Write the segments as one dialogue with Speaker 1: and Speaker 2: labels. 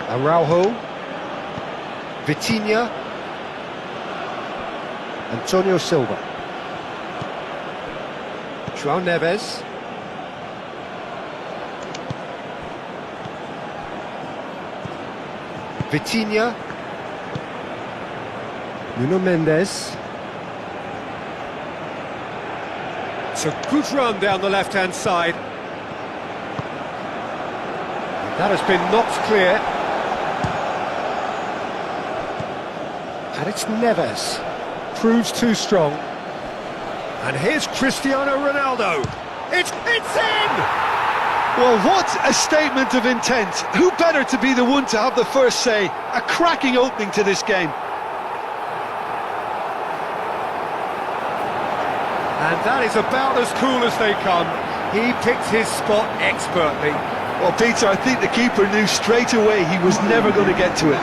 Speaker 1: Araujo, Vitinha, Antonio Silva, João Neves, Vitinha, Nuno Mendes. It's a good run down the left-hand side. That has been knocked clear. And it's Neves. Proves too strong. And here's Cristiano Ronaldo. It's in!
Speaker 2: Well, what a statement of intent. Who better to be the one to have the first say? A cracking opening to this game.
Speaker 1: And that is about as cool as they come. He picked his spot expertly.
Speaker 2: Well, Peter, I think the keeper knew straight away he was never going to get to it.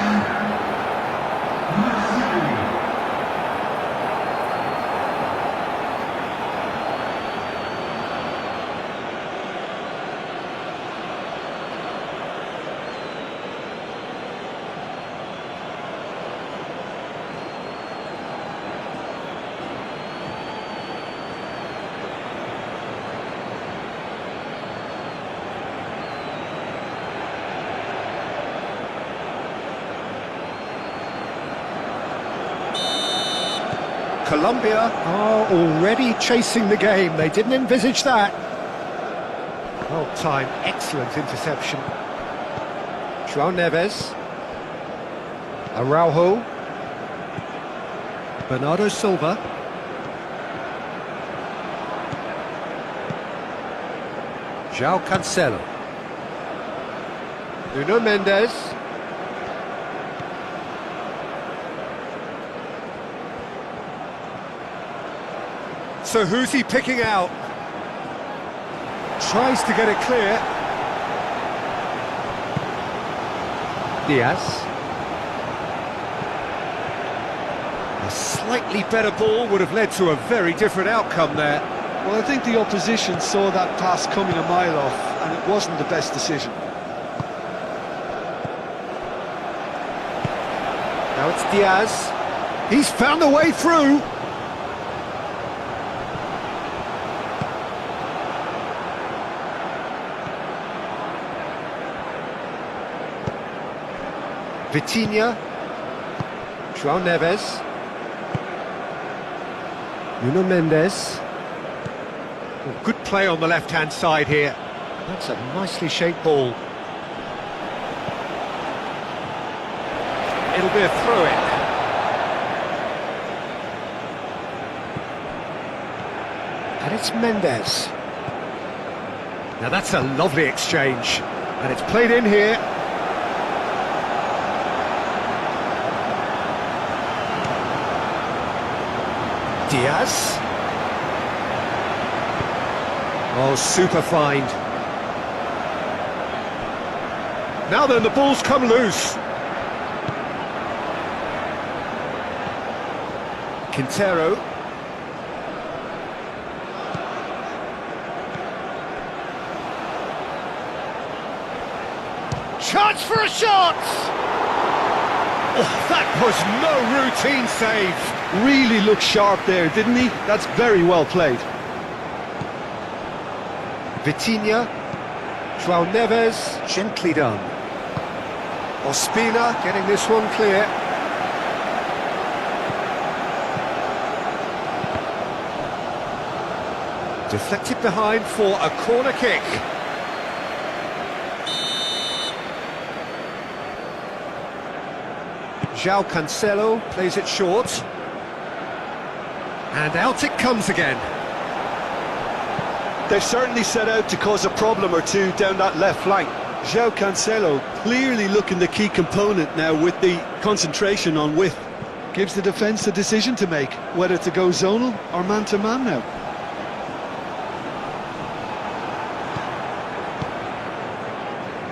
Speaker 1: Colombia are already chasing the game. They didn't envisage that. Well timed, excellent interception. João Neves, Araujo, Bernardo Silva, João Cancelo, Nuno Mendes. So who's he picking out? Tries to get it clear. Diaz. A slightly better ball would have led to a very different outcome there.
Speaker 2: Well, I think the opposition saw that pass coming a mile off, and it wasn't the best decision.
Speaker 1: Now it's Diaz. He's found a way through. Vitinha, João Neves, Nuno Mendes. Oh, good play on the left-hand side here. That's a nicely shaped ball. It'll be a throw-in. And it's Mendes. Now that's a lovely exchange. And it's played in here. Diaz. Oh, super find. Now then, the ball's come loose. Quintero. Chance for a shot! Oh, that was no routine save.
Speaker 2: Really looked sharp there, didn't he? That's very well played.
Speaker 1: Vitinha, João Neves, gently done. Ospina getting this one clear. Deflected behind for a corner kick. João Cancelo plays it short. And out it comes again.
Speaker 2: They've certainly set out to cause a problem or two down that left flank. João Cancelo clearly looking the key component now with the concentration on width. Gives the defence a decision to make, whether to go zonal or man-to-man now.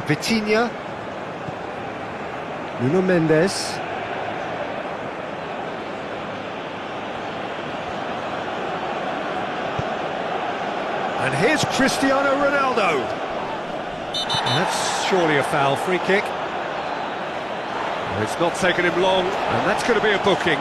Speaker 1: Vitinha, Nuno Mendes. And here's Cristiano Ronaldo. And that's surely a foul, free kick. It's not taken him long, and that's going to be a booking.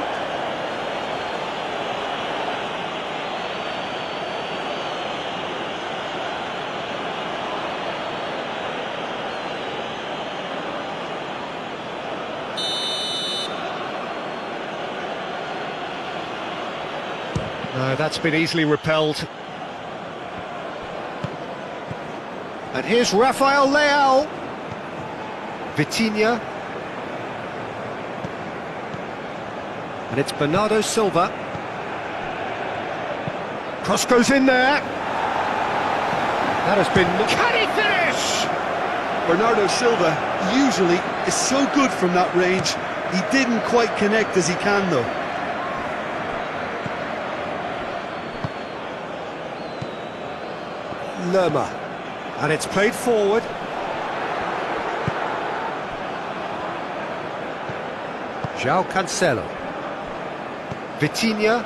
Speaker 1: No, that's been easily repelled. And here's Rafael Leao. Vitinha. And it's Bernardo Silva. Cross goes in there. That has been... Can he finish?
Speaker 2: Bernardo Silva usually is so good from that range. He didn't quite connect as he can, though.
Speaker 1: Lerma. And it's played forward. João Cancelo. Vitinha.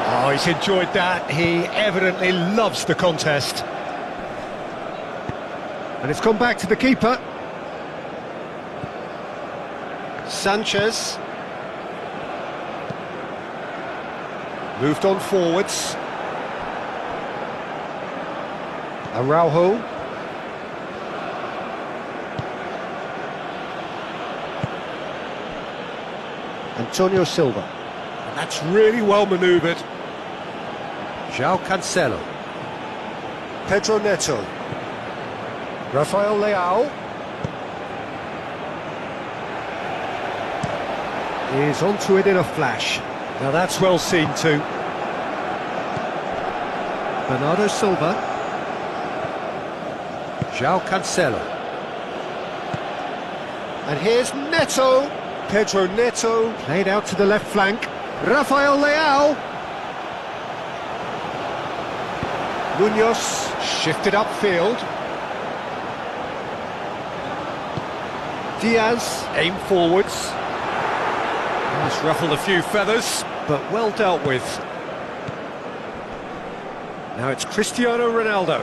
Speaker 1: Oh, he's enjoyed that. He evidently loves the contest. And it's gone back to the keeper. Sanchez. Moved on forwards. Araujo. Antonio Silva. And that's really well manoeuvred. João Cancelo. Pedro Neto. Rafael Leao. Is onto it in a flash. Now that's well seen too. Bernardo Silva. João Cancelo. And here's Neto. Pedro Neto. Played out to the left flank. Rafael Leao. Munoz shifted upfield. Diaz aimed forwards. He's ruffled a few feathers, but well dealt with. Now it's Cristiano Ronaldo.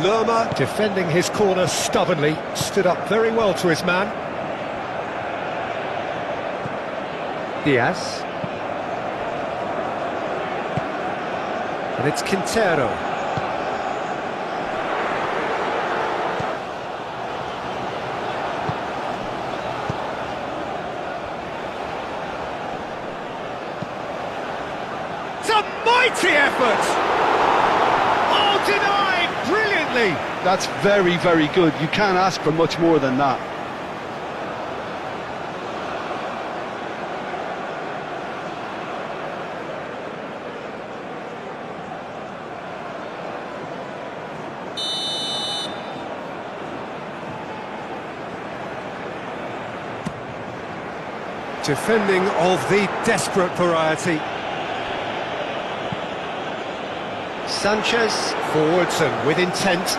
Speaker 1: Lerma defending his corner stubbornly, stood up very well to his man. Diaz. And it's Quintero. It's a mighty effort! Oh, denied brilliantly!
Speaker 2: That's very, very good. You can't ask for much more than that.
Speaker 1: Defending of the desperate variety. Sanchez, forwards and with intent.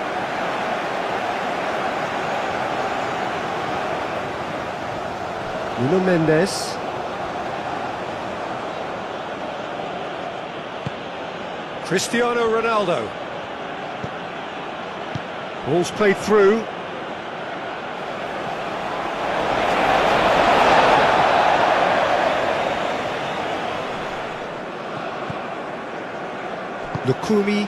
Speaker 1: Nuno Mendes. Cristiano Ronaldo. Ball's played through. Lukumi.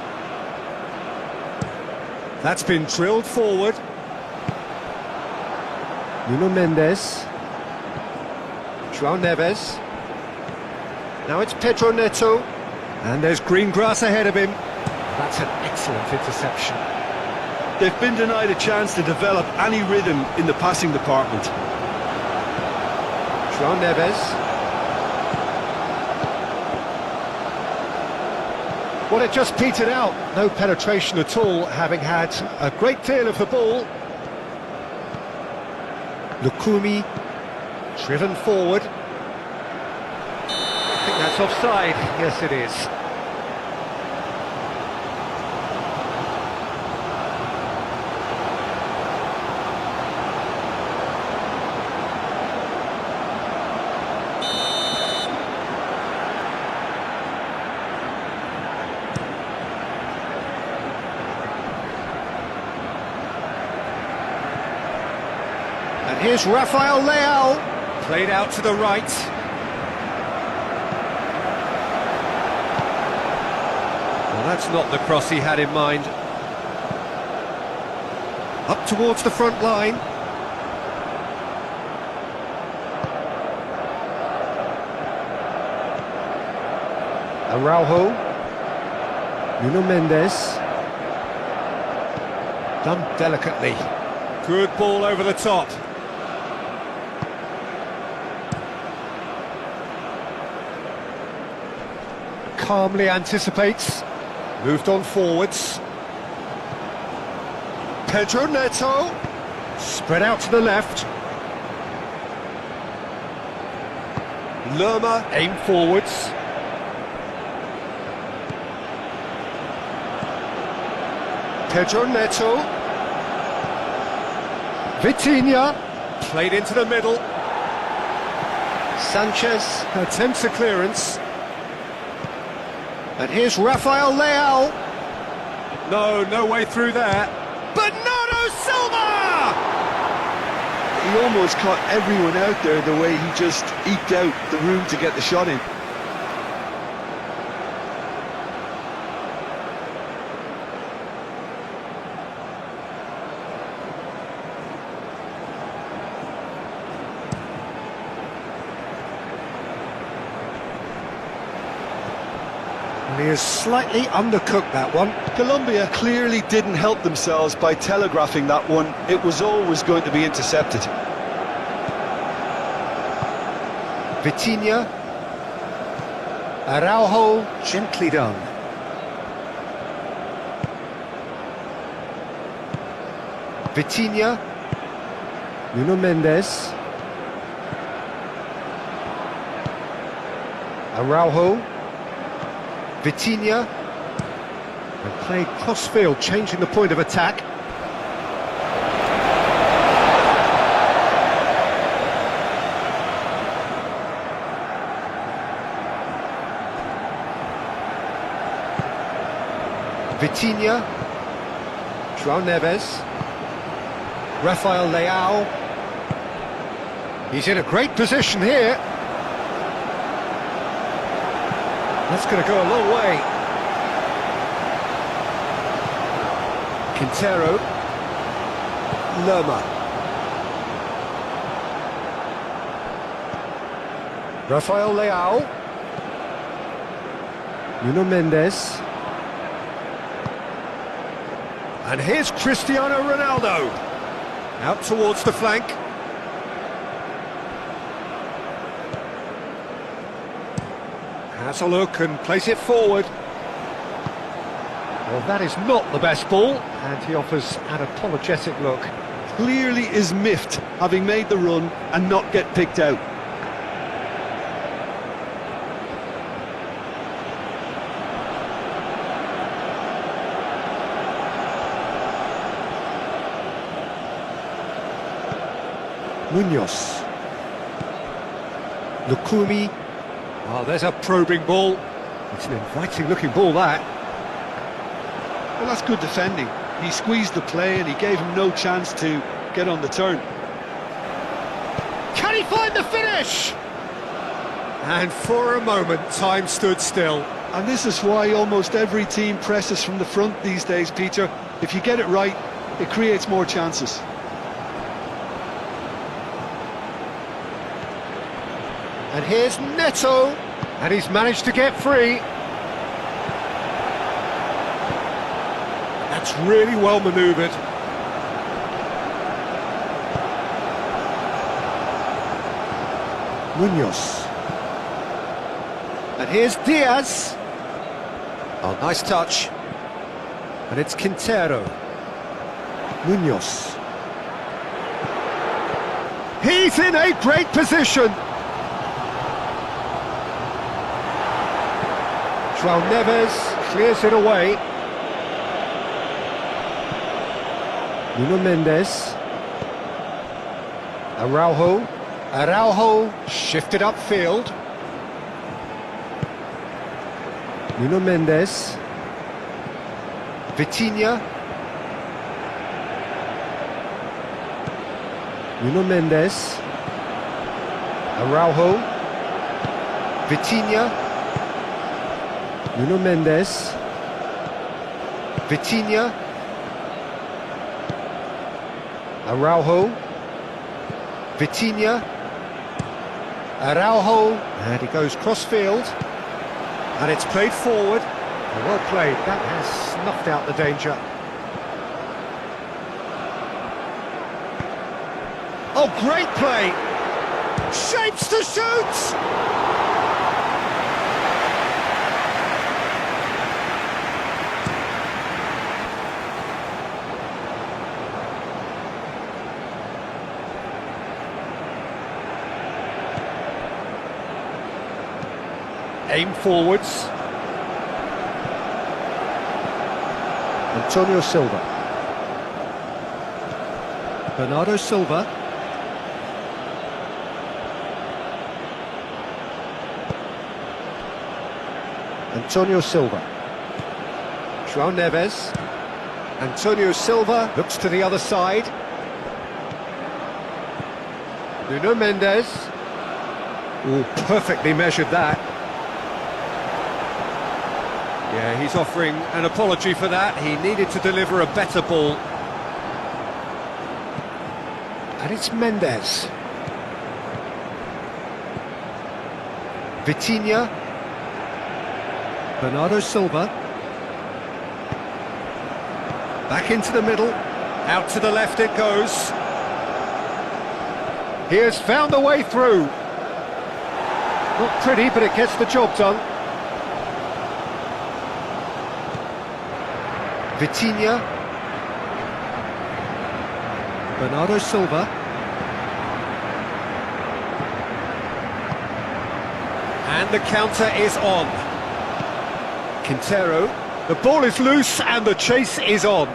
Speaker 1: That's been drilled forward. Nuno Mendes. João Neves. Now it's Pedro Neto. And there's green grass ahead of him. That's an excellent interception.
Speaker 2: They've been denied a chance to develop any rhythm in the passing department.
Speaker 1: João Neves. Well, it just petered out. No penetration at all, having had a great deal of the ball. Lukumi, driven forward. I think that's offside. Yes, it is. And here's Rafael Leao, played out to the right. Well, that's not the cross he had in mind. Up towards the front line. Araujo. Nuno Mendes. Done delicately. Good ball over the top. Calmly anticipates, moved on forwards. Pedro Neto, spread out to the left. Lerma, aim forwards. Pedro Neto. Vitinha, played into the middle. Sanchez attempts a clearance. And here's Rafael Leao. No way through there. Bernardo Silva!
Speaker 2: He almost caught everyone out there the way he just eked out the room to get the shot in.
Speaker 1: And he has slightly undercooked that one.
Speaker 2: Colombia clearly didn't help themselves by telegraphing that one. It was always going to be intercepted.
Speaker 1: Vitinha. Araujo, gently done. Vitinha. Nuno Mendes. Araujo. Vitinha, and played cross-field, changing the point of attack. Vitinha, João Neves, Rafael Leao. He's in a great position here. That's going to go a long way. Quintero. Lerma. Rafael Leao. Nuno Mendes. And here's Cristiano Ronaldo. Out towards the flank. Has a look and plays it forward. Well, that is not the best ball, and he offers an apologetic look.
Speaker 2: Clearly is miffed, having made the run and not get picked out.
Speaker 1: Munoz. Lukumi. Oh, there's a probing ball. It's an inviting-looking ball, that.
Speaker 2: Well, that's good defending. He squeezed the play and he gave him no chance to get on the turn.
Speaker 1: Can he find the finish? And for a moment, time stood still.
Speaker 2: And this is why almost every team presses from the front these days, Peter. If you get it right, it creates more chances.
Speaker 1: And here's Neto, and he's managed to get free. That's really well manoeuvred. Munoz. And here's Diaz. Oh, nice touch. And it's Quintero. Munoz. He's in a great position. João Neves clears it away. Nuno Mendes. Araujo shifted upfield. Nuno Mendes. Vitinha. Nuno Mendes. Araujo. Vitinha. Nuno Mendes. Vitinha. Araujo. Vitinha. Araujo. And he goes cross-field. And it's played forward. Well played. That has snuffed out the danger. Oh, great play! Shapes to shoot! Aim forwards. Antonio Silva. Bernardo Silva. Antonio Silva. João Neves. Antonio Silva looks to the other side. Nuno Mendes. Oh, perfectly measured that. Yeah, he's offering an apology for that. He needed to deliver a better ball. And it's Mendes. Vitinha. Bernardo Silva. Back into the middle. Out to the left it goes. He has found a way through. Not pretty, but it gets the job done. Vitinha. Bernardo Silva. And the counter is on. Quintero. The ball is loose and the chase is on.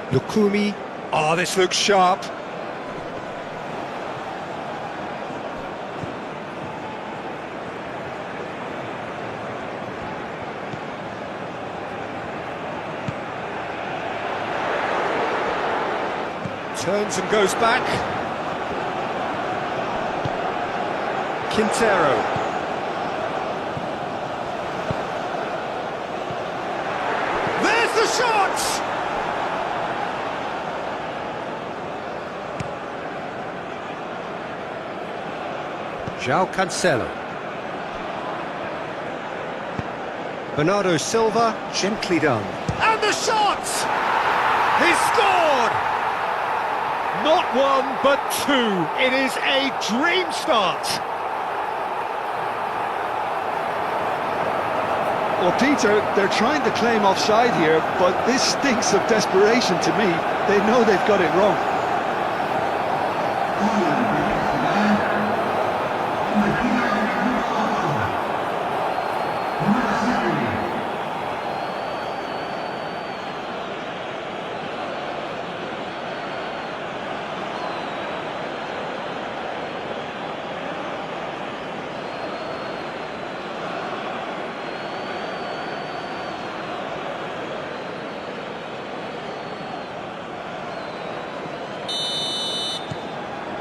Speaker 1: Lukumi. Oh, this looks sharp. Turns and goes back. Quintero. There's the shot! João Cancelo. Bernardo Silva, gently done. And the shot! He scored! Not one, but two. It is a dream start.
Speaker 2: Well, Peter, they're trying to claim offside here, but this stinks of desperation to me. They know they've got it wrong.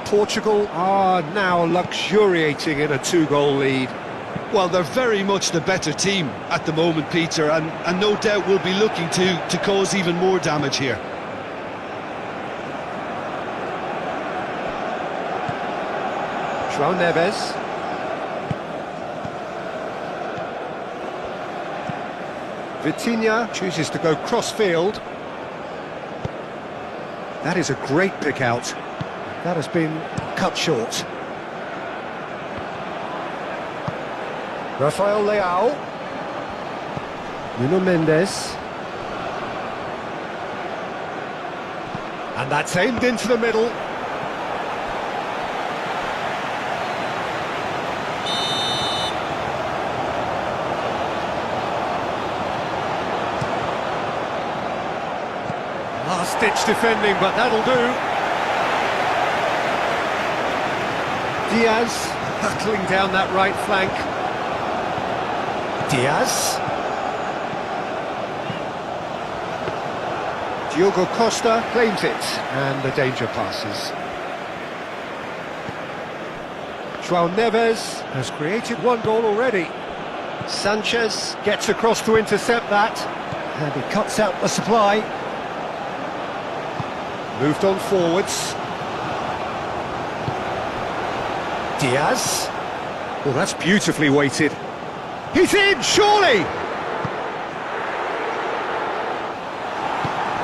Speaker 1: Portugal are now luxuriating in a two-goal lead.
Speaker 2: Well, they're very much the better team at the moment, Peter, and no doubt will be looking to cause even more damage here.
Speaker 1: João Neves. Vitinha chooses to go cross-field. That is a great pick-out. That has been cut short. Rafael Leao. Nuno Mendes. And that's aimed into the middle. Last-ditch defending, but that'll do. Diaz hurtling down that right flank. Diaz. Diogo Costa claims it, and the danger passes. João Neves has created one goal already. Sanchez gets across to intercept that, and he cuts out the supply. Moved on forwards. Diaz. Well, that's beautifully weighted. He's in, surely!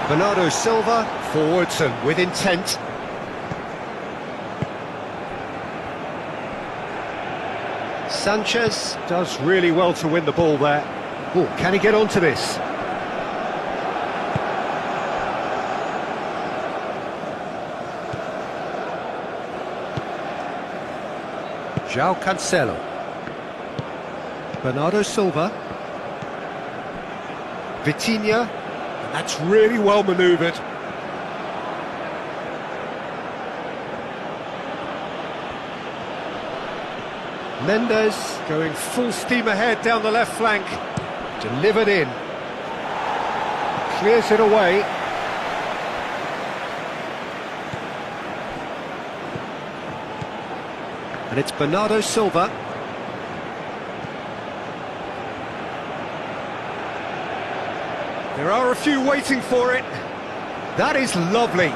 Speaker 1: Bernardo Silva, forwards and with intent. Sanchez does really well to win the ball there. Oh, can he get onto this? João Cancelo. Bernardo Silva. Vitinha. And that's really well manoeuvred. Mendes going full steam ahead down the left flank. Delivered in. Clears it away. And it's Bernardo Silva. There are a few waiting for it. That is lovely.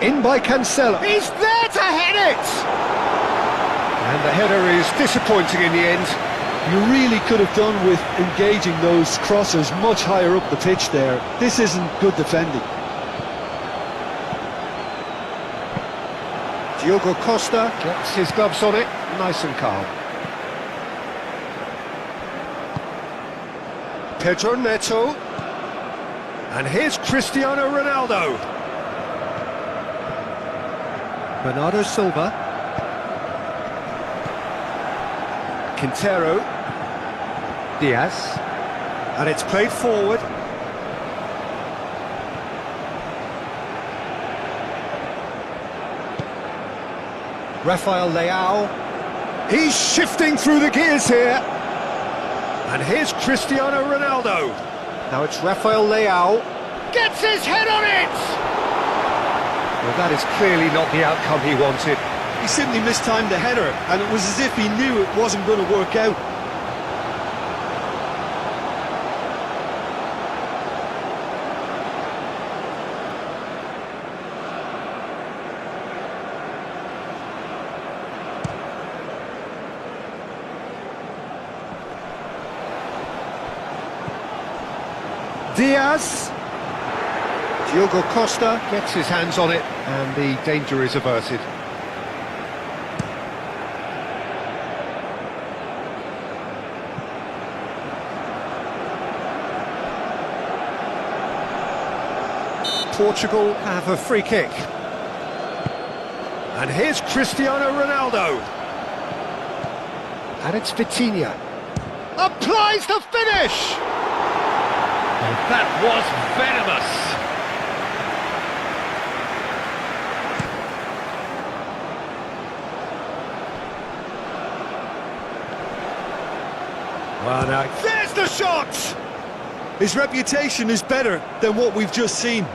Speaker 1: In by Cancelo. He's there to head it! And the header is disappointing in the end.
Speaker 2: You really could have done with engaging those crossers much higher up the pitch there. This isn't good defending.
Speaker 1: Diogo Costa gets his gloves on it, nice and calm. Pedro Neto. And here's Cristiano Ronaldo. Bernardo Silva. Quintero. Diaz. And it's played forward. Rafael Leao. He's shifting through the gears here. And here's Cristiano Ronaldo. Now it's Rafael Leao. Gets his head on it! Well, that is clearly not the outcome he wanted.
Speaker 2: He simply mistimed the header, and it was as if he knew it wasn't going to work out.
Speaker 1: Diaz. Diogo Costa gets his hands on it, and the danger is averted. Portugal have a free kick. And here's Cristiano Ronaldo. And it's Vitinha. Applies the finish! And that was venomous. Well, now, there's the shot!
Speaker 2: His reputation is better than what we've just seen.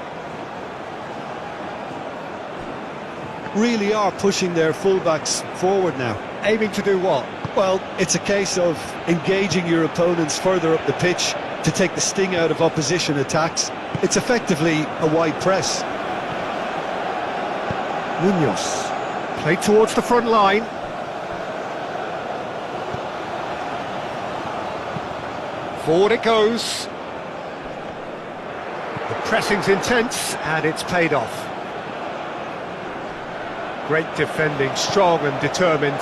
Speaker 2: Really are pushing their fullbacks forward now.
Speaker 1: Aiming to do what?
Speaker 2: Well, it's a case of engaging your opponents further up the pitch to take the sting out of opposition attacks. It's effectively a wide press.
Speaker 1: Munoz. Played towards the front line. Forward it goes. The pressing's intense, and it's paid off. Great defending, strong and determined.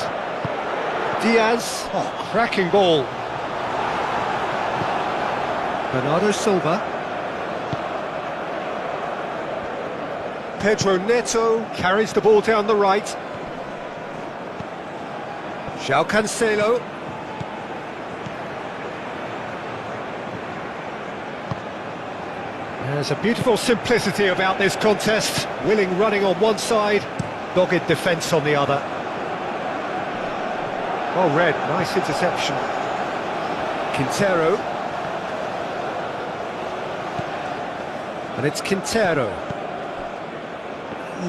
Speaker 1: Diaz, cracking ball. Bernardo Silva. Pedro Neto carries the ball down the right. João Cancelo. There's a beautiful simplicity about this contest. Willing running on one side, dogged defence on the other. Well read, nice interception. Quintero. And it's Quintero.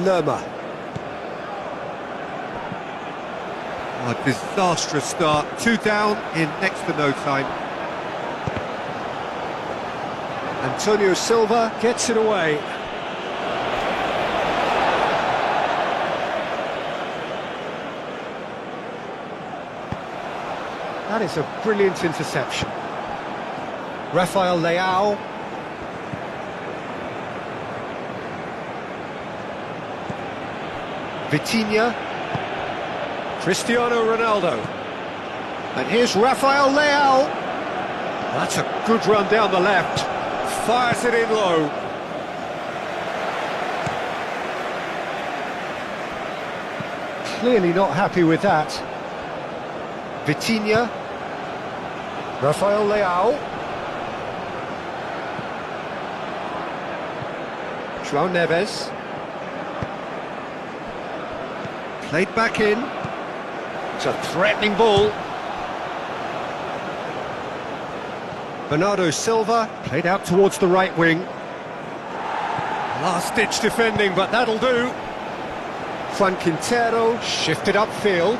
Speaker 1: Lerma. A disastrous start. 2 down in next to no time. Antonio Silva gets it away. That is a brilliant interception. Rafael Leao. Vitinha. Cristiano Ronaldo. And here's Rafael Leao. That's a good run down the left. Fires it in low. Clearly not happy with that. Vitinha. Rafael Leao. João Neves. Played back in. It's a threatening ball. Bernardo Silva played out towards the right wing. Last-ditch defending, but that'll do. Juan Quintero shifted upfield.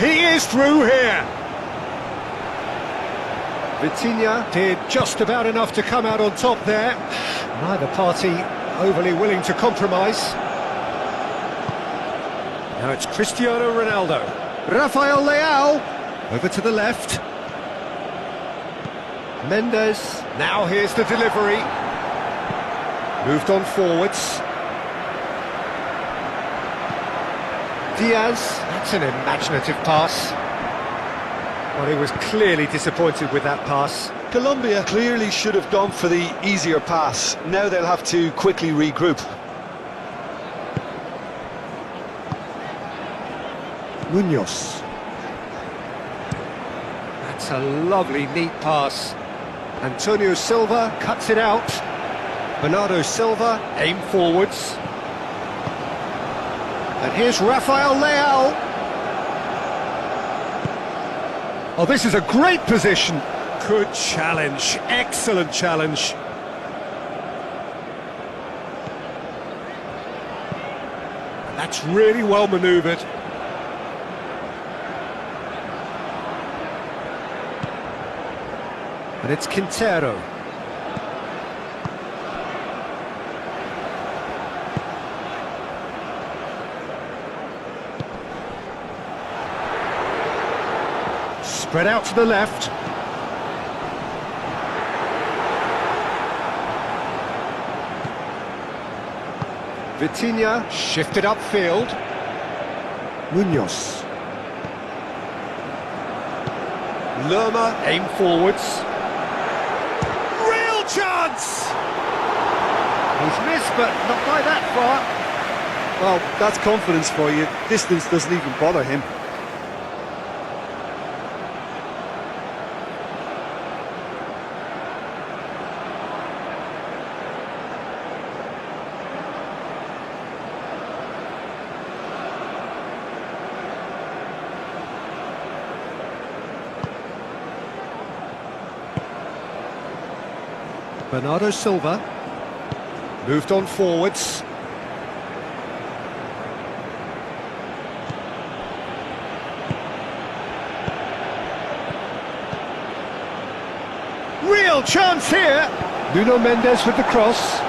Speaker 1: He is through here. Vitinha did just about enough to come out on top there. Neither party overly willing to compromise. Now it's Cristiano Ronaldo. Rafael Leao over to the left. Mendes, now here's the delivery. Moved on forwards. Diaz, that's an imaginative pass. Well, he was clearly disappointed with that pass.
Speaker 2: Colombia clearly should have gone for the easier pass. Now they'll have to quickly regroup.
Speaker 1: Munoz. That's a lovely, neat pass. Antonio Silva cuts it out. Bernardo Silva, aim forwards. And here's Rafael Leao. Oh, this is a great position. Good challenge, excellent challenge. That's really well manoeuvred. And it's Quintero. Spread out to the left. Vitinha shifted upfield. Munoz. Lerma, aim forwards. Real chance! He's missed, but not by that far.
Speaker 2: Well, that's confidence for you. Distance doesn't even bother him.
Speaker 1: Bernardo Silva moved on forwards. Real chance here. Nuno Mendes with the cross.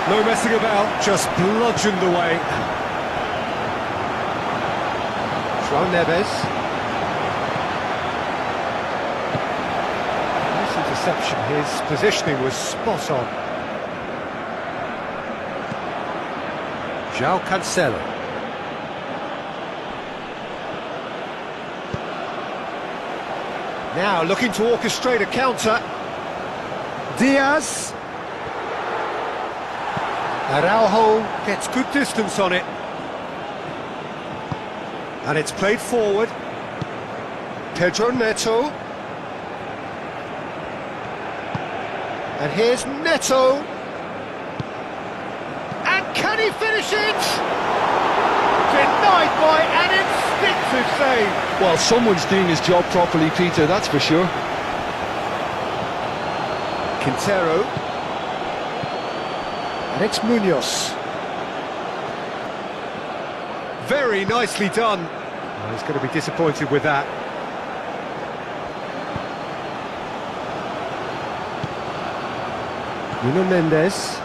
Speaker 1: No messing about, just bludgeoned away. João Neves. Interception. His positioning was spot on. João Cancelo. Now looking to orchestrate a counter. Diaz. Araujo gets good distance on it. And it's played forward. Pedro Neto. And here's Neto. And can he finish it? Denied by an instinctive save.
Speaker 2: Well, someone's doing his job properly, Peter, that's for sure.
Speaker 1: Quintero. And it's Munoz. Very nicely done. Oh, he's going to be disappointed with that. Nuno Mendes.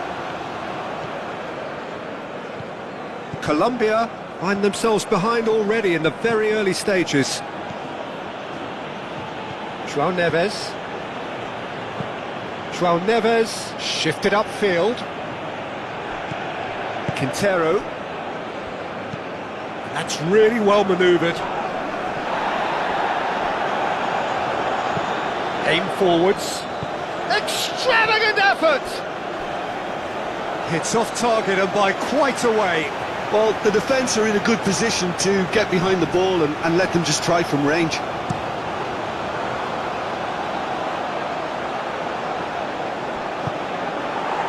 Speaker 1: Colombia find themselves behind already in the very early stages. João Neves. João Neves shifted upfield. Quintero. That's really well manoeuvred. Aim forwards. Extravagant effort! It's off target and by quite a way.
Speaker 2: Well, the defence are in a good position to get behind the ball and let them just try from range.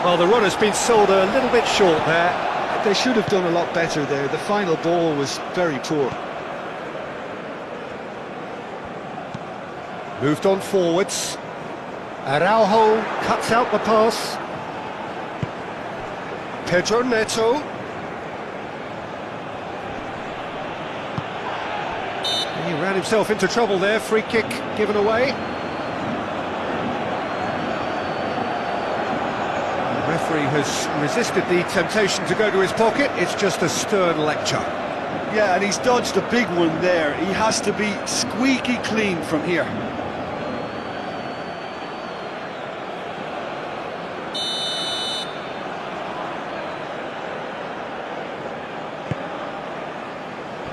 Speaker 1: Well, the run has been sold a little bit short there.
Speaker 2: They should have done a lot better there. The final ball was very poor.
Speaker 1: Moved on forwards. Araujo cuts out the pass. Pedro Neto. He ran himself into trouble there. Free kick given away. The referee has resisted the temptation to go to his pocket. It's just a stern lecture.
Speaker 2: Yeah, and he's dodged a big one there. He has to be squeaky clean from here.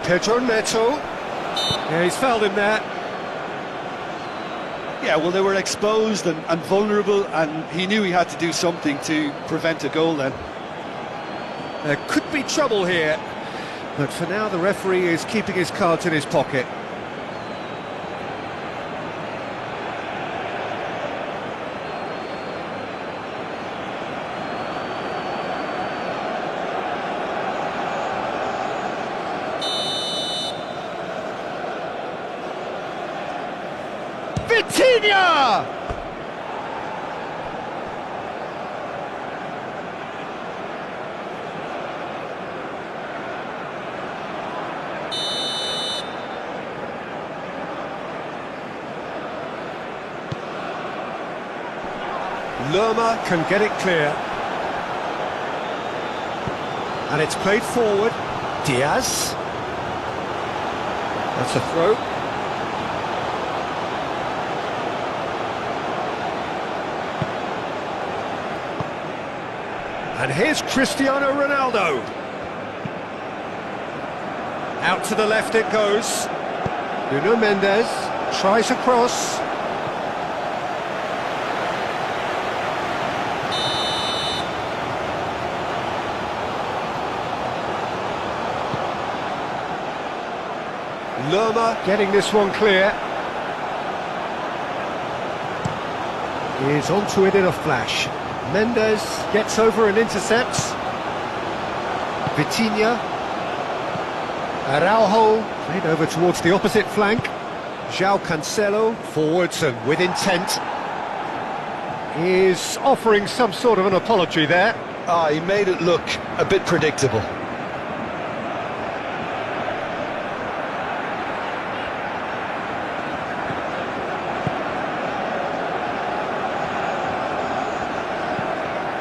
Speaker 1: Pedro Neto. Yeah, he's fouled him there.
Speaker 2: Yeah, well, they were exposed and vulnerable, and he knew he had to do something to prevent a goal then.
Speaker 1: There could be trouble here, but for now the referee is keeping his cards in his pocket. Vitinha! Lerma can get it clear. And it's played forward. Diaz. That's a throw. And here's Cristiano Ronaldo. Out to the left it goes. Nuno Mendes tries a cross. Lerma getting this one clear. Is onto it in a flash. Mendes gets over and intercepts. Vitinha. Araujo played over towards the opposite flank. João Cancelo forwards and with intent. Is offering some sort of an apology there.
Speaker 2: He made it look a bit predictable.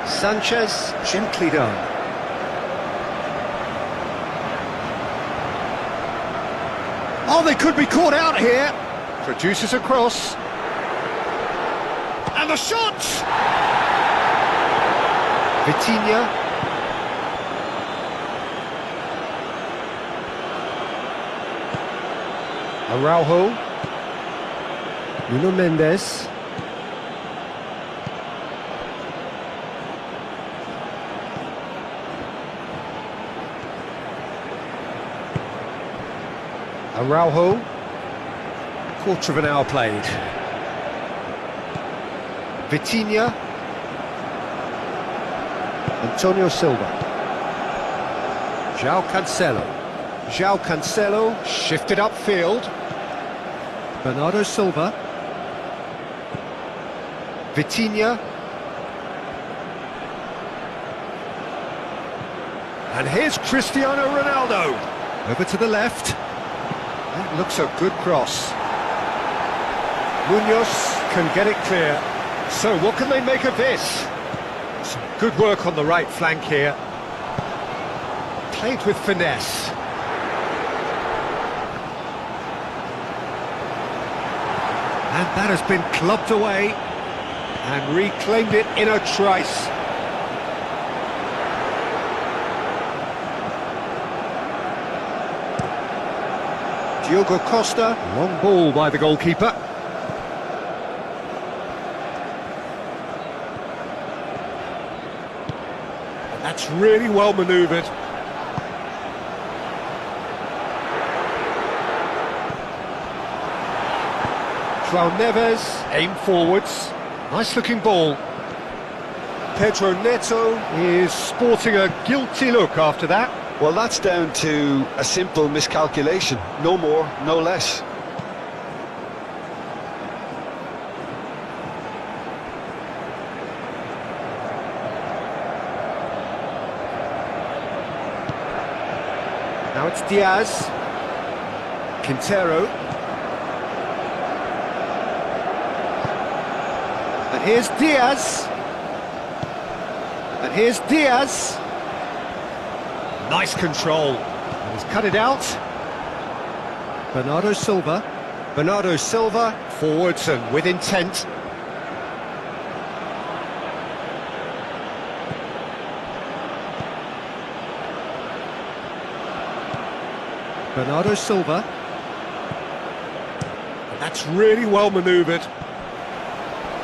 Speaker 1: Sanchez, gently done. Oh, they could be caught out here. Produces a cross. And the shot! Vitinha. Araujo. Nuno Mendes. Araujo, quarter of an hour played. Vitinha, Antonio Silva. João Cancelo. João Cancelo shifted upfield. Bernardo Silva. Vitinha. And here's Cristiano Ronaldo. Over to the left. That looks a good cross. Munoz can get it clear. So what can they make of this? Some good work on the right flank here. Played with finesse. And that has been clubbed away and reclaimed it in a trice. Diogo Costa, long ball by the goalkeeper. That's really well manoeuvred. João Neves, aim forwards. Nice looking ball. Pedro Neto is sporting a guilty look after that.
Speaker 2: Well, that's down to a simple miscalculation. No more, no less.
Speaker 1: Now it's Diaz. Quintero. And here's Diaz. And here's Diaz. Nice control. And he's cut it out. Bernardo Silva. Bernardo Silva, forwards and with intent. Bernardo Silva. And that's really well manoeuvred.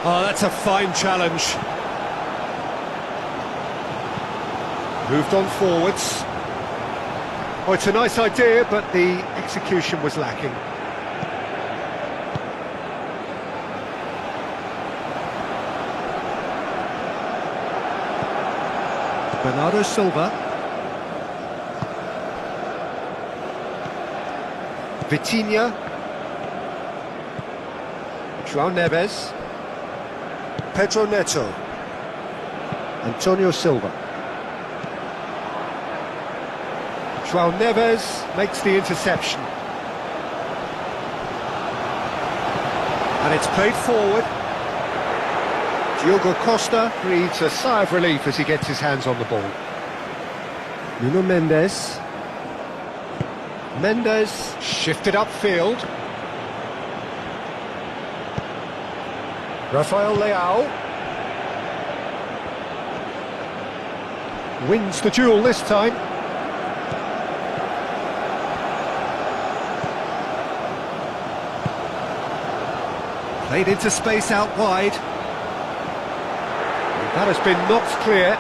Speaker 1: Oh, that's a fine challenge. Moved on forwards. Oh, it's a nice idea, but the execution was lacking. Bernardo Silva. Vitinha. João Neves. Pedro Neto. Antonio Silva. João Neves makes the interception. And it's played forward. Diogo Costa breathes a sigh of relief as he gets his hands on the ball. Nuno Mendes. Mendes shifted upfield. Rafael Leao wins the duel this time. Played into space out wide. And that has been knocked clear.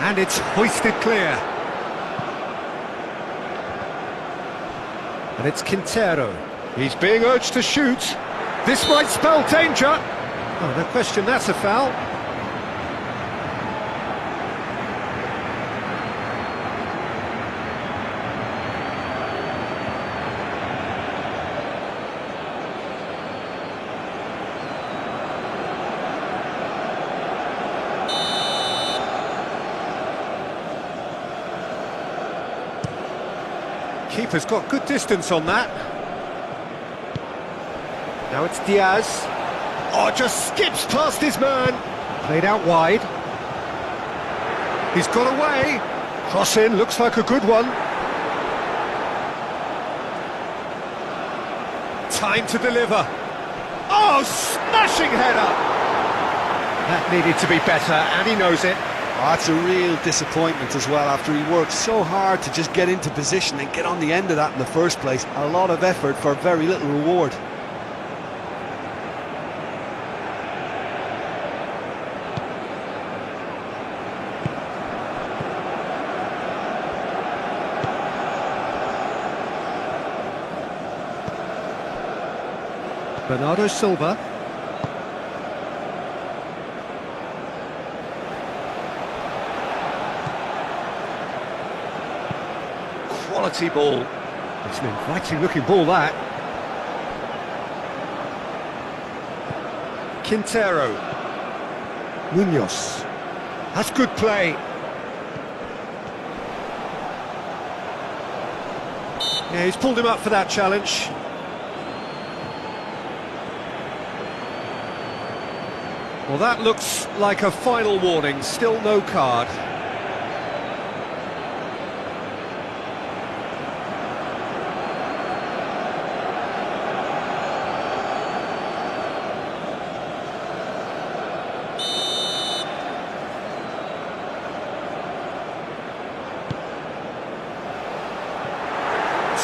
Speaker 1: And it's hoisted clear. And it's Quintero. He's being urged to shoot. This might spell danger. Oh, no question, that's a foul. Keeper's got good distance on that. Now it's Diaz. Oh, just skips past his man. Played out wide. He's got away. Cross in, looks like a good one. Time to deliver. Oh, smashing header. That needed to be better, and he knows it.
Speaker 2: Oh, that's a real disappointment as well, after he worked so hard to just get into position and get on the end of that in the first place. A lot of effort for very little reward.
Speaker 1: Bernardo Silva. Quality ball. It's an inviting looking ball, that. Quintero. Munoz. That's good play. Yeah, he's pulled him up for that challenge. Well, that looks like a final warning. Still no card.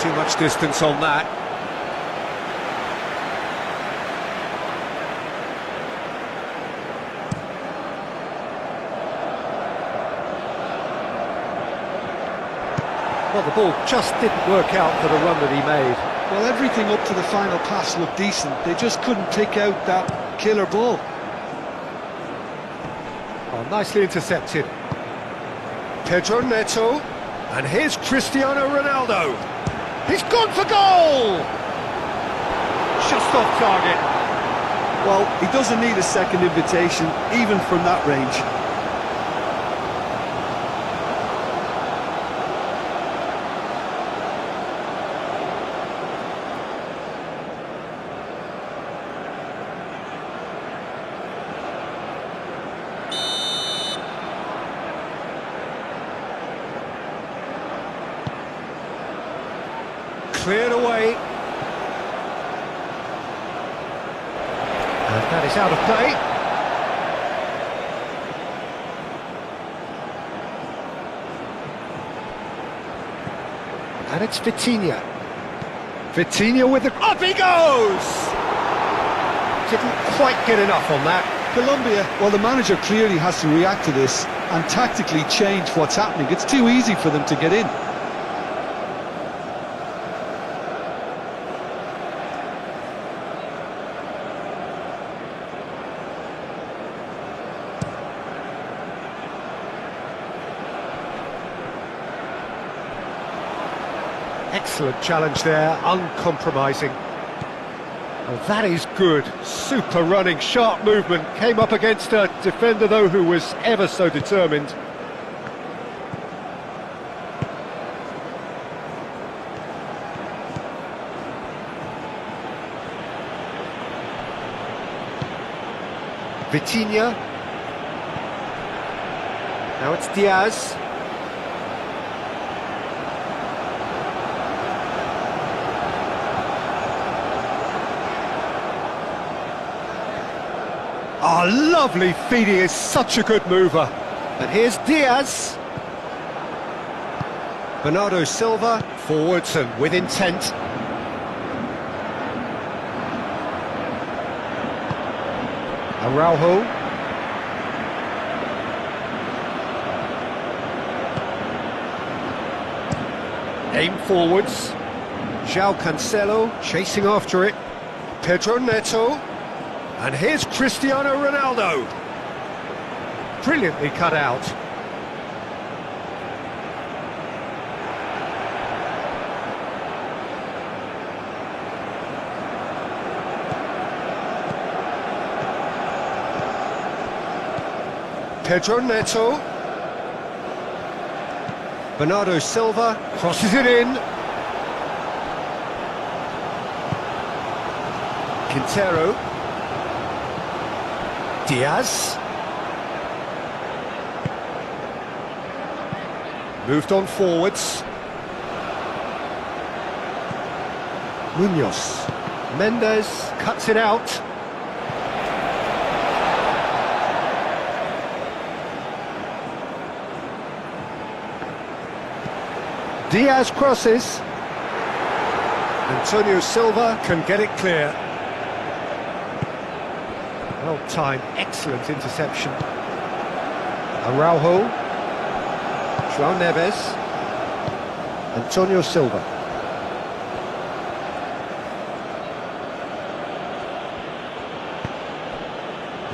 Speaker 1: Too much distance on that. Well, the ball just didn't work out for the run that he made.
Speaker 2: Well, everything up to the final pass looked decent. They just couldn't pick out that killer ball.
Speaker 1: Oh, nicely intercepted. Pedro Neto. And here's Cristiano Ronaldo. He's gone for goal! Just off target.
Speaker 2: Well, he doesn't need a second invitation, even from that range.
Speaker 1: Cleared away. And that is out of play. And it's Vitinha. Vitinha with the... Up he goes! Didn't quite get enough on that.
Speaker 2: Colombia, well, the manager clearly has to react to this and tactically change what's happening. It's too easy for them to get in.
Speaker 1: Excellent challenge there, uncompromising. Well, that is good. Super running, sharp movement. Came up against a defender, though, who was ever so determined. Vitinha. Now it's Diaz. Oh, lovely feed, he is such a good mover. And here's Diaz. Bernardo Silva, forwards and with intent. Araujo. Aim forwards. João Cancelo chasing after it. Pedro Neto. And here's Cristiano Ronaldo. Brilliantly cut out. Pedro Neto. Bernardo Silva crosses it in. Quintero. Diaz. Moved on forwards. Munoz. Mendes cuts it out. Diaz crosses. Antonio Silva can get it clear. Well timed, excellent interception. Araujo. João Neves. Antonio Silva.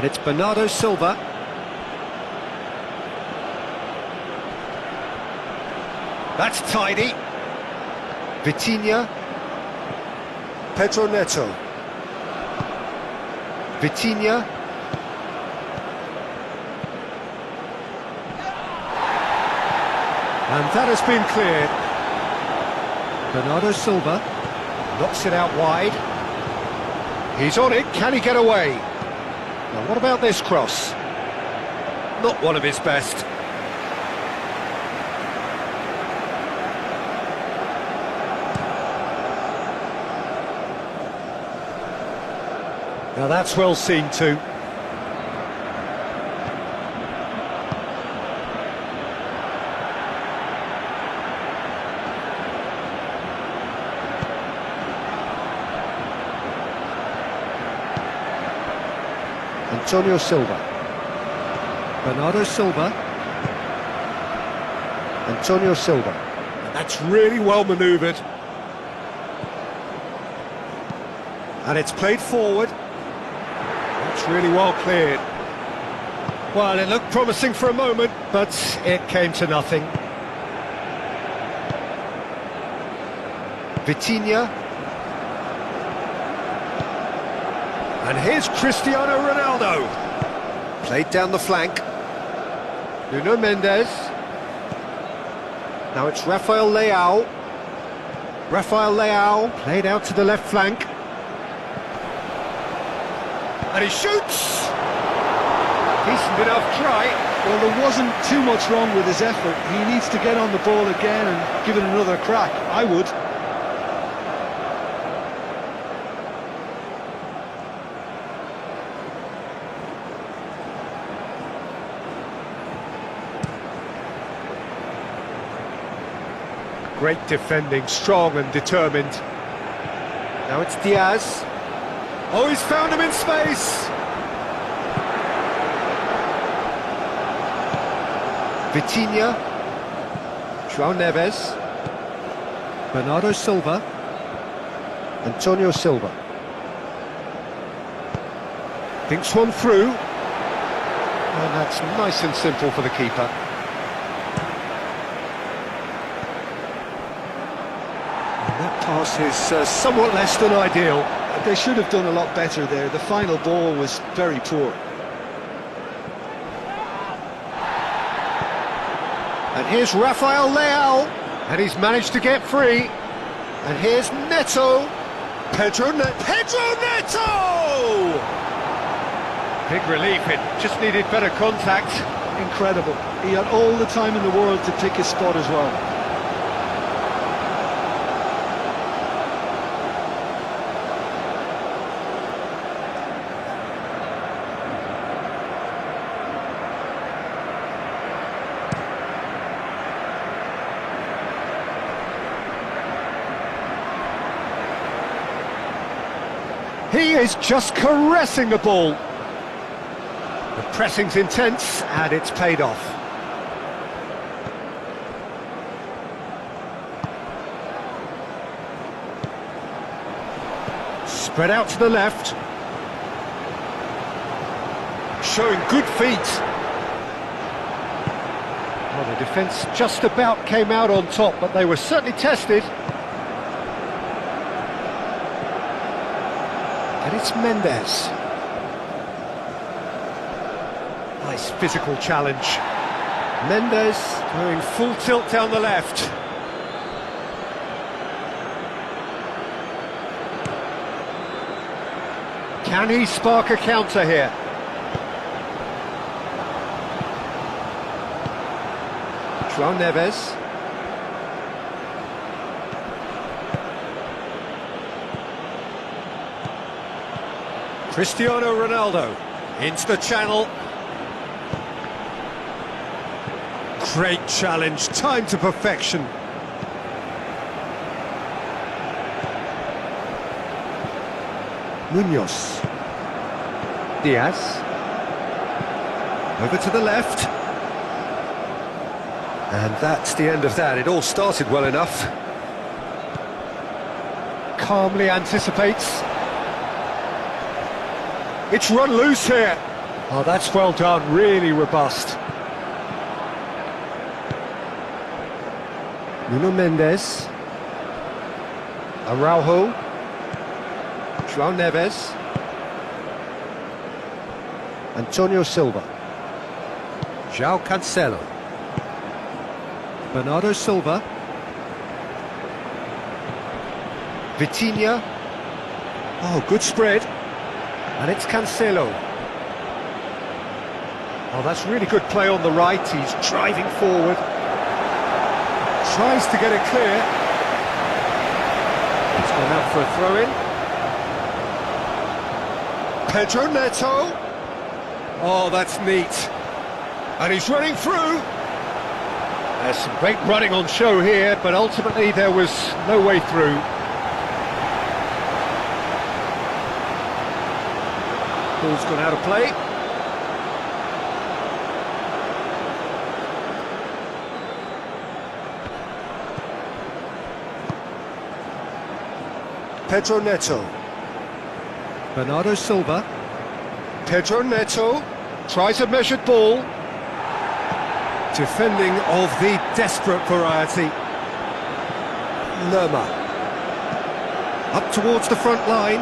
Speaker 1: And it's Bernardo Silva. That's tidy. Vitinha. Pedro Neto. Vitinha. And that has been cleared. Bernardo Silva knocks it out wide. He's on it, can he get away? Now what about this cross? Not one of his best. Now that's well seen too. Antonio Silva. Bernardo Silva. Antonio Silva. And that's really well manoeuvred. And it's played forward. That's really well cleared. Well, it looked promising for a moment, but it came to nothing. Vitinha. And here's Cristiano Ronaldo. Played down the flank. Nuno Mendes. Now it's Rafael Leao. Rafael Leao played out to the left flank. And he shoots! Decent enough try.
Speaker 2: Well, there wasn't too much wrong with his effort. He needs to get on the ball again and give it another crack. I would.
Speaker 1: Great defending, strong and determined. Now it's Diaz. Oh, he's found him in space! Vitinha. João Neves. Bernardo Silva. Antonio Silva. Thinks one through. And that's nice and simple for the keeper. That pass is somewhat less than ideal.
Speaker 2: They should have done a lot better there. The final ball was very poor.
Speaker 1: And here's Rafael Leao, and he's managed to get free. And here's Neto. Pedro Neto! Big relief, it just needed better contact.
Speaker 2: Incredible. He had all the time in the world to pick his spot as well.
Speaker 1: He is just caressing the ball. The pressing's intense, and it's paid off. Spread out to the left. Showing good feet. Well, the defence just about came out on top, but they were certainly tested. And it's Mendes. Nice physical challenge. Mendes going full tilt down the left. Can he spark a counter here? João Neves. Cristiano Ronaldo into the channel. Great challenge, time to perfection. Munoz. Diaz. Over to the left. And that's the end of that. It all started well enough. Calmly anticipates. It's run loose here. Oh, that's well done, really robust. Nuno Mendes. Araujo. João Neves. Antonio Silva. João Cancelo. Bernardo Silva. Vitinha. Oh, good spread. And it's Cancelo. Oh, that's really good play on the right. He's driving forward. Tries to get it clear. It's gone out for a throw-in. Pedro Neto. Oh, that's neat. And he's running through. There's some great running on show here, but ultimately there was no way through. Ball's gone out of play. Pedro Neto. Bernardo Silva. Pedro Neto tries a measured ball. Defending of the desperate variety. Lerma. Up towards the front line.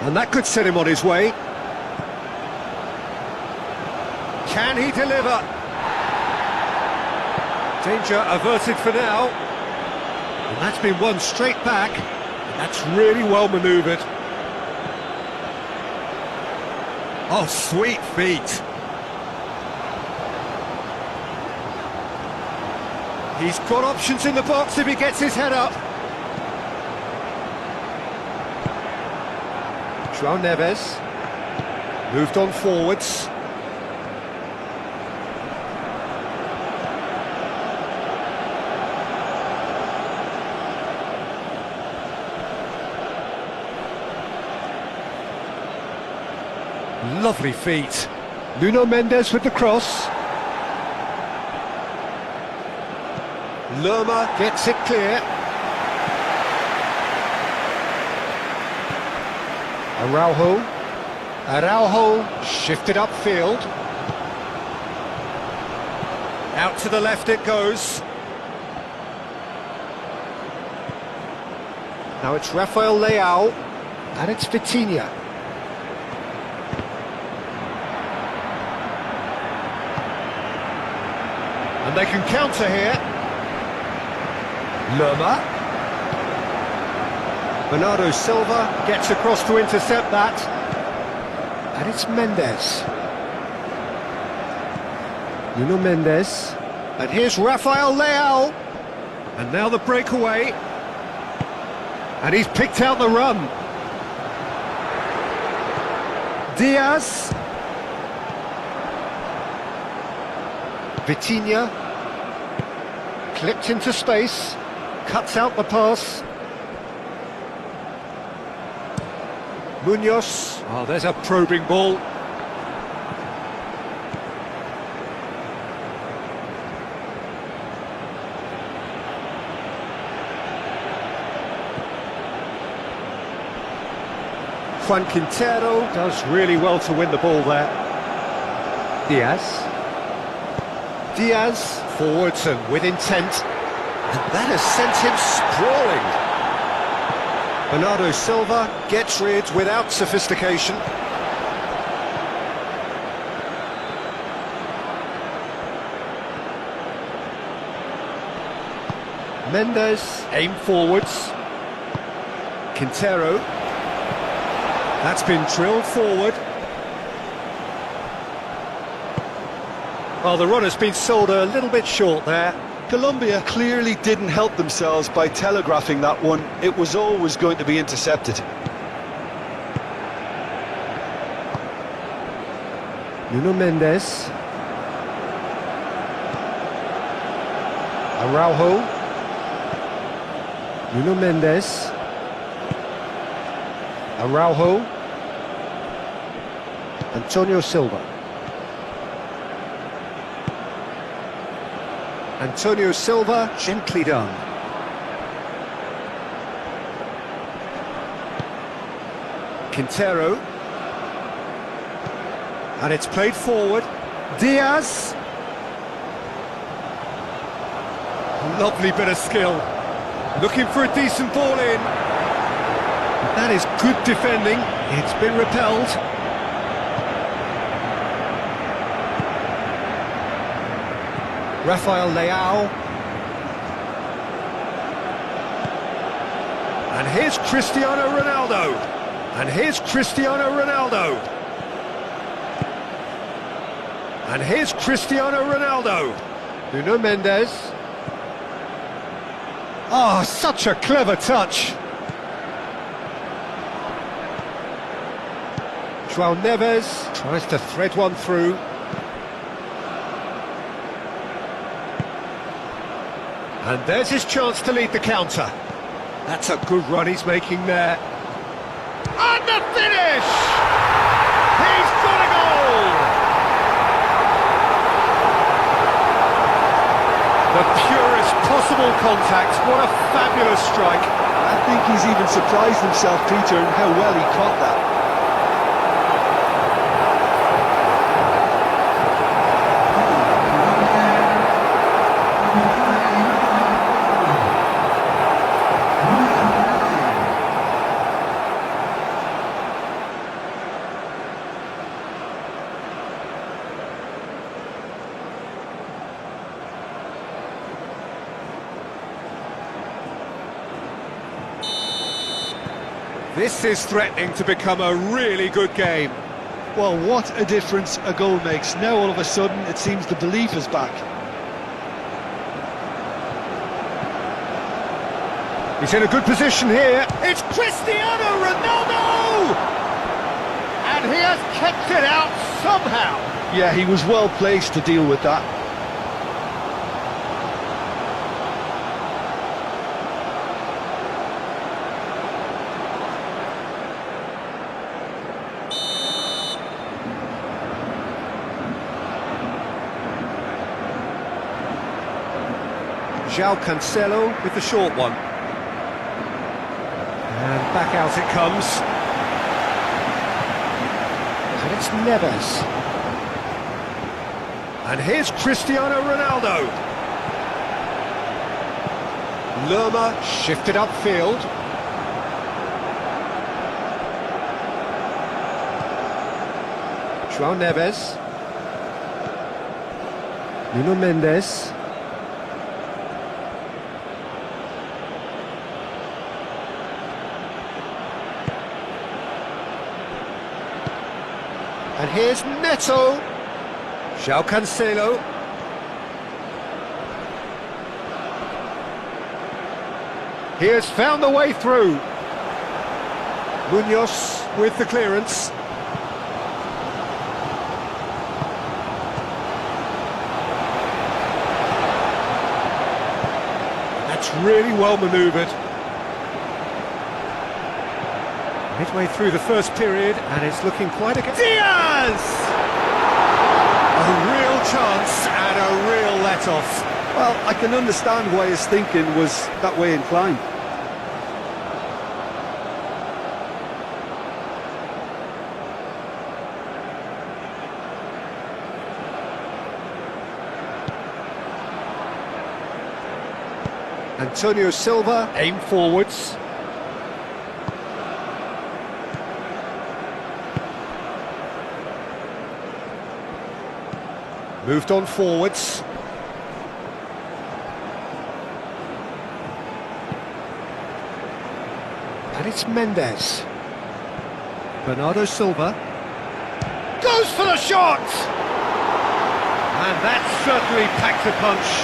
Speaker 1: And that could set him on his way. Can he deliver? Danger averted for now. And that's been won straight back. And that's really well manoeuvred. Oh, sweet feet. He's got options in the box if he gets his head up. João Neves. Moved on forwards. Lovely feet. Nuno Mendes with the cross. Lerma gets it clear. Araujo shifted upfield. Out to the left it goes. Now it's Rafael Leao. And it's Vitinha. And they can counter here. Lerma. Bernardo Silva gets across to intercept that. And it's Mendes. Nuno Mendes. And here's Rafael Leao. And now the breakaway. And he's picked out the run. Diaz. Vitinha. Clipped into space. Cuts out the pass. Munoz. Oh, there's a probing ball. Juan Quintero does really well to win the ball there. Diaz. Diaz forwards and with intent. And that has sent him sprawling. Bernardo Silva gets rid without sophistication. Mendes aim forwards. Quintero. That's been drilled forward. Well, the run has been sold a little bit short there.
Speaker 2: Colombia clearly didn't help themselves by telegraphing that one. It was always going to be intercepted.
Speaker 1: Nuno Mendes. Araujo. Nuno Mendes. Araujo. Antonio Silva. Antonio Silva, gently done. Quintero. And it's played forward. Diaz. Lovely bit of skill. Looking for a decent ball in. That is good defending. It's been repelled. Rafael Leao. And here's Cristiano Ronaldo. And here's Cristiano Ronaldo. And here's Cristiano Ronaldo. Nuno Mendes. Oh, such a clever touch. João Neves tries to thread one through. And there's his chance to lead the counter. That's a good run he's making there. And the finish! He's got a goal! The purest possible contact. What a fabulous strike.
Speaker 2: I think he's even surprised himself, Peter, in how well he caught that.
Speaker 1: This is threatening to become a really good game.
Speaker 2: Well, what a difference a goal makes. Now all of a sudden it seems the belief is back.
Speaker 1: He's in a good position here. It's Cristiano Ronaldo! And he has kept it out somehow.
Speaker 2: Yeah, he was well placed to deal with that.
Speaker 1: João Cancelo with the short one. And back out it comes. And it's Neves. And here's Cristiano Ronaldo. Lerma shifted upfield. João Neves. Nuno Mendes. And here's Neto. João Cancelo. He has found the way through. Munoz with the clearance. That's really well manoeuvred. Midway through the first period, and it's looking quite a... Diaz! A real chance and a real let-off.
Speaker 2: Well, I can understand why his thinking was that way inclined.
Speaker 1: Antonio Silva, aim forwards. Moved on forwards. And it's Mendes. Bernardo Silva. Goes for the shot! And that certainly packed a punch.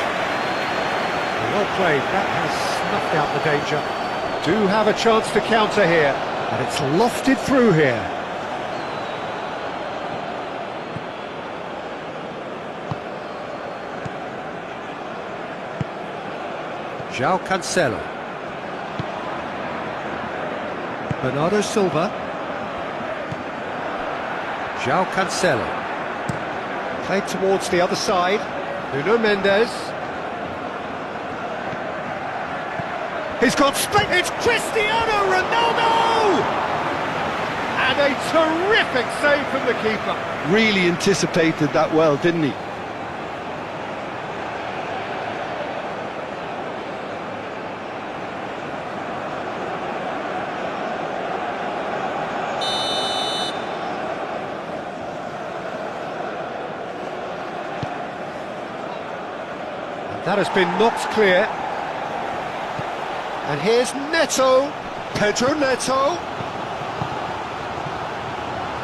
Speaker 1: Well played, that has snuffed out the danger. Do have a chance to counter here. And it's lofted through here. João Cancelo. Bernardo Silva. João Cancelo. Played towards the other side. Nuno Mendes. He's got straight. It's Cristiano Ronaldo! with a terrific save from the keeper.
Speaker 2: Really anticipated that well, didn't he?
Speaker 1: That has been knocked clear. And here's Neto. Pedro Neto.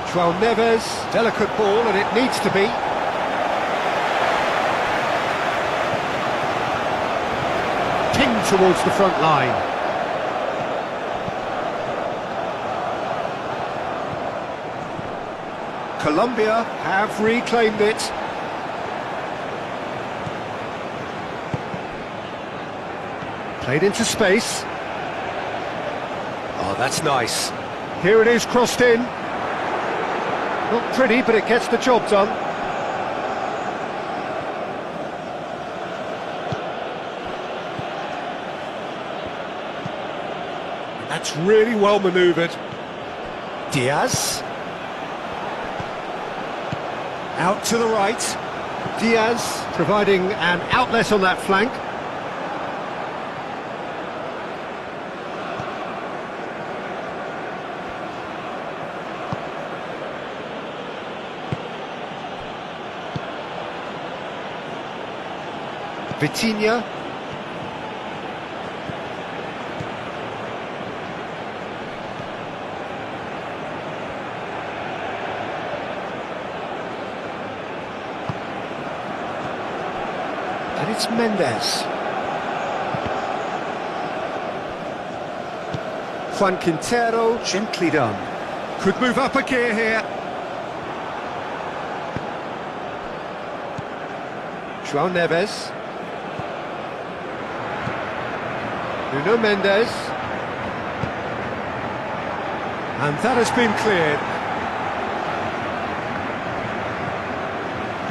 Speaker 1: João Neves. Delicate ball, and it needs to be. Pinged towards the front line. Colombia have reclaimed it. Played into space. Oh, that's nice. Here it is, crossed in. Not pretty, but it gets the job done. And that's really well manoeuvred. Diaz. Out to the right. Diaz providing an outlet on that flank. Vitinha. And it's Mendes. Juan Quintero, gently done. Could move up a gear here. João Neves. Nuno Mendes. And that has been cleared.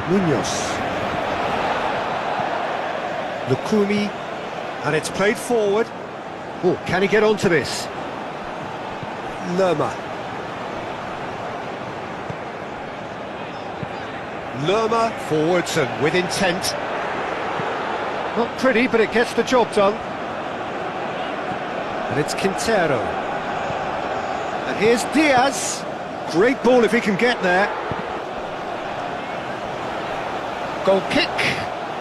Speaker 1: Munoz. Lukumi. And it's played forward. Oh, can he get onto this? Lerma. Lerma forwards and with intent. Not pretty, but it gets the job done. And it's Quintero. And here's Diaz. Great ball if he can get there. Goal kick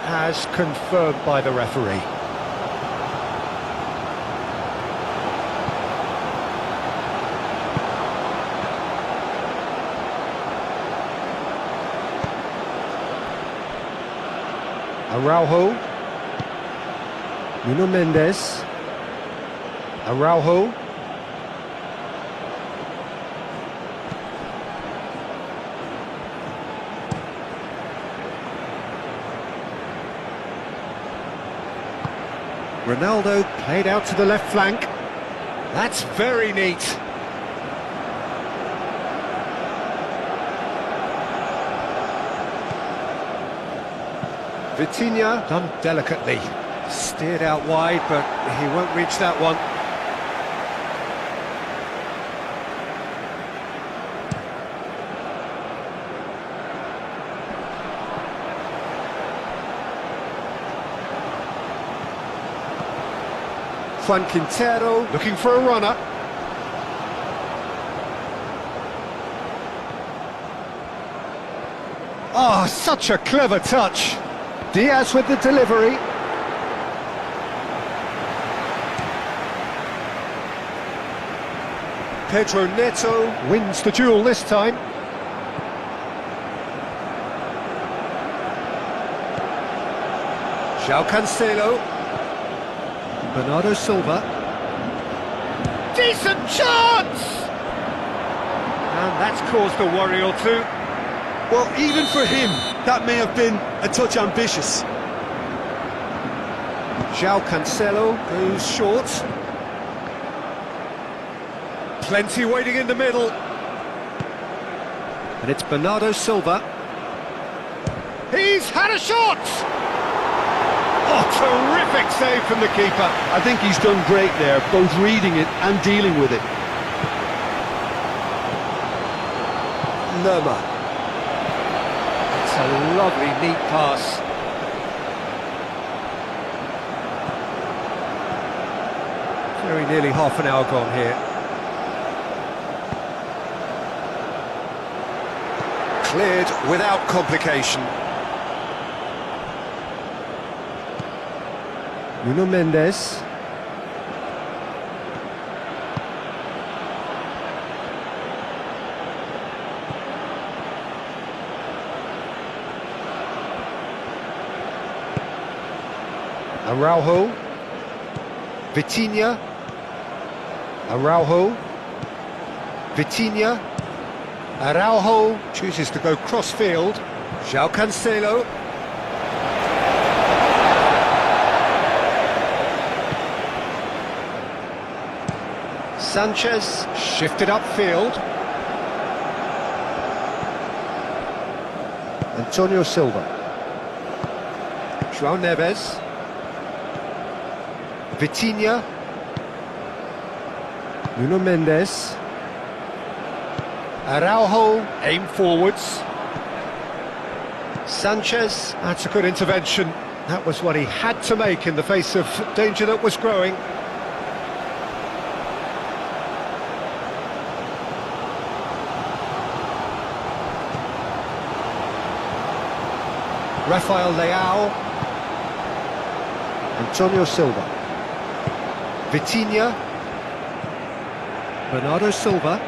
Speaker 1: as confirmed by the referee. Araujo. Nuno Mendes. Araujo. Ronaldo played out to the left flank. That's very neat. Vitinha done delicately. Steered out wide, but he won't reach that one. Juan Quintero looking for a runner. Oh, such a clever touch. Diaz with the delivery. Pedro Neto wins the duel this time. João Cancelo. Bernardo Silva. Decent chance! And that's caused a worry or two.
Speaker 2: Well, even for him, that may have been a touch ambitious.
Speaker 1: João Cancelo goes short. Plenty waiting in the middle. And it's Bernardo Silva. He's had a shot! Oh, terrific save from the keeper.
Speaker 2: I think he's done great there, both reading it and dealing with it.
Speaker 1: Lerma. It's a lovely, neat pass. Very nearly half an hour gone here. Cleared without complication. Nuno Mendes. Araujo. Vitinha. Araujo. Vitinha. Araujo chooses to go cross-field. João Cancelo. Sanchez shifted upfield. Antonio Silva. João Neves. Vitinha. Nuno Mendes. Araujo, aim forwards. Sanchez, that's a good intervention. That was what he had to make in the face of danger that was growing. Rafael Leao. Antonio Silva. Vitinha. Bernardo Silva.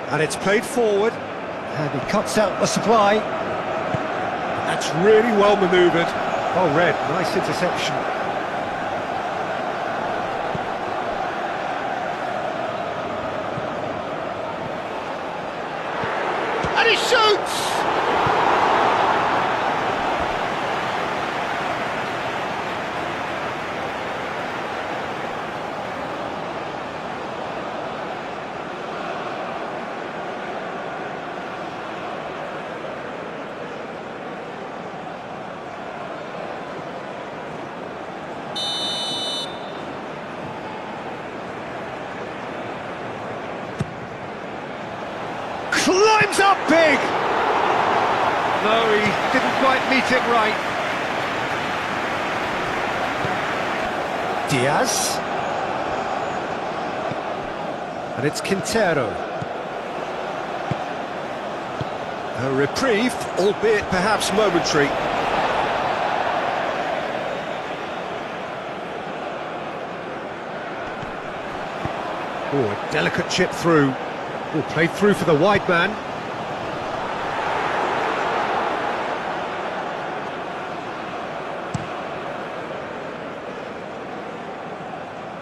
Speaker 1: And it's played forward. And he cuts out the supply. That's really well manoeuvred. Well read, nice interception. And he shoots! Climbs up big! No, he didn't quite meet it right. Diaz. And it's Quintero. A reprieve, albeit perhaps momentary. Oh, a delicate chip through. Oh, played through for the wide man.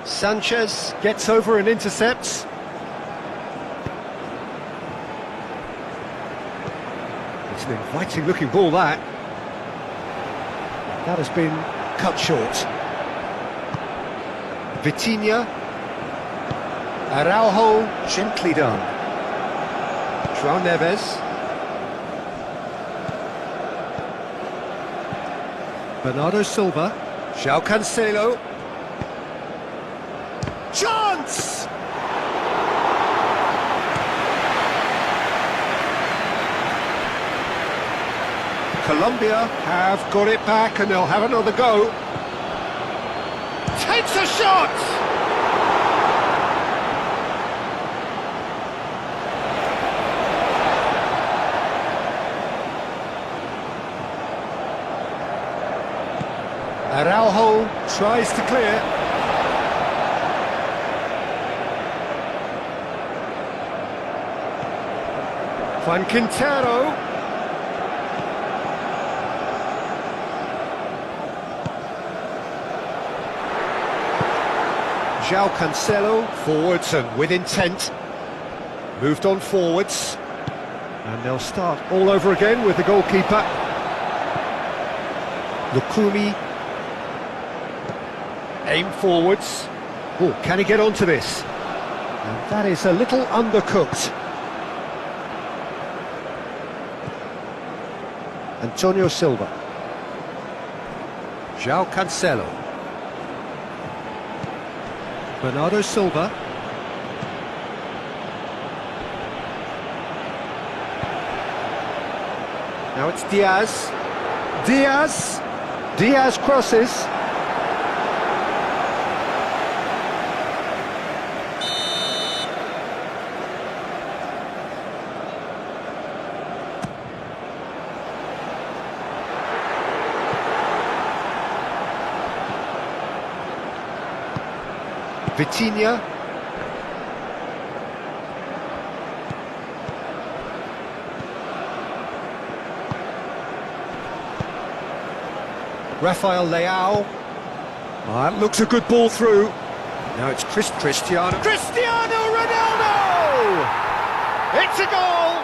Speaker 1: Sanchez gets over and intercepts. It's an inviting looking ball, that. That has been cut short. Vitinha. Araujo, gently done. João Neves. Bernardo Silva. João Cancelo. Chance! Colombia have got it back and they'll have another go. Takes a shot! Araujo tries to clear. Juan Quintero. João Cancelo, forwards and with intent. Moved on forwards. And they'll start all over again with the goalkeeper. Lukumi. Aim forwards. Oh, can he get onto this? And that is a little undercooked. Antonio Silva. João Cancelo. Bernardo Silva. Now it's Diaz. Diaz! Diaz crosses. Vitinha. Rafael Leao. That looks a good ball through. Now it's Cristiano Ronaldo! It's a goal!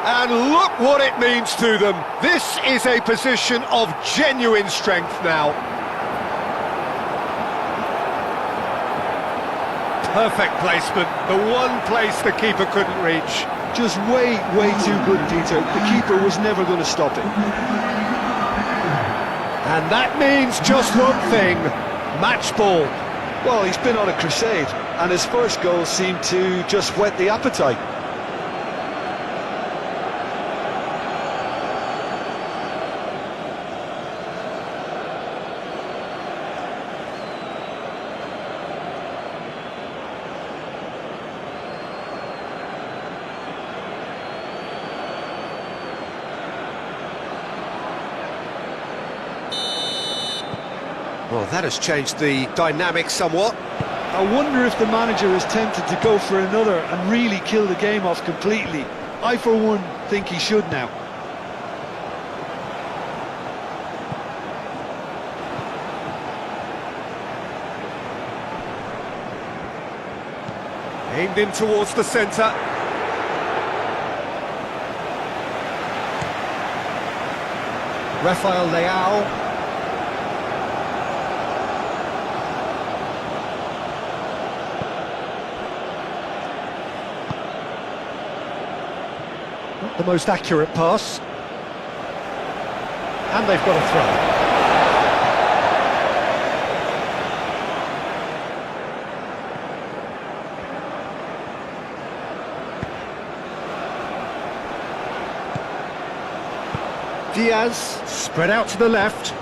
Speaker 1: And look what it means to them. This is a position of genuine strength now. Perfect placement, the one place the keeper couldn't reach.
Speaker 2: Just way too good, Peter. The keeper was never going to stop it.
Speaker 1: And that means just one thing, match ball.
Speaker 2: Well, he's been on a crusade, and his first goal seemed to just whet the appetite.
Speaker 1: Well, that has changed the dynamic somewhat.
Speaker 2: I wonder if the manager is tempted to go for another and really kill the game off completely. I, for one, think he should now.
Speaker 1: Aimed in towards the centre. Rafael Leao. Not the most accurate pass. And they've got a throw. Diaz, spread out to the left.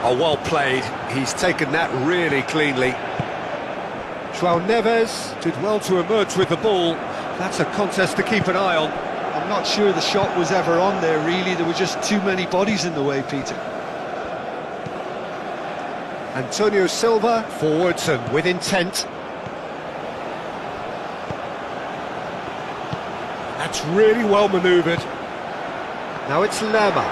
Speaker 1: Oh, well played. He's taken that really cleanly. João Neves did well to emerge with the ball. That's a contest to keep an eye on.
Speaker 2: I'm not sure the shot was ever on there, really. There were just too many bodies in the way, Peter.
Speaker 1: Antonio Silva, forwards and with intent. That's really well manoeuvred. Now it's Lerma.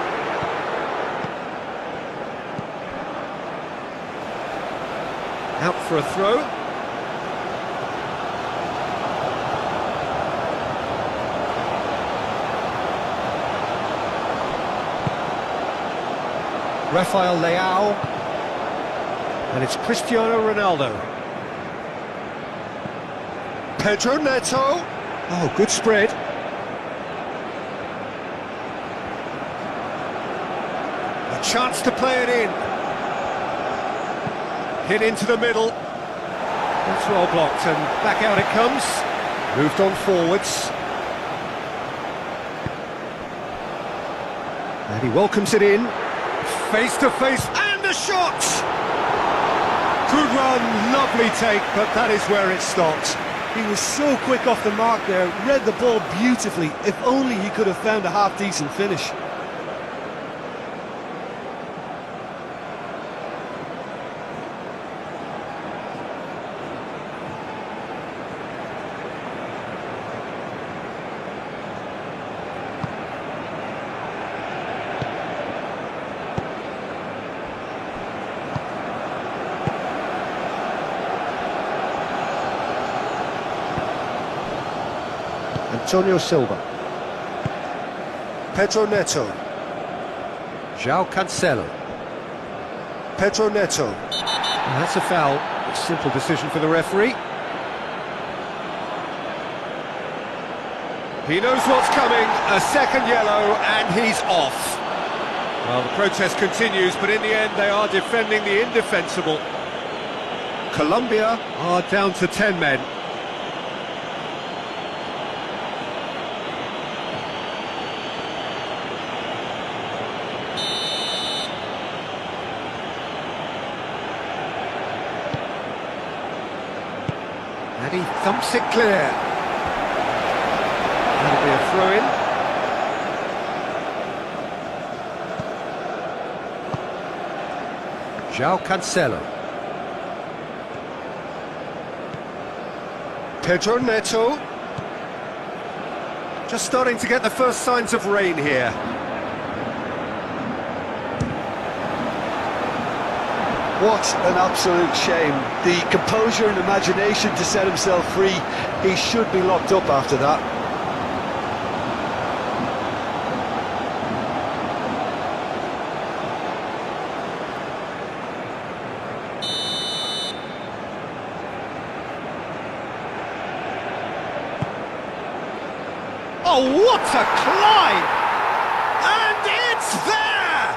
Speaker 1: Out for a throw. Rafael Leao. And it's Cristiano Ronaldo. Pedro Neto. Oh, good spread. A chance to play it in. Hit into the middle. That's well blocked, and back out it comes. Moved on forwards. And he welcomes it in. Face to face, and a shot! Good run, lovely take, but that is where it stopped.
Speaker 2: He was so quick off the mark there, read the ball beautifully. If only he could have found a half-decent finish.
Speaker 1: Antonio Silva. Pedro Neto. João Cancelo. Pedro Neto. And that's a foul. A simple decision for the referee. He knows what's coming. A second yellow, and he's off. Well, the protest continues, but in the end they are defending the indefensible. Colombia are down to 10 men. And he thumps it clear. That'll be a throw-in. João Cancelo. Pedro Neto. Just starting to get the first signs of rain here.
Speaker 2: What an absolute shame. The composure and imagination to set himself free. He should be locked up after that.
Speaker 1: Oh, what a climb! And it's there!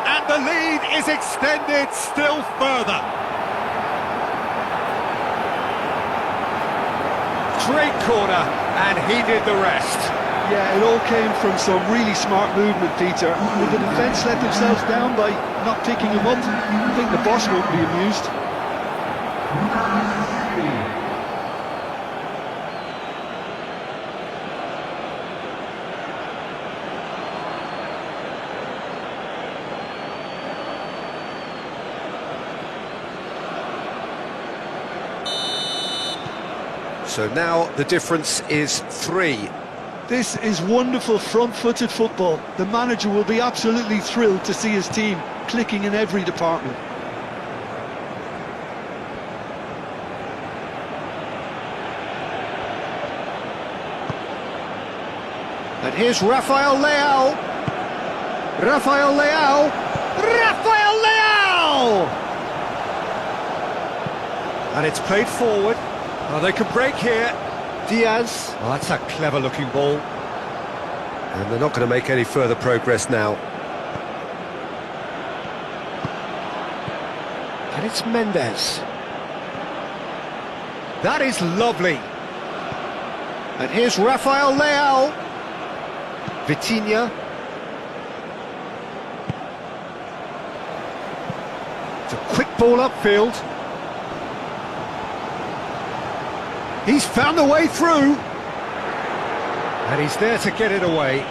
Speaker 1: And the lead is extended still further. Great corner, and he did the rest.
Speaker 2: Yeah, it all came from some really smart movement, Peter. Will the defence let themselves down by not picking him up? I think the boss won't be amused.
Speaker 1: So now the difference is 3.
Speaker 2: This is wonderful front-footed football. The manager will be absolutely thrilled to see his team clicking in every department.
Speaker 1: And here's Rafael Leao. Rafael Leao. Rafael Leao! And it's played forward. Oh, they can break here. Diaz. Oh, that's a clever-looking ball. And they're not going to make any further progress now. And it's Mendes. That is lovely. And here's Rafael Leao. Vitinha. It's a quick ball upfield. He's found the way through. And he's there to get it away.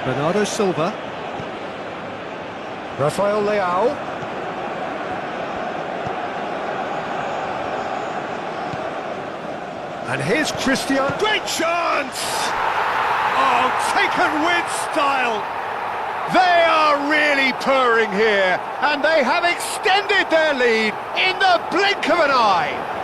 Speaker 1: Bernardo Silva. Rafael Leao. And here's Cristiano. Great chance! Oh, taken with style. They are really purring here. And they have extended their lead in the blink of an eye.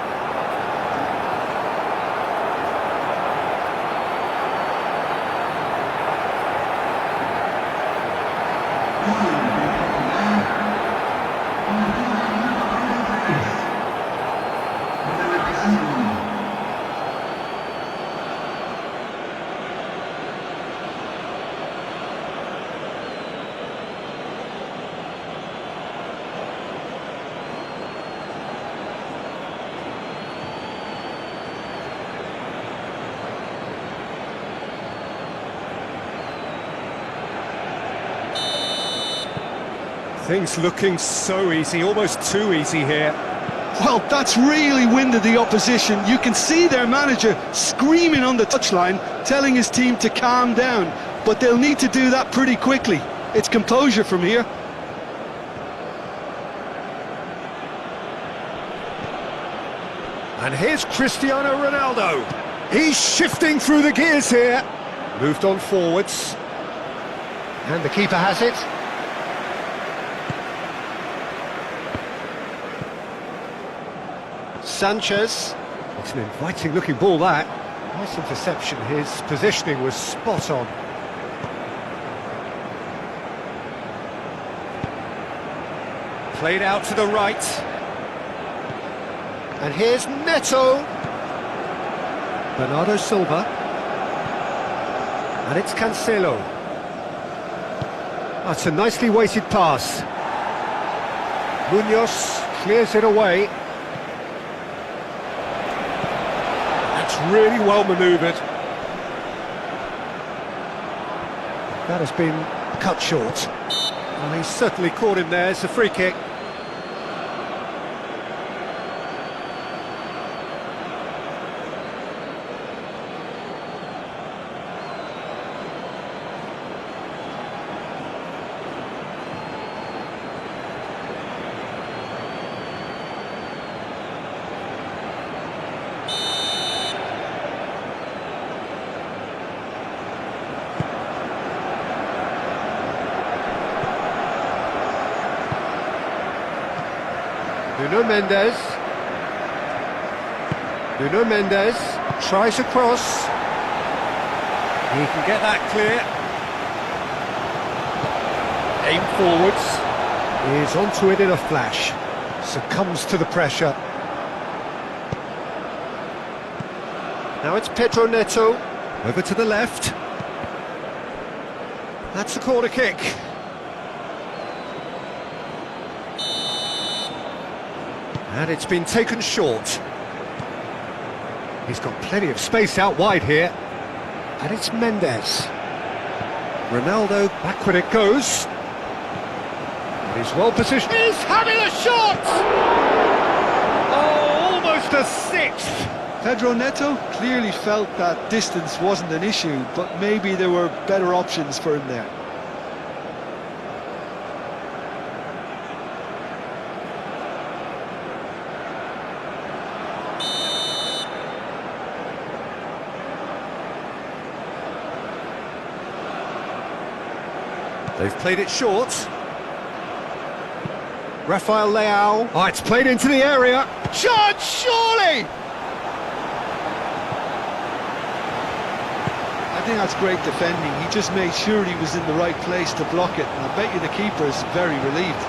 Speaker 1: Things looking so easy, almost too easy here.
Speaker 2: Well, that's really winded the opposition. You can see their manager screaming on the touchline, telling his team to calm down. But they'll need to do that pretty quickly. It's composure from here.
Speaker 1: And here's Cristiano Ronaldo. He's shifting through the gears here. Moved on forwards. And the keeper has it. Sanchez. It's an inviting looking ball, that. Nice interception. His positioning was spot on. Played out to the right. And here's Neto. Bernardo Silva. And it's Cancelo. That's a nicely weighted pass. Munoz clears it away. That's really well manoeuvred. That has been cut short. Well, he's certainly caught him there. It's a free kick. Nuno Mendes tries a cross. He can get that clear. Aim forwards. Is onto it in a flash. Succumbs to the pressure. Now it's Pedro Neto. Over to the left. That's a corner kick. And it's been taken short. He's got plenty of space out wide here. And it's Mendes. Ronaldo, back when it goes. He's well positioned. He's having a shot! Oh, almost a sixth.
Speaker 2: Pedro Neto clearly felt that distance wasn't an issue, but maybe there were better options for him there.
Speaker 1: They've played it short. Rafael Leao. Oh, it's played into the area. Chance, surely!
Speaker 2: I think that's great defending. He just made sure he was in the right place to block it, and I bet you the keeper's very relieved.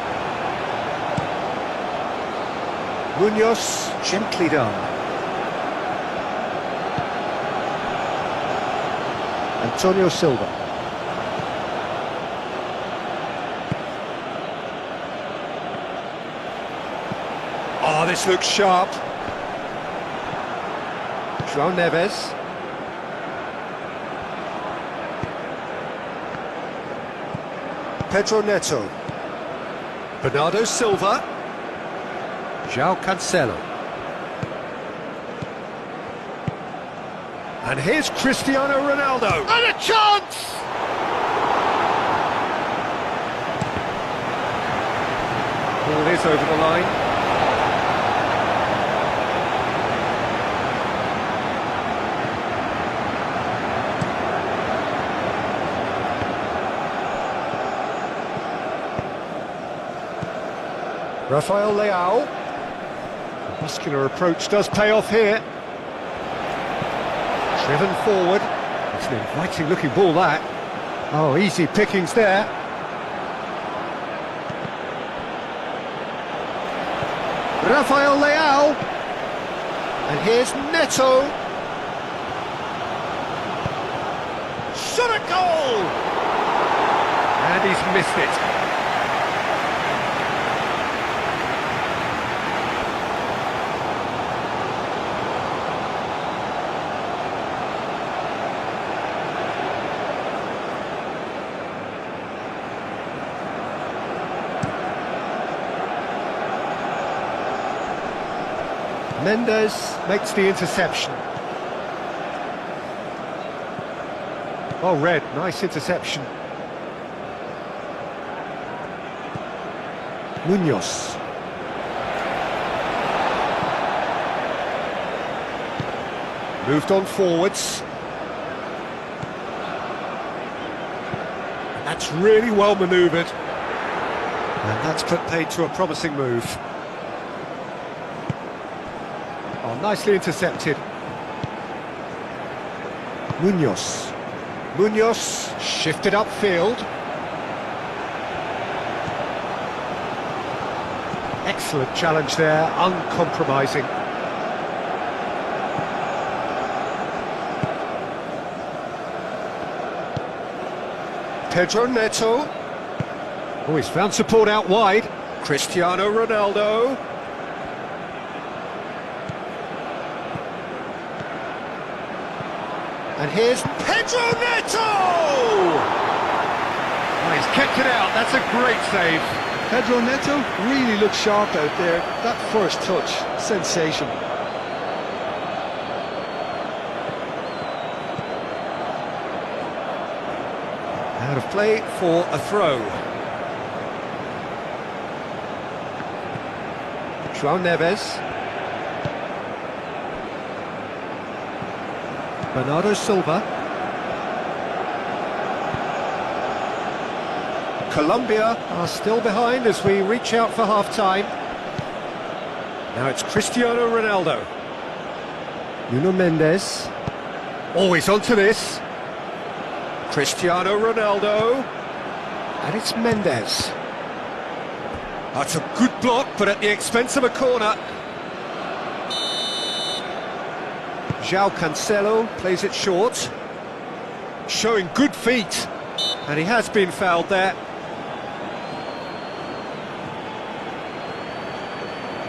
Speaker 1: Munoz, gently done. Antonio Silva. Oh, this looks sharp. João Neves. Pedro Neto. Bernardo Silva. João Cancelo. And here's Cristiano Ronaldo. And a chance! Ball is over the line. Rafael Leao. The muscular approach does pay off here. Driven forward. It's an inviting looking ball, that. Oh, easy pickings there. Rafael Leao. And here's Neto. Shot a goal! And he's missed it. Mendes makes the interception. Oh, red, nice interception. Munoz. Moved on forwards. And that's really well manoeuvred. And that's put paid to a promising move. Oh, nicely intercepted. Munoz. Munoz shifted upfield. Excellent challenge there, uncompromising. Pedro Neto. Oh, he's found support out wide. Cristiano Ronaldo. And here's Pedro Neto! Oh, he's kept it out, that's a great save.
Speaker 2: Pedro Neto really looked sharp out there. That first touch, sensation.
Speaker 1: Out of play for a throw. João Neves. Bernardo Silva. Colombia are still behind as we reach out for half-time. Now it's Cristiano Ronaldo. Nuno Mendes. Always onto this. Cristiano Ronaldo. And it's Mendes. That's a good block, but at the expense of a corner. João Cancelo plays it short. Showing good feet. And he has been fouled there.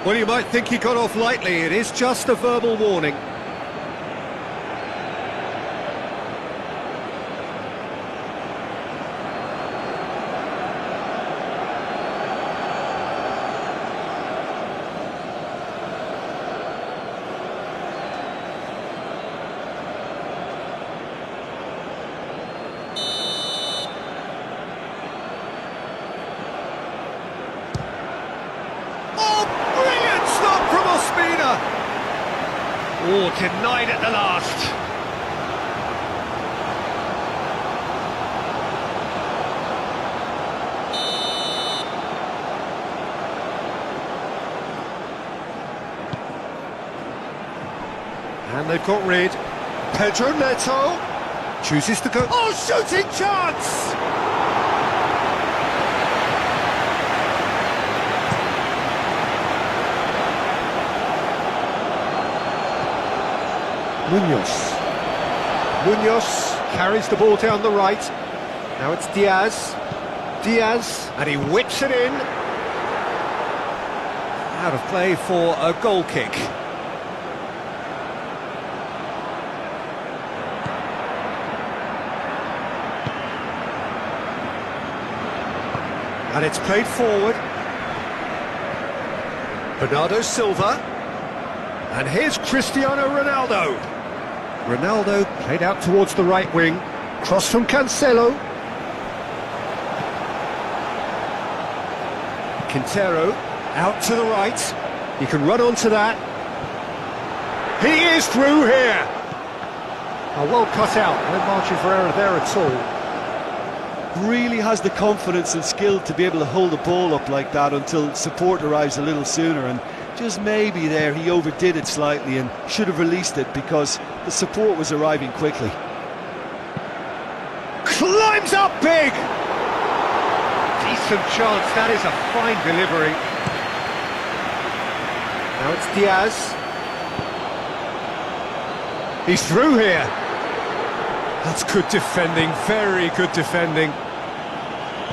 Speaker 1: Well, you might think he got off lightly. It is just a verbal warning. Oh, denied at the last. And they've got rid. Pedro Neto chooses to go. Oh, shooting chance! Munoz carries the ball down the right. Now it's Diaz, and he whips it in. Out of play for a goal kick. And it's played forward. Bernardo Silva. And here's Cristiano Ronaldo. Ronaldo played out towards the right wing. Cross from Cancelo. Quintero out to the right. He can run onto that. He is through here. Oh, well cut out. No margin for error there at all.
Speaker 2: Really has the confidence and skill to be able to hold the ball up like that until support arrives a little sooner, and just maybe there he overdid it slightly and should have released it because the support was arriving quickly.
Speaker 1: Climbs up big! Decent chance, that is a fine delivery. Now it's Diaz. He's through here. That's good defending, very good defending.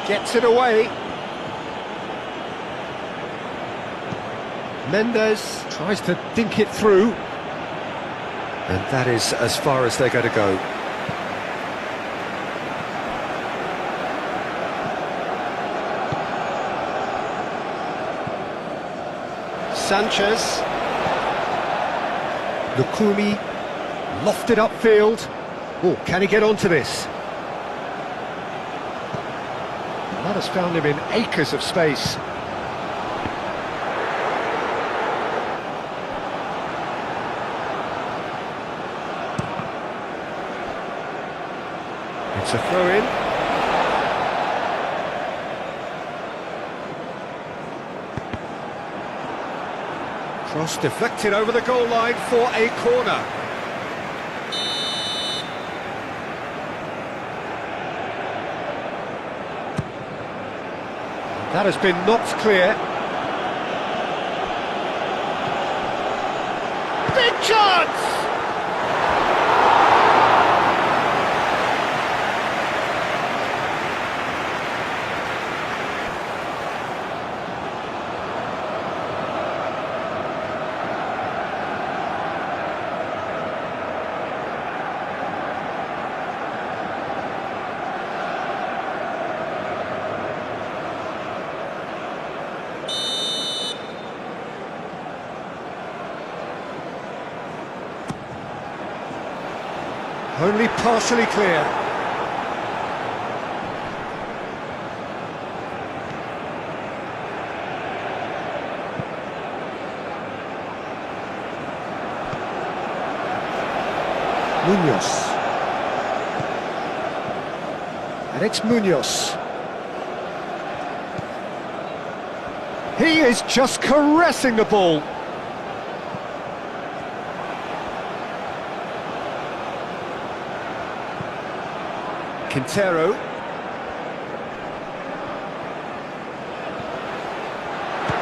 Speaker 1: Gets it away. Mendes tries to dink it through. And that is as far as they're going to go. Sanchez. Lukumi lofted upfield. Oh, can he get onto this? That has found him in acres of space. It's a throw-in. Cross deflected over the goal line for a corner. That has been knocked clear. Big chance! Only partially clear. Munoz. And it's Munoz. He is just caressing the ball. Quintero.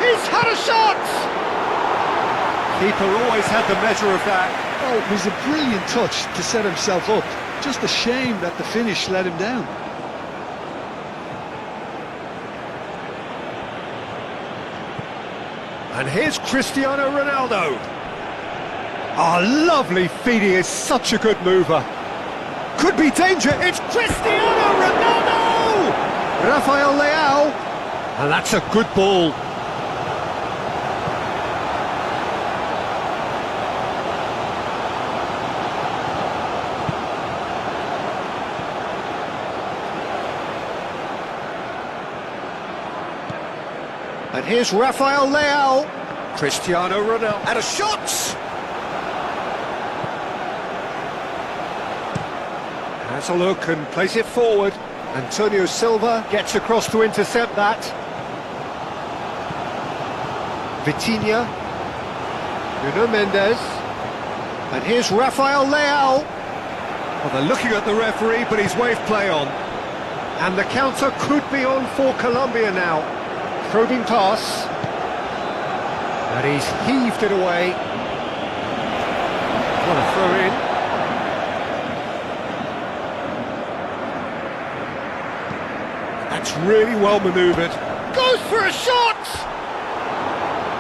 Speaker 1: He's had a shot! Keeper always had the measure of that.
Speaker 2: Oh, it was a brilliant touch to set himself up. Just a shame that the finish let him down.
Speaker 1: And here's Cristiano Ronaldo. Oh, lovely feed, he is such a good mover. Could be danger, it's Cristiano Ronaldo! Rafael Leao. And that's a good ball. And here's Rafael Leao. Cristiano Ronaldo. And a shot! Has a look and plays it forward. Antonio Silva gets across to intercept that. Vitinha. Nuno Mendes. And here's Rafael Leao. Well, they're looking at the referee, but he's waved play on. And the counter could be on for Colombia now. Probing pass. And he's heaved it away. What a throw in. That's really well manoeuvred. Goes for a shot!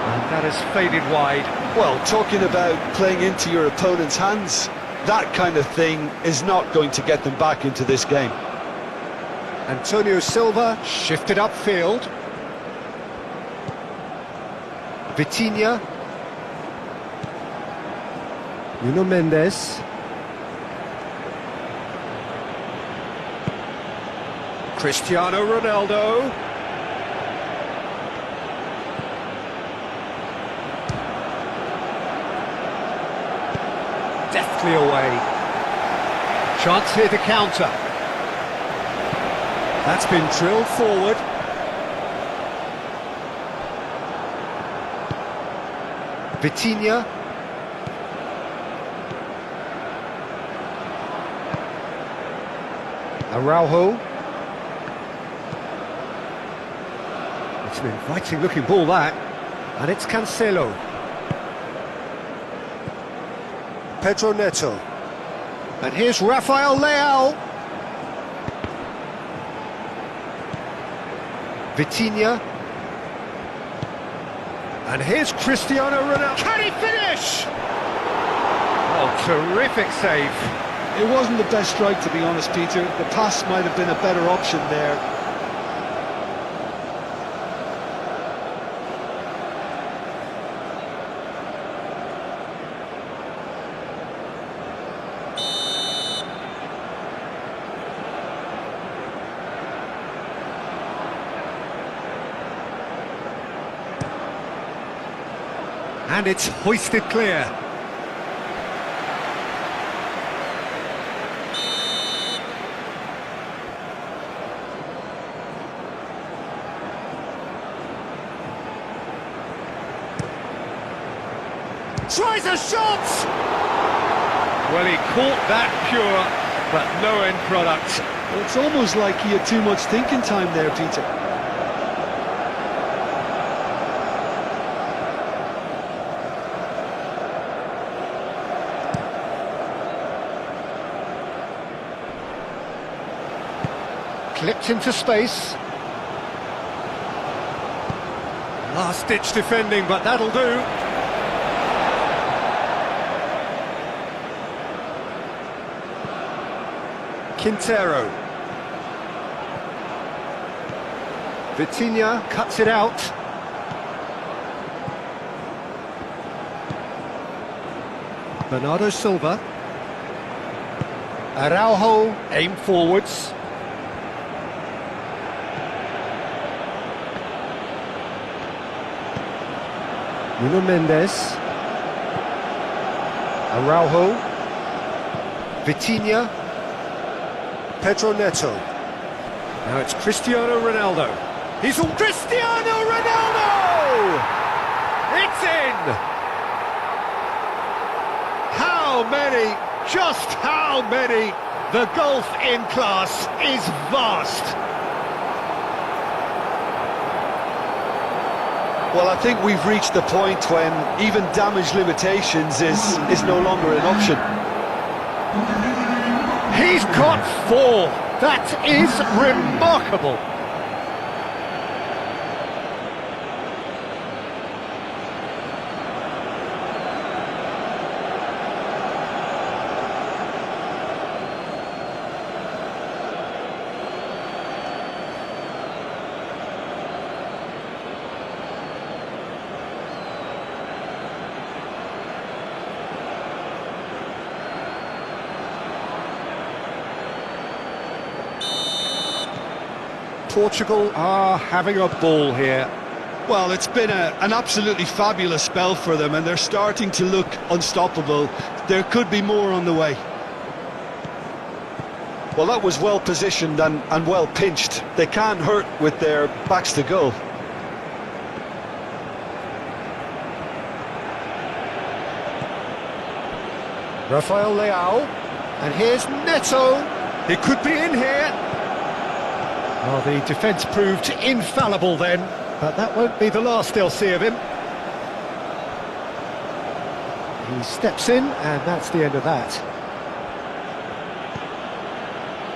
Speaker 1: And that has faded wide.
Speaker 2: Well, talking about playing into your opponent's hands, that kind of thing is not going to get them back into this game.
Speaker 1: Antonio Silva shifted upfield. Vitinha. Nuno Mendes. Cristiano Ronaldo. Deftly away. Chance here to counter. That's been drilled forward. Vitinha. Araujo. It's an inviting looking ball that. And it's Cancelo. Pedro Neto. And here's Rafael Leao. Vitinha. And here's Cristiano Ronaldo. Can he finish? Oh, terrific save.
Speaker 2: It wasn't the best strike, to be honest, Peter. The pass might have been a better option there.
Speaker 1: And it's hoisted clear. Tries a shot! Well, he caught that pure, but no end product.
Speaker 2: Well, it's almost like he had too much thinking time there, Peter.
Speaker 1: Clipped into space. Last-ditch defending, but that'll do. Quintero. Vitinha cuts it out. Bernardo Silva. Araujo aim forwards. Nuno Mendes. Araujo. Vitinha. Pedro Neto. Now it's Cristiano Ronaldo. He's on Cristiano Ronaldo! It's in! How many? Just how many? The gulf in class is vast.
Speaker 2: Well, I think we've reached the point when even damage limitations is no longer an option.
Speaker 1: He's got 4. That is remarkable. Portugal are having a ball here.
Speaker 2: Well, it's been an absolutely fabulous spell for them, and they're starting to look unstoppable. There could be more on the way. Well, that was well positioned and well pinched. They can't hurt with their backs to goal.
Speaker 1: Rafael Leao. And here's Neto. He could be in here. Well, the defence proved infallible then, but that won't be the last they'll see of him. He steps in, and that's the end of that.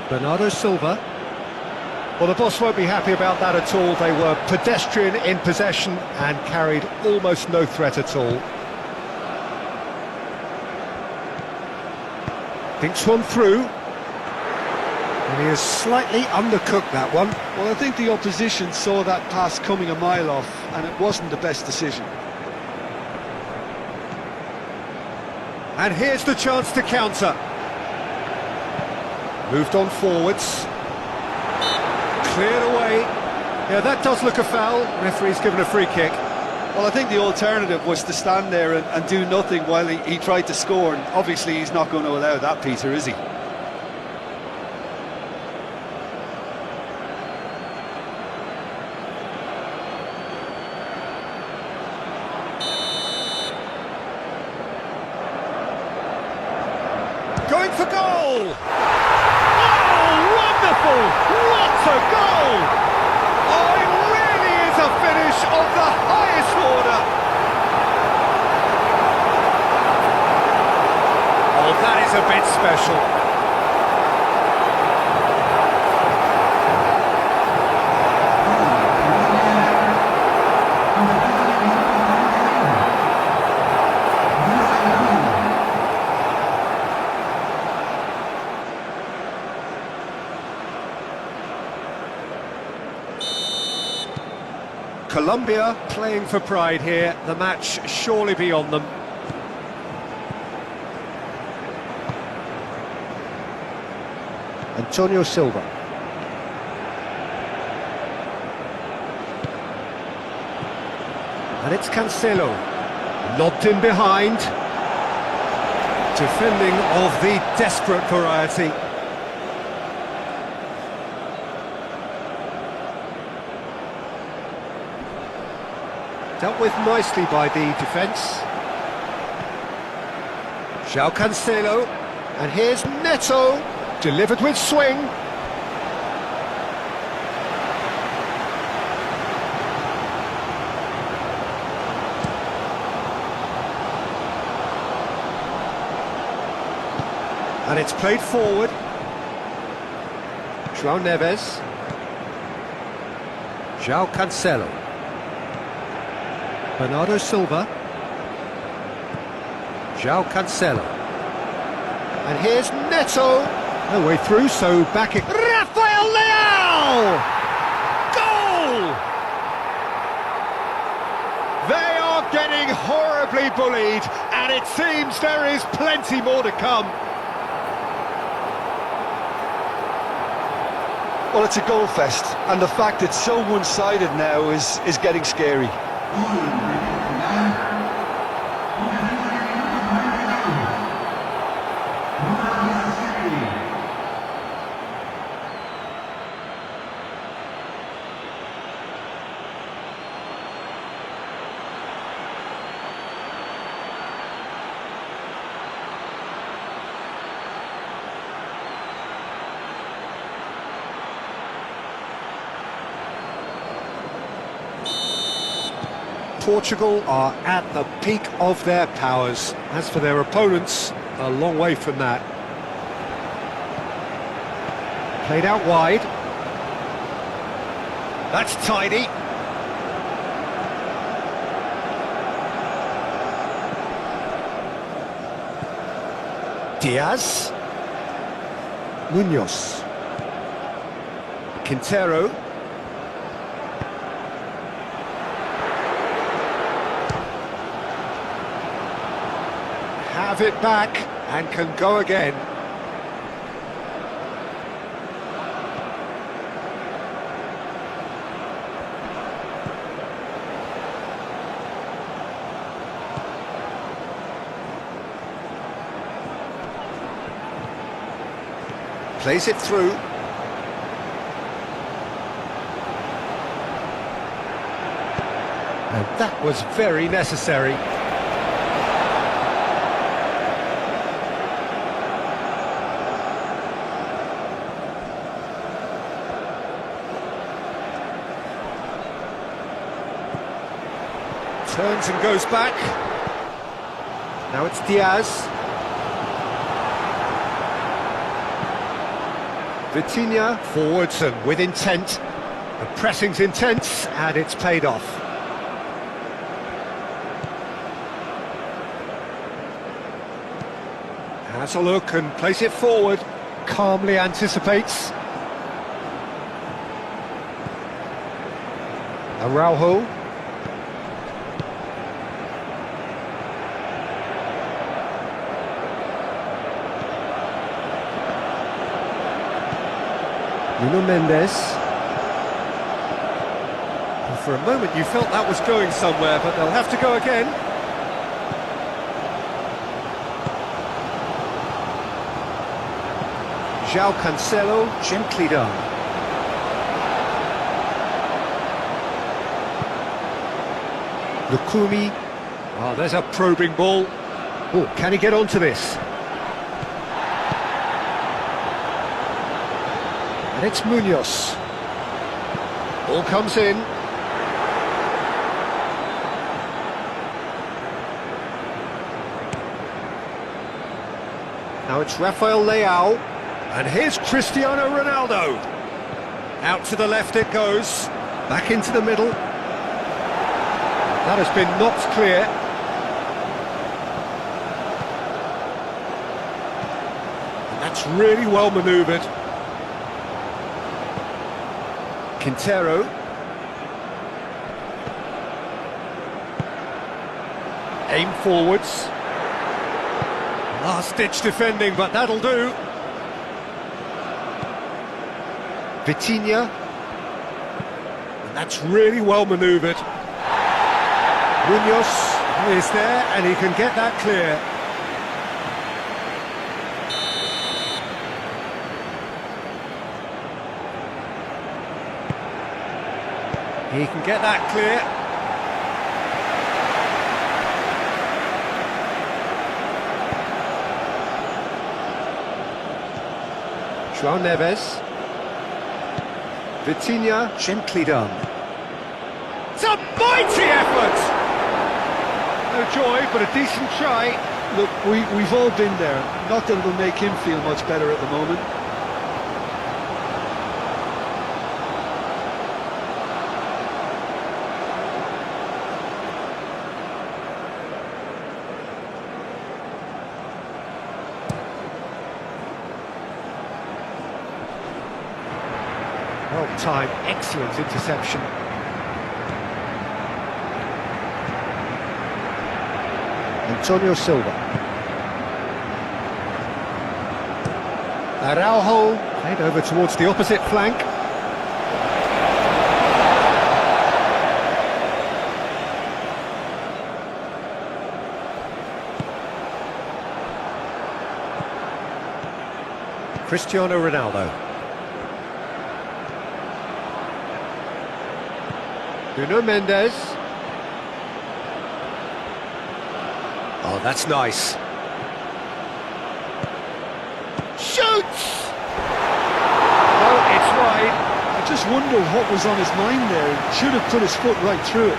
Speaker 1: Bernardo Silva. Well, the boss won't be happy about that at all. They were pedestrian in possession and carried almost no threat at all. Thinks one through. And he has slightly undercooked that one.
Speaker 2: Well, I think the opposition saw that pass coming a mile off, and it wasn't the best decision.
Speaker 1: And here's the chance to counter. Moved on forwards. Cleared away. Yeah, that does look a foul. Referee's given a free kick.
Speaker 2: Well, I think the alternative was to stand there and do nothing while he tried to score, and obviously he's not going to allow that, Peter, is he?
Speaker 1: Going for goal! Oh, wonderful! What a goal! Oh, it really is a finish of the highest order! Oh, that is a bit special. Colombia playing for pride here, the match surely beyond them. Antonio Silva. And it's Cancelo, lobbed in behind. Defending of the desperate variety. Dealt with nicely by the defence. João Cancelo, and here's Neto, delivered with swing. And it's played forward. João Neves. João Cancelo. Bernardo Silva. João Cancelo. And here's Neto. No way through, so back it. Rafael Leao! Goal! They are getting horribly bullied, and it seems there is plenty more to come.
Speaker 2: Well, it's a goal fest, and the fact it's so one-sided now is getting scary.
Speaker 1: Portugal are at the peak of their powers. As for their opponents, a long way from that. Played out wide. That's tidy. Diaz. Munoz. Quintero. Have it back and can go again. Plays it through. And that was very necessary. Turns and goes back. Now it's Diaz. Vitinha forwards and with intent. The pressing's intense and it's paid off. Has a look and plays it forward. Calmly anticipates. Araujo. Nuno Mendes. Well, for a moment you felt that was going somewhere, but they'll have to go again. João Cancelo, gently done. Lukumi. Oh, there's a probing ball. Oh, can he get onto this? And it's Munoz. Ball comes in. Now it's Rafael Leao. And here's Cristiano Ronaldo. Out to the left it goes. Back into the middle. That has been knocked clear. And that's really well manoeuvred. Quintero. Aim forwards. Last-ditch defending, but that'll do. Vitinha. And that's really well manoeuvred. Munoz is there, and he can get that clear. He can get that clear. João Neves. Vitinha, gently done. It's a mighty effort! No joy, but a decent try.
Speaker 2: Look, we've all been there. Not that it'll make him feel much better at the moment.
Speaker 1: Well timed, excellent interception. Antonio Silva. Araujo played over towards the opposite flank. Cristiano Ronaldo. Nuno Mendes. Oh, that's nice. Shoots! Oh, it's wide.
Speaker 2: I just wonder what was on his mind there. Should have put his foot right through it.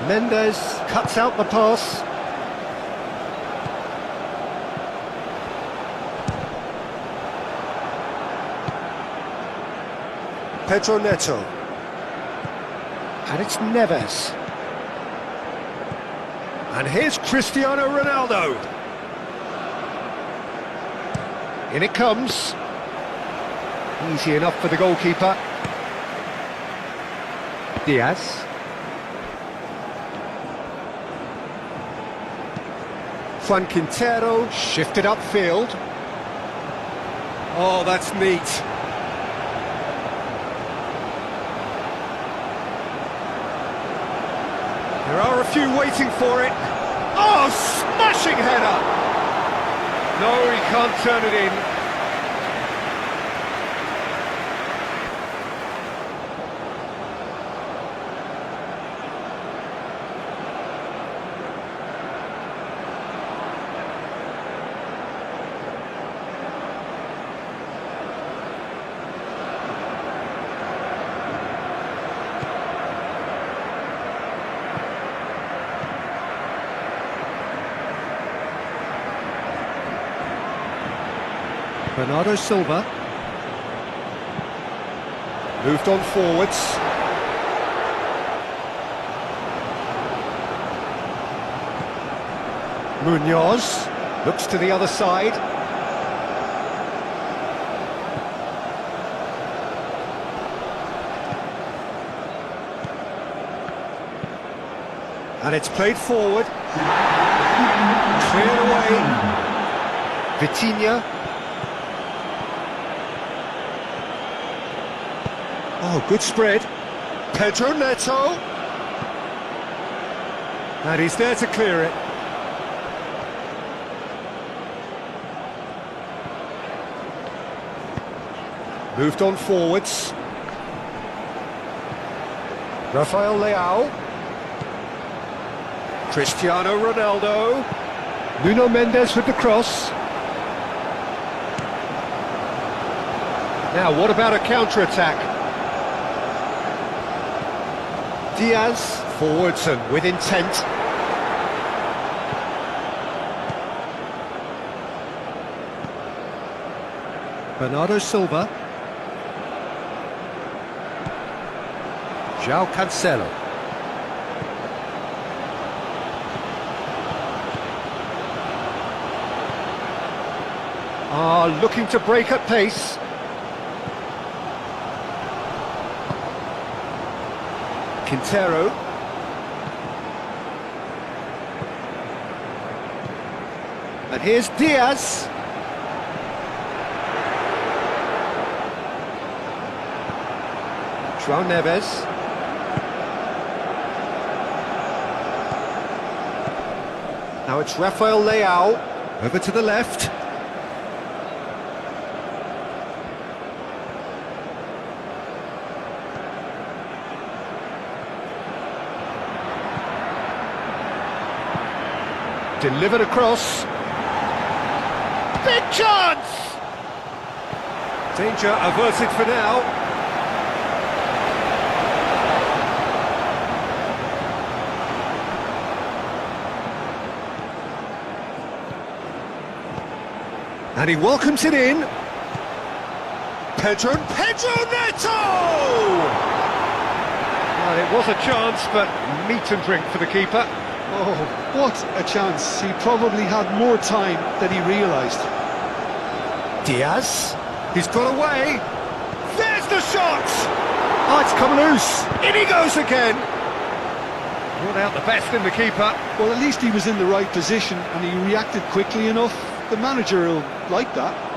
Speaker 1: Mendes cuts out the pass. Pedro Neto. And it's Neves. And here's Cristiano Ronaldo. In it comes. Easy enough for the goalkeeper. Diaz. Juan Quintero shifted upfield. Oh, that's neat. There are a few waiting for it. Oh, smashing header! No, he can't turn it in. Bernardo Silva. Moved on forwards. Munoz looks to the other side. And it's played forward. Cleared away. Vitinha. Oh, good spread. Pedro Neto. And he's there to clear it. Moved on forwards. Rafael Leao. Cristiano Ronaldo. Nuno Mendes with the cross. Now, what about a counter-attack? Diaz, forwards and with intent. Bernardo Silva. João Cancelo. Looking to break at pace. Quintero. And here's Diaz. João Neves. Now it's Rafael Leao. Over to the left. Delivered across. Big chance! Danger averted for now. And he welcomes it in. Pedro Neto! Well, it was a chance, but meat and drink for the keeper.
Speaker 2: Oh, what a chance. He probably had more time than he realised.
Speaker 1: Diaz, he's got away. There's the shot! Oh, it's come loose. In he goes again. Brought out the best in the keeper.
Speaker 2: Well, at least he was in the right position and he reacted quickly enough. The manager will like that.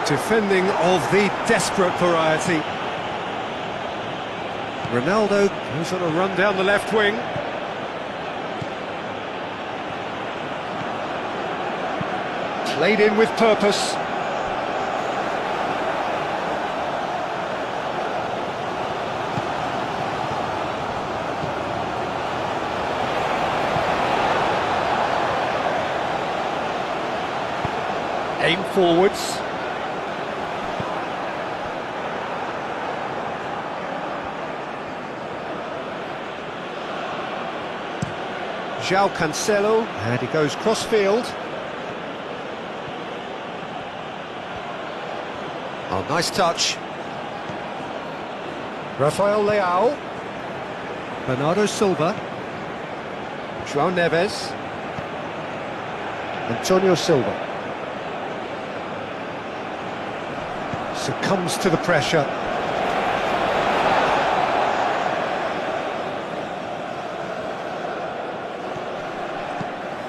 Speaker 1: Defending of the desperate variety. Ronaldo goes on a run down the left wing. Played in with purpose. Aim forwards. João Cancelo, and he goes cross-field. Oh, nice touch. Rafael Leao. Bernardo Silva. João Neves. Antonio Silva. Succumbs to the pressure.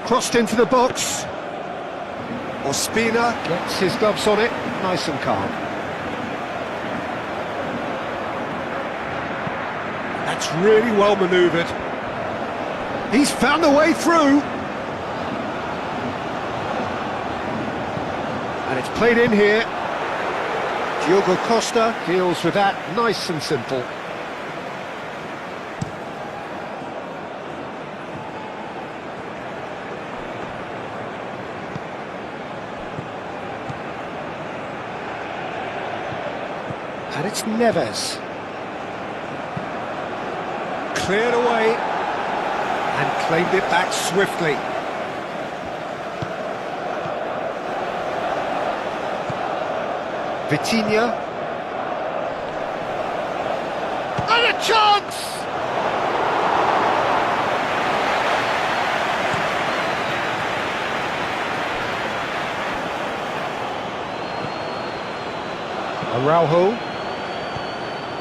Speaker 1: Crossed into the box. Ospina gets his gloves on it, nice and calm. That's really well manoeuvred. He's found a way through. And it's played in here. Diogo Costa deals with that, nice and simple. And it's Neves. Cleared away and claimed it back swiftly. Vitinha. And a chance! Araujo.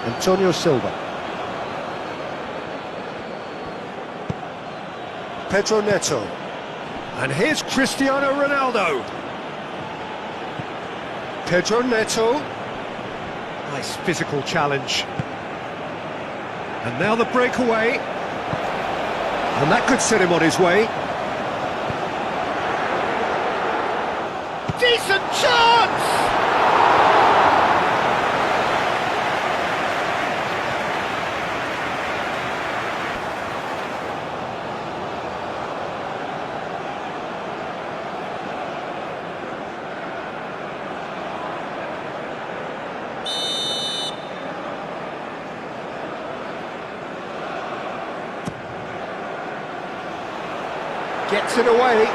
Speaker 1: Antonio Silva. Pedro Neto. And here's Cristiano Ronaldo. Pedro Neto. Nice physical challenge. And now the breakaway. And that could set him on his way. Decent chance! Gets it away.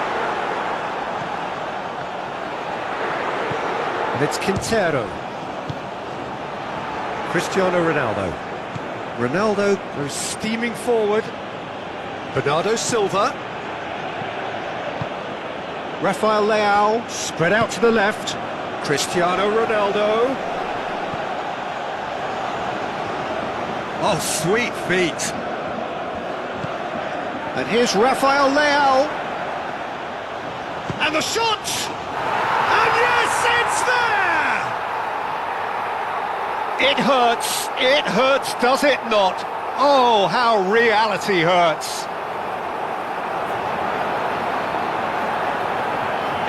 Speaker 1: And it's Quintero. Cristiano Ronaldo. Ronaldo goes steaming forward. Bernardo Silva. Rafael Leao spread out to the left. Cristiano Ronaldo. Oh, sweet feet. And here's Rafael Leao. And the shot! And yes, it's there! It hurts, does it not? Oh, how reality hurts.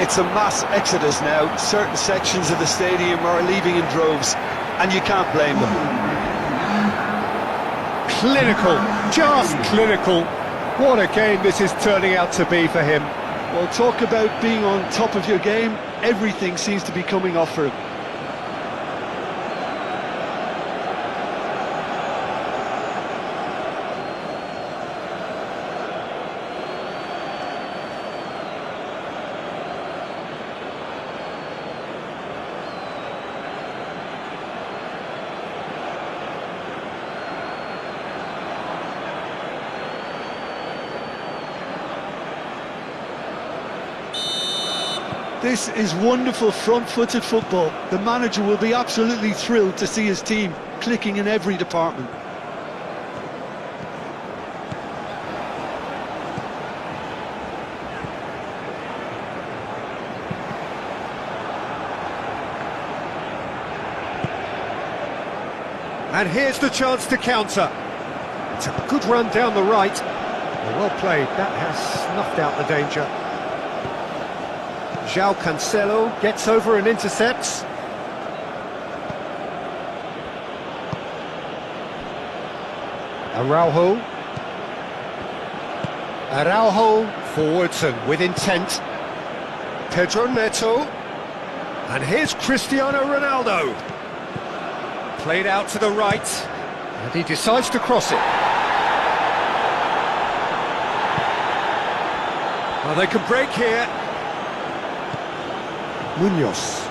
Speaker 2: It's a mass exodus now. Certain sections of the stadium are leaving in droves, and you can't blame them.
Speaker 1: Clinical, just clinical. What a game this is turning out to be for him.
Speaker 2: Well, talk about being on top of your game. Everything seems to be coming off for him. This is wonderful front-footed football. The manager will be absolutely thrilled to see his team clicking in every department.
Speaker 1: And here's the chance to counter. It's a good run down the right. Well played, that has snuffed out the danger. João Cancelo gets over and intercepts. Araujo forwards and with intent. Pedro Neto. And here's Cristiano Ronaldo. Played out to the right, and he decides to cross it. Well, they can break here. Munoz.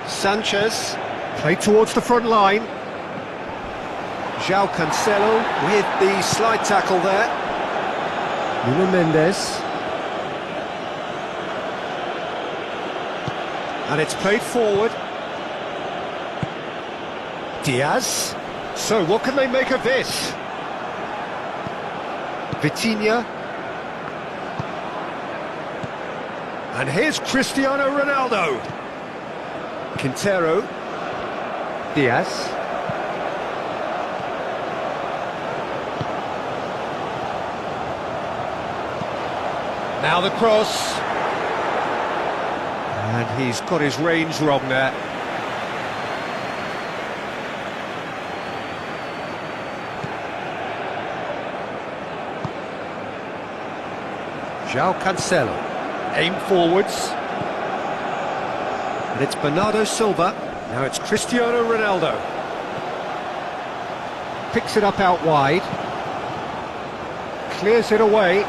Speaker 1: Sanchez, played towards the front line. João Cancelo with the slide tackle there. Nuno Mendes. And it's played forward. Diaz. So what can they make of this? Vitinha. And here's Cristiano Ronaldo. Quintero. Diaz. Now the cross. And he's got his range wrong there. João Cancelo, aim forwards. And it's Bernardo Silva. Now it's Cristiano Ronaldo. Picks it up out wide. Clears it away.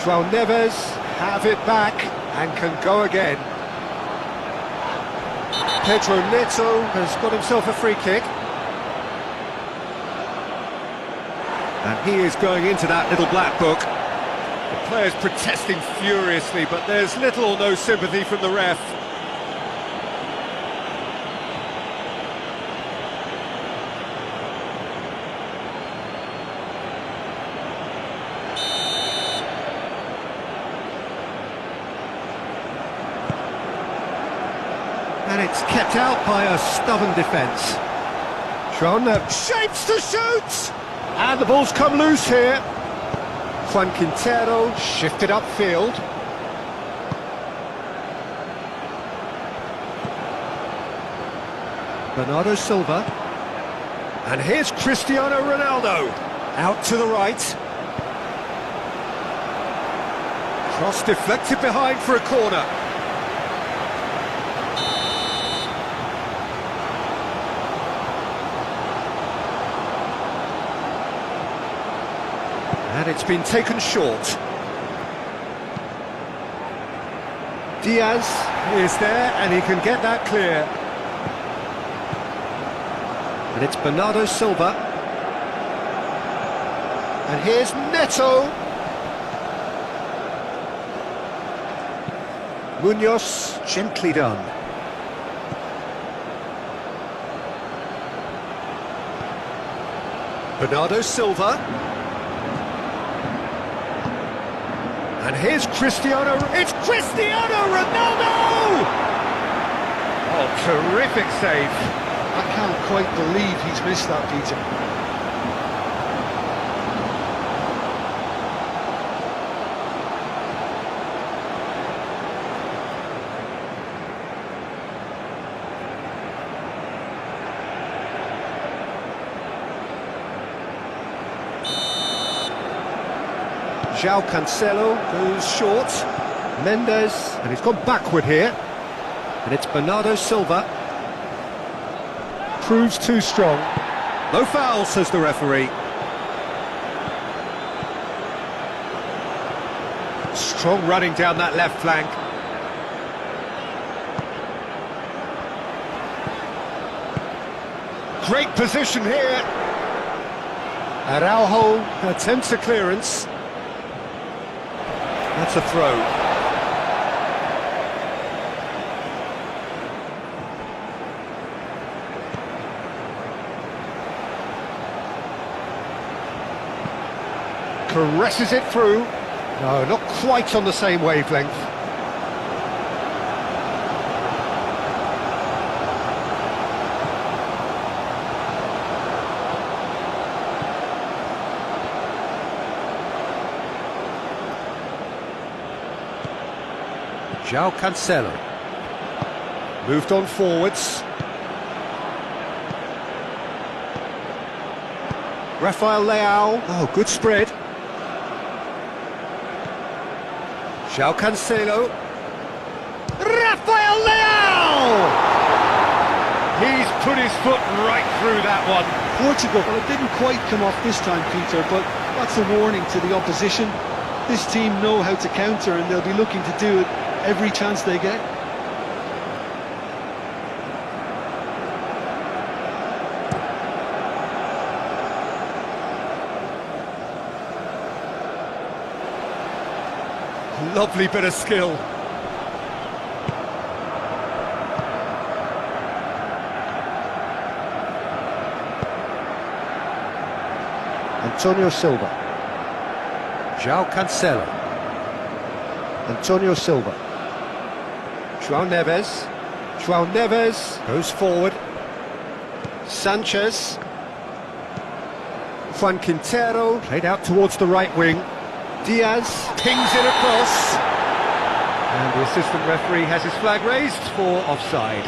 Speaker 1: João Neves have it back and can go again. Pedro Neto has got himself a free kick. And he is going into that little black book. The players protesting furiously, but there's little or no sympathy from the ref. And it's kept out by a stubborn defence. João shapes to shoot! And the ball's come loose here. Juan Quintero shifted upfield. Bernardo Silva. And here's Cristiano Ronaldo. Out to the right. Cross deflected behind for a corner. And it's been taken short. Diaz is there and he can get that clear. And it's Bernardo Silva. And here's Neto. Munoz, gently done. Bernardo Silva. And here's Cristiano, it's Cristiano Ronaldo! Oh, terrific save.
Speaker 2: I can't quite believe he's missed that, Peter.
Speaker 1: João Cancelo goes short. Mendes, and he's gone backward here. And it's Bernardo Silva. Proves too strong. No foul, says the referee. Strong running down that left flank. Great position here. Araujo attempts a clearance. That's a throw. Caresses it through. No, not quite on the same wavelength. João Cancelo. Moved on forwards. Rafael Leao. Oh, good spread. João Cancelo. Rafael Leao! He's put his foot right through that one.
Speaker 2: Portugal, well, it didn't quite come off this time, Peter, but that's a warning to the opposition. This team know how to counter, and they'll be looking to do it every chance they get.
Speaker 1: Lovely bit of skill. Antonio Silva. João Cancelo. Antonio Silva. João Neves. João Neves goes forward. Sanchez. Juan Quintero played out towards the right wing. Diaz pings it across. And the assistant referee has his flag raised for offside.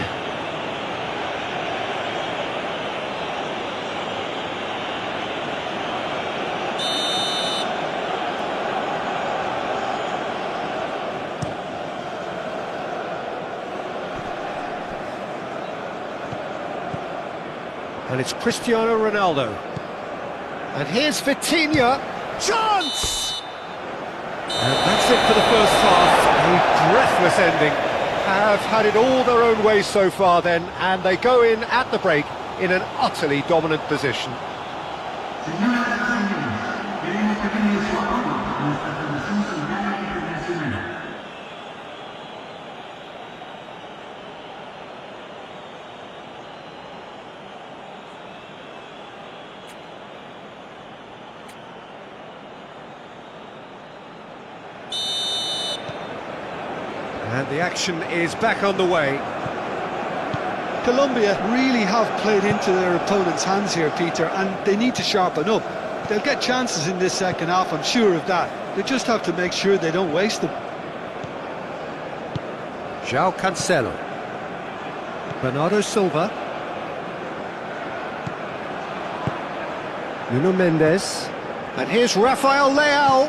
Speaker 1: And it's Cristiano Ronaldo. And here's Vitinha. Chance! And that's it for the first half. A breathless ending. Have had it all their own way so far then, and they go in at the break in an utterly dominant position. And the action is back on the way.
Speaker 2: Colombia really have played into their opponent's hands here, Peter, and they need to sharpen up. They'll get chances in this second half, I'm sure of that. They just have to make sure they don't waste them.
Speaker 1: João Cancelo. Bernardo Silva. Nuno Mendes. And here's Rafael Leao.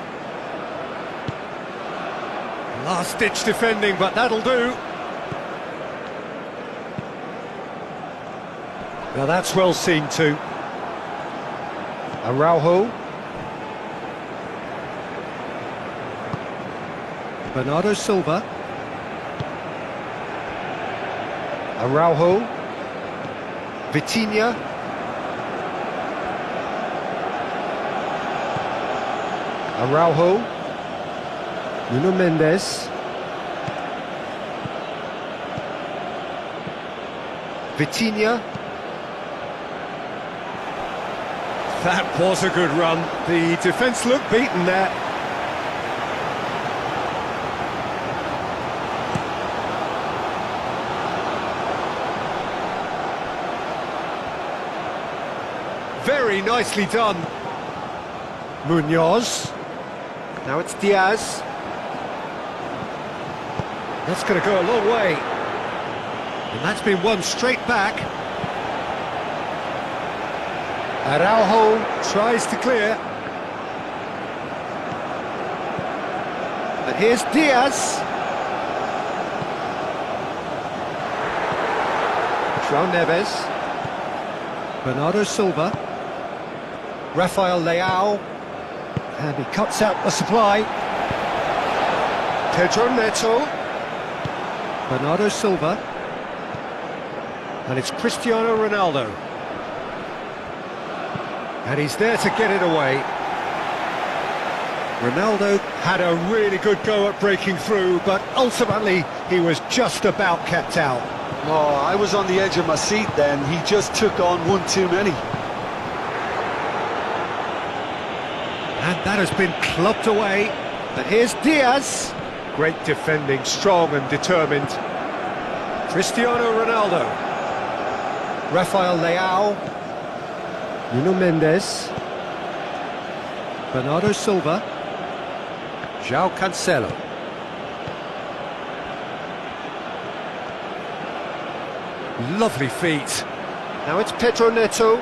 Speaker 1: Last-ditch defending, but that'll do. Now that's well seen too. Araujo. Bernardo Silva. Araujo. Vitinha. Araujo. Nuno Mendes. Vitinha. That was a good run. The defence looked beaten there. Very nicely done. Munoz. Now it's Diaz. That's going to go a long way. And that's been won straight back. Araujo tries to clear. And here's Diaz. João Neves. Bernardo Silva. Rafael Leao. And he cuts out the supply. Pedro Neto. Bernardo Silva. And it's Cristiano Ronaldo. And he's there to get it away. Ronaldo had a really good go at breaking through, but ultimately he was just about kept out.
Speaker 2: Oh, I was on the edge of my seat then. He just took on one too many.
Speaker 1: And that has been clubbed away. But here's Diaz. Great defending, strong and determined. Cristiano Ronaldo. Rafael Leao. Nuno Mendes. Bernardo Silva. João Cancelo. Lovely feet. Now it's Pedro Neto.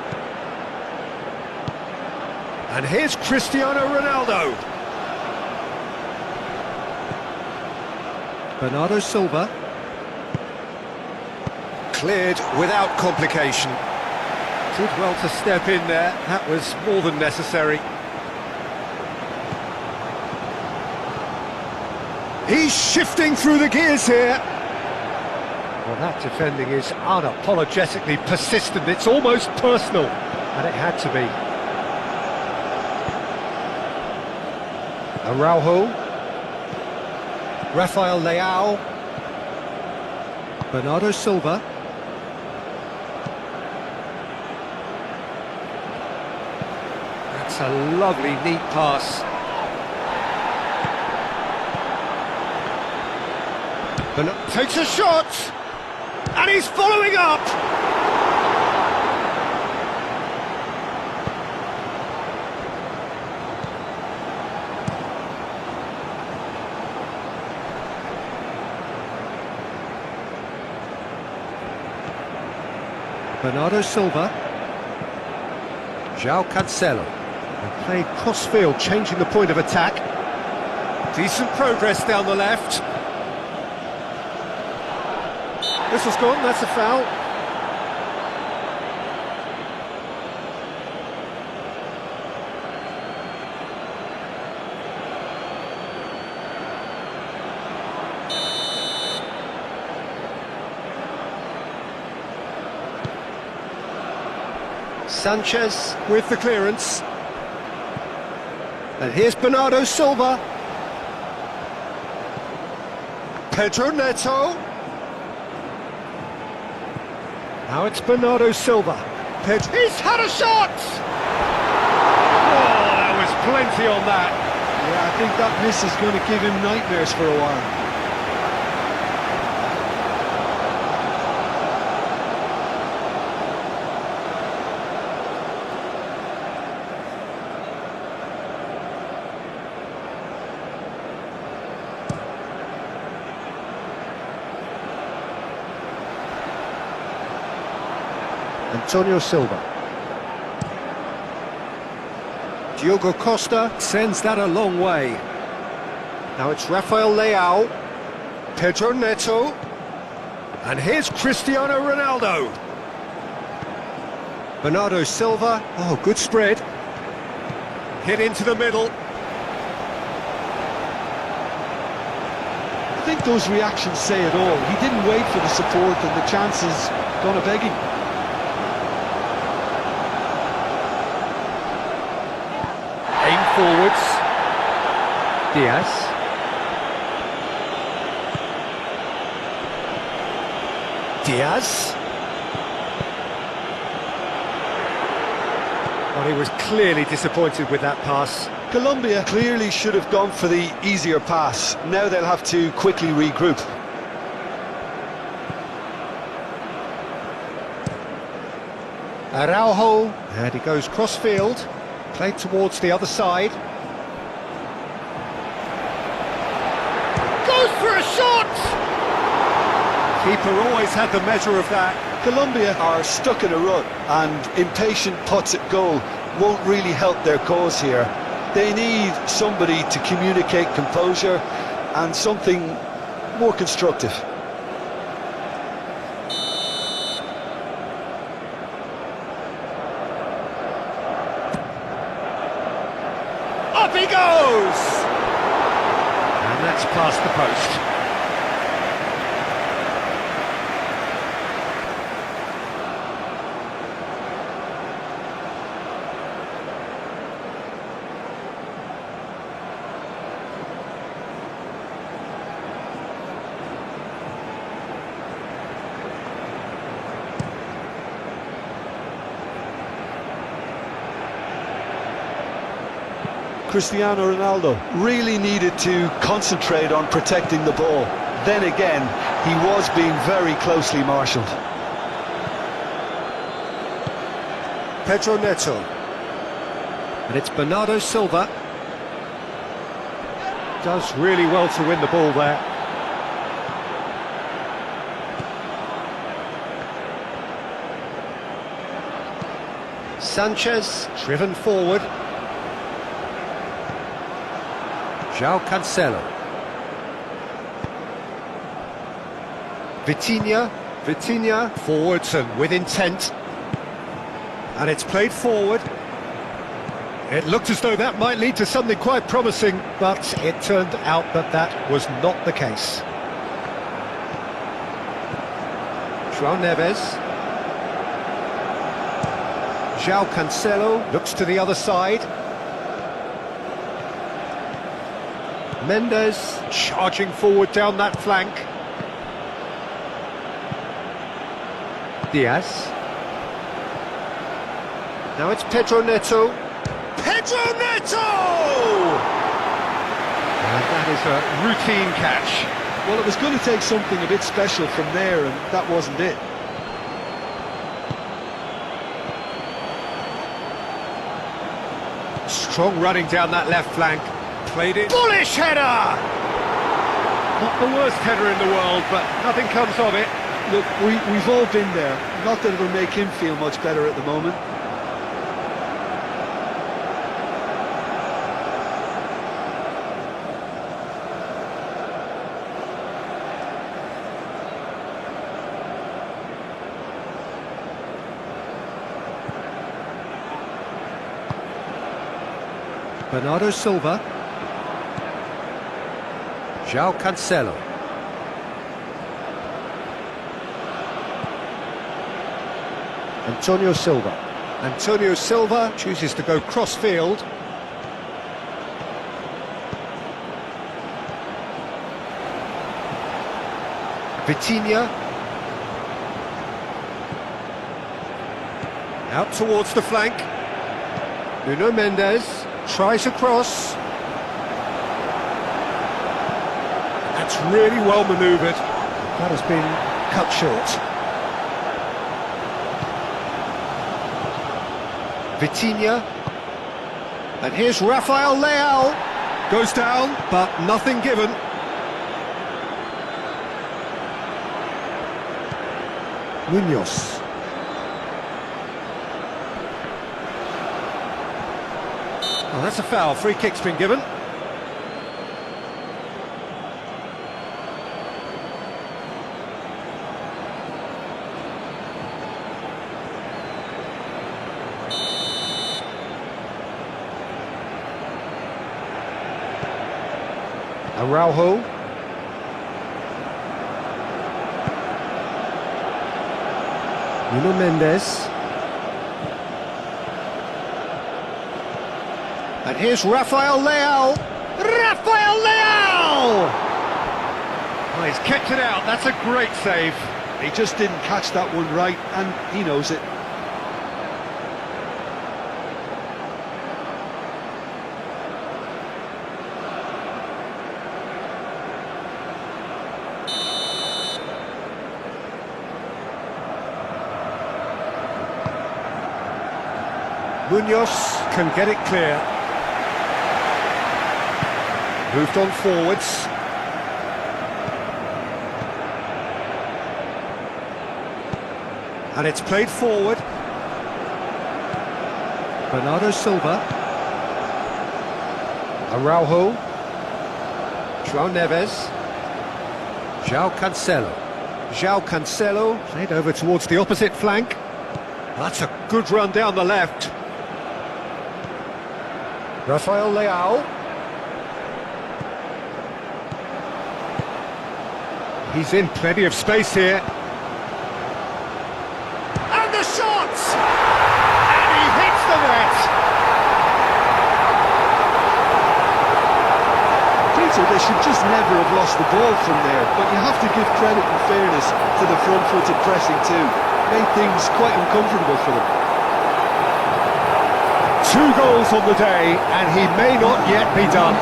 Speaker 1: And here's Cristiano Ronaldo. Bernardo Silva. Cleared without complication. Did well to step in there. That was more than necessary. He's shifting through the gears here. Well, that defending is unapologetically persistent. It's almost personal, and it had to be. Araujo. Rafael Leao. Bernardo Silva. That's a lovely, neat pass. Takes a shot, and he's following up. Bernardo Silva. João Cancelo. They played cross-field, changing the point of attack. Decent progress down the left. This was gone, that's a foul. Sanchez with the clearance. And here's Bernardo Silva. Pedro Neto. Now it's Bernardo Silva. He's had a shot! Oh, there was plenty on that.
Speaker 2: Yeah, I think that miss is going to give him nightmares for a while.
Speaker 1: Antonio Silva. Diogo Costa sends that a long way. Now it's Rafael Leao. Pedro Neto. And here's Cristiano Ronaldo. Bernardo Silva. Oh, good spread. Hit into the middle.
Speaker 2: I think those reactions say it all. He didn't wait for the support, and the chances gone a-begging.
Speaker 1: Forwards. Diaz. Diaz. Well, he was clearly disappointed with that pass.
Speaker 2: Colombia clearly should have gone for the easier pass. Now they'll have to quickly regroup.
Speaker 1: Araujo. And he goes cross-field. Played towards the other side. Goes for a shot! Keeper always had the measure of that.
Speaker 2: Colombia are stuck in a rut, and impatient putts at goal won't really help their cause here. They need somebody to communicate composure and something more constructive.
Speaker 1: Up he goes! And that's past the post.
Speaker 2: Cristiano Ronaldo really needed to concentrate on protecting the ball. Then again, he was being very closely marshalled.
Speaker 1: Pedro Neto. And it's Bernardo Silva. Does really well to win the ball there. Sanchez, driven forward. João Cancelo. Vitinha, forwards and with intent. And it's played forward. It looked as though that might lead to something quite promising, but it turned out that that was not the case. João Neves. João Cancelo looks to the other side. Mendes charging forward down that flank. Diaz. Now it's Pedro Neto. Pedro Neto! And that is a routine catch.
Speaker 2: Well, it was going to take something a bit special from there, and that wasn't it.
Speaker 1: Strong running down that left flank. Played it. Bullish header! Not the worst header in the world, but nothing comes of it.
Speaker 2: Look, we've all been there. Not that it'll make him feel much better at the moment.
Speaker 1: Bernardo Silva. João Cancelo. Antonio Silva chooses to go cross-field. Vitinha. Out towards the flank. Nuno Mendes tries a cross. That's really well manoeuvred. That has been cut short. Vitinha. And here's Rafael Leao. Goes down, but nothing given. Munoz. Oh, that's a foul. Free kick's been given. Araujo. Nuno Mendes. And here's Rafael Leao. Rafael Leao! Oh, he's kept it out. That's a great save.
Speaker 2: He just didn't catch that one right, and he knows it.
Speaker 1: Munoz can get it clear. Moved on forwards. And it's played forward. Bernardo Silva. Araujo. João Neves. João Cancelo. Played over towards the opposite flank. That's a good run down the left. Rafael Leao. He's in plenty of space here. And the shot! And he hits the net!
Speaker 2: Peter, they should just never have lost the ball from there, but you have to give credit and fairness to the front-footed pressing too. Made things quite uncomfortable for them.
Speaker 1: 2 goals on the day, and he may not yet be done.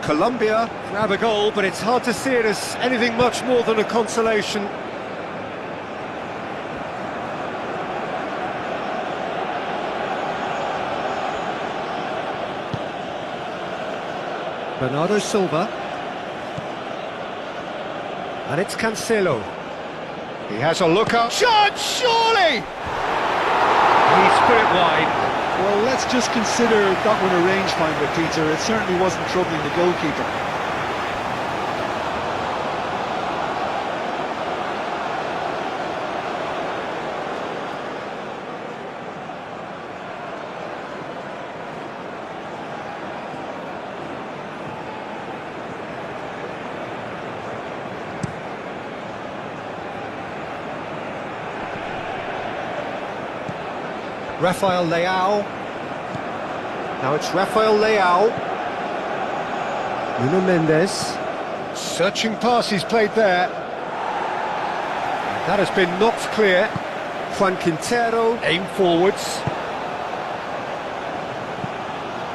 Speaker 1: Colombia grab a goal, but it's hard to see it as anything much more than a consolation. Bernardo Silva. And it's Cancelo. He has a look up. Shot, surely! He's put it wide.
Speaker 2: Well, let's just consider that one a rangefinder, Peter. It certainly wasn't troubling the goalkeeper.
Speaker 1: Rafael Leao. Now it's Rafael Leao. Nuno Mendes. Searching pass he's played there. That has been knocked clear. Juan Quintero aimed forwards.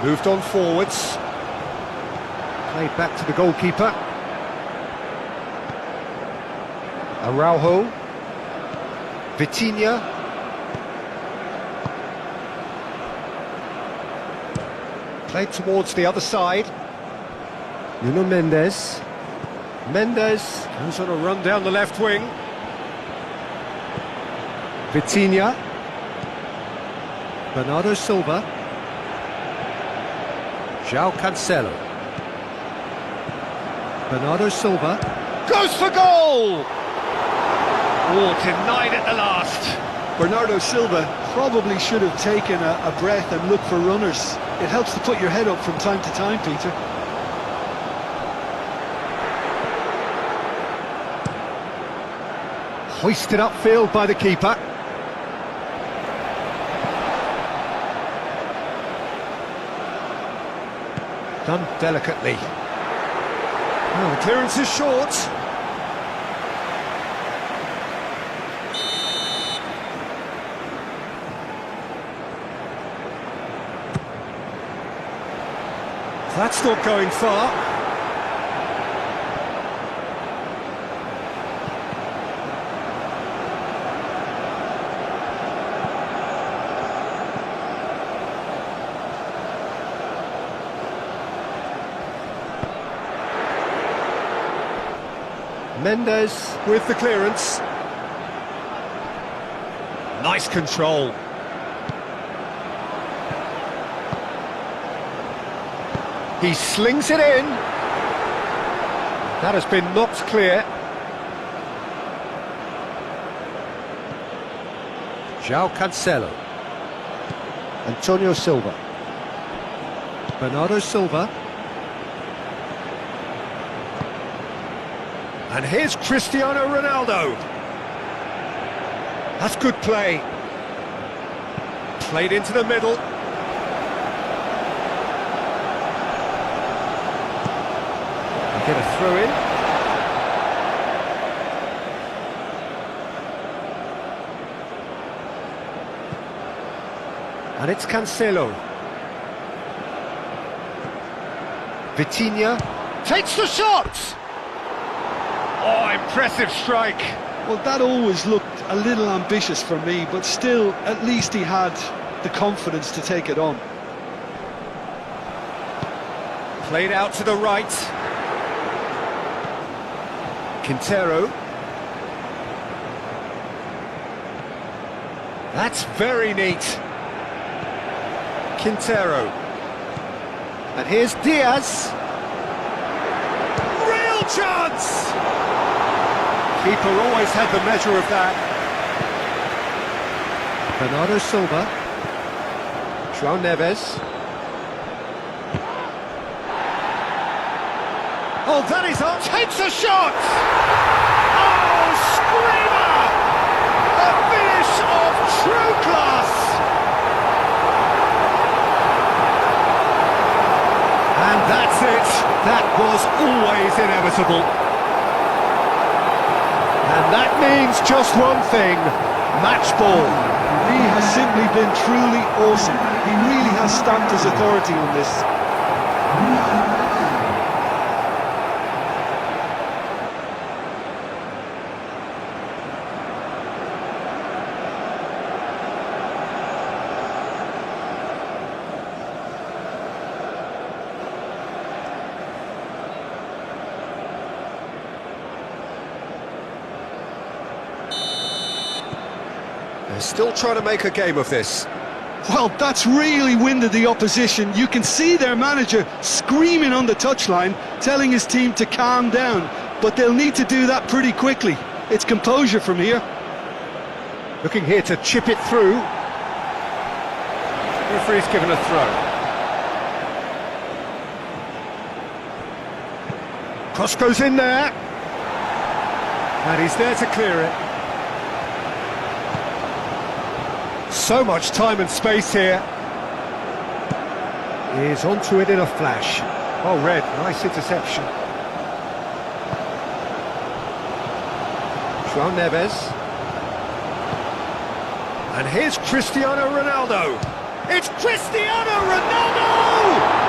Speaker 1: Moved on forwards. Played back to the goalkeeper. Araujo. Vitinha. Played towards the other side. Nuno Mendes. Mendes goes on a run down the left wing. Vitinha. Bernardo Silva. João Cancelo. Bernardo Silva. Goes for goal! Oh, denied at the last.
Speaker 2: Bernardo Silva probably should have taken a breath and looked for runners. It helps to put your head up from time to time, Peter.
Speaker 1: Hoisted upfield by the keeper. Done delicately. Oh, the clearance is short. That's not going far. Mendes with the clearance. Nice control. He slings it in. That has been knocked clear. João Cancelo. Antonio Silva. Bernardo Silva. And here's Cristiano Ronaldo. That's good play. Played into the middle. Get a throw in. And it's Cancelo. Vitinha takes the shot! Oh, impressive strike.
Speaker 2: Well, that always looked a little ambitious for me, but still, at least he had the confidence to take it on.
Speaker 1: Played out to the right. Quintero. That's very neat. Quintero. And here's Diaz. Real chance! Keeper always had the measure of that. Bernardo Silva. João Neves. Oh, that is on. Takes a shot! Oh, screamer! A finish of true class! And that's it. That was always inevitable. And that means just one thing. Match ball.
Speaker 2: He has simply been truly awesome. He really has stamped his authority on this.
Speaker 1: They're still trying to make a game of this.
Speaker 2: Well, that's really winded the opposition. You can see their manager screaming on the touchline, telling his team to calm down. But they'll need to do that pretty quickly. It's composure from here.
Speaker 1: Looking here to chip it through. Referee's given a throw. Cross goes in there. And he's there to clear it. So much time and space here. He's onto it in a flash. Oh, Red, nice interception. João Neves. And here's Cristiano Ronaldo. It's Cristiano Ronaldo!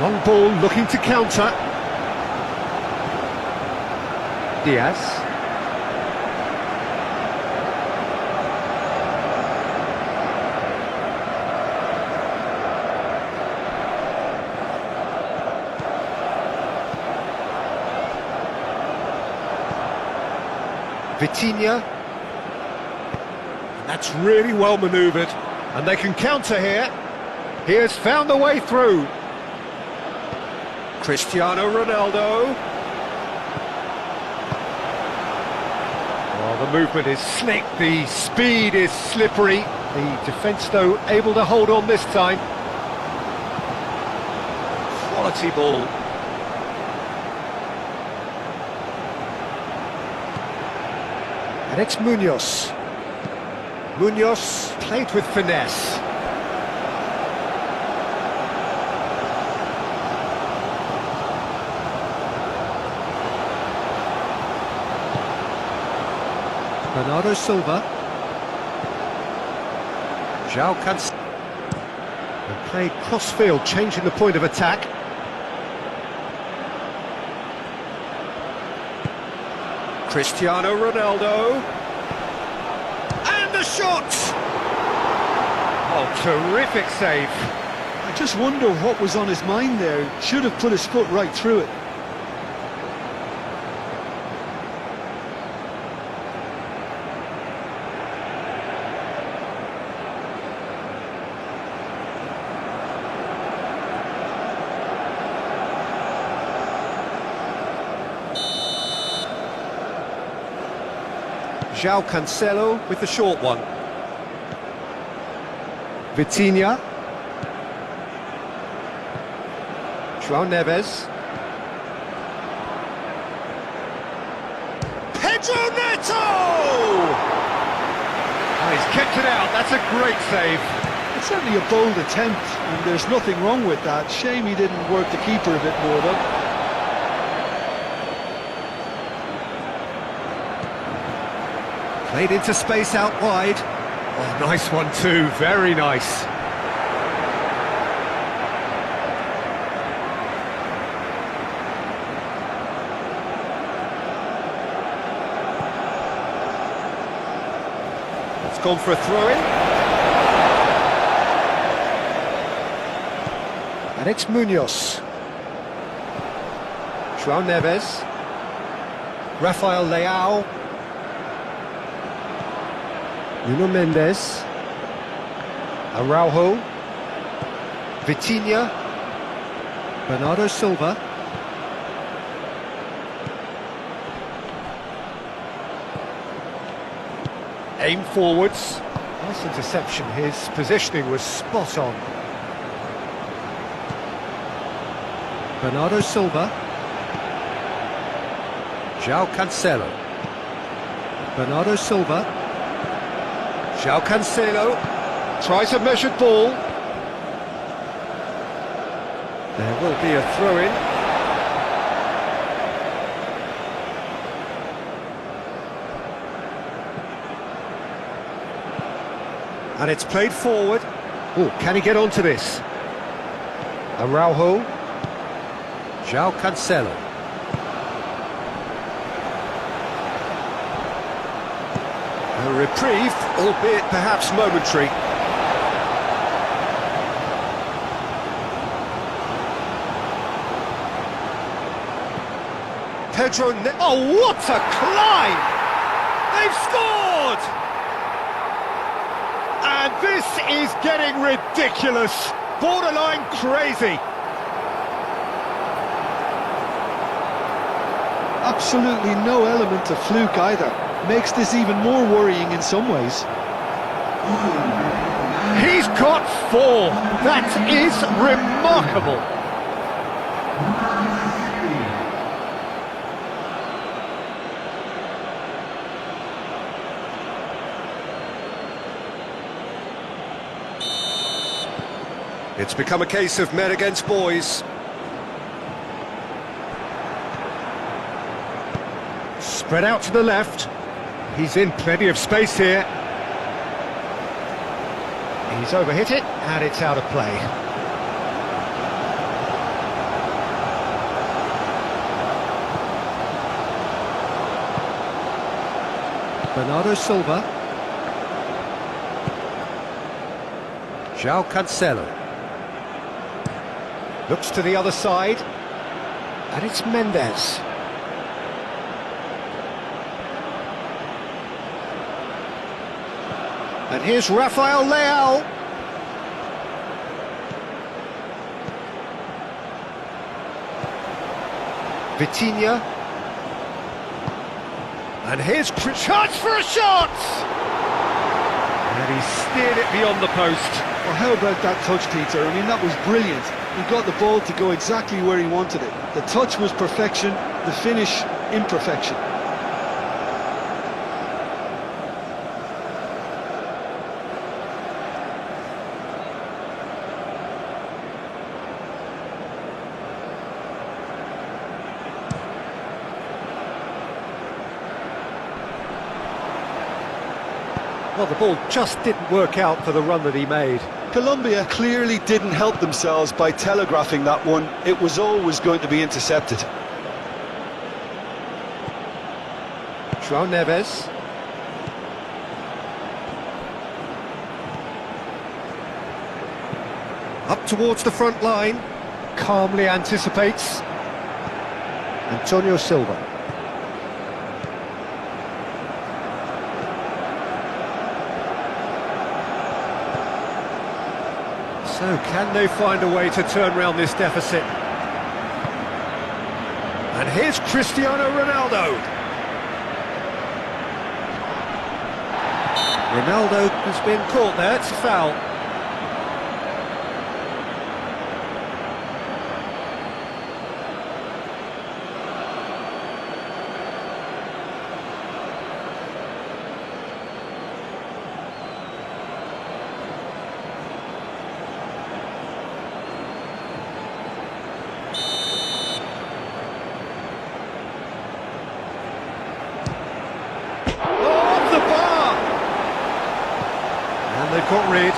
Speaker 1: Long ball looking to counter. Diaz. Vitinha. And that's really well manoeuvred. And they can counter here. He has found a way through. Cristiano Ronaldo. Well, the movement is slick, the speed is slippery. The defence, though, able to hold on this time. Quality ball. And it's Munoz. Munoz played with finesse. Bernardo Silva. João Cancelo. And played cross-field, changing the point of attack. Cristiano Ronaldo. And the shot! Oh, terrific save.
Speaker 2: I just wonder what was on his mind there. Should have put his foot right through it.
Speaker 1: João Cancelo with the short one. Vitinha. João Neves. Pedro Neto! Oh, he's kept it out, that's a great save.
Speaker 2: It's certainly a bold attempt, and there's nothing wrong with that. Shame he didn't work the keeper a bit more, though.
Speaker 1: Played into space out wide. Oh, nice one too, very nice. It's gone for a throw-in. And it's Munoz. João Neves. Rafael Leao. Nuno Mendes. Araujo. Vitinha. Bernardo Silva. Aim forwards. Nice interception. His positioning was spot on. Bernardo Silva. João Cancelo. Bernardo Silva. João Cancelo tries a measured ball. There will be a throw-in. And it's played forward. Oh, can he get onto this? Araujo. João Cancelo. A reprieve, albeit perhaps momentary. Oh, what a climb! They've scored! And this is getting ridiculous, borderline crazy.
Speaker 2: Absolutely no element of fluke either. Makes this even more worrying in some ways.
Speaker 1: He's got 4. That is remarkable. It's become a case of men against boys. Spread out to the left. He's in plenty of space here. He's overhit it, and it's out of play. Bernardo Silva. João Cancelo. Looks to the other side. And it's Mendes. And here's Rafael Leao. Vitinha. And here's chance for a shot! And he steered it beyond the post.
Speaker 2: Well, how about that touch, Peter? I mean, that was brilliant. He got the ball to go exactly where he wanted it. The touch was perfection, the finish, imperfection.
Speaker 1: Well, the ball just didn't work out for the run that he made.
Speaker 2: Colombia clearly didn't help themselves by telegraphing that one. It was always going to be intercepted.
Speaker 1: João Neves. Up towards the front line. Calmly anticipates. Antonio Silva. So can they find a way to turn around this deficit? And here's Cristiano Ronaldo. Ronaldo has been caught there, it's a foul. They've got rid.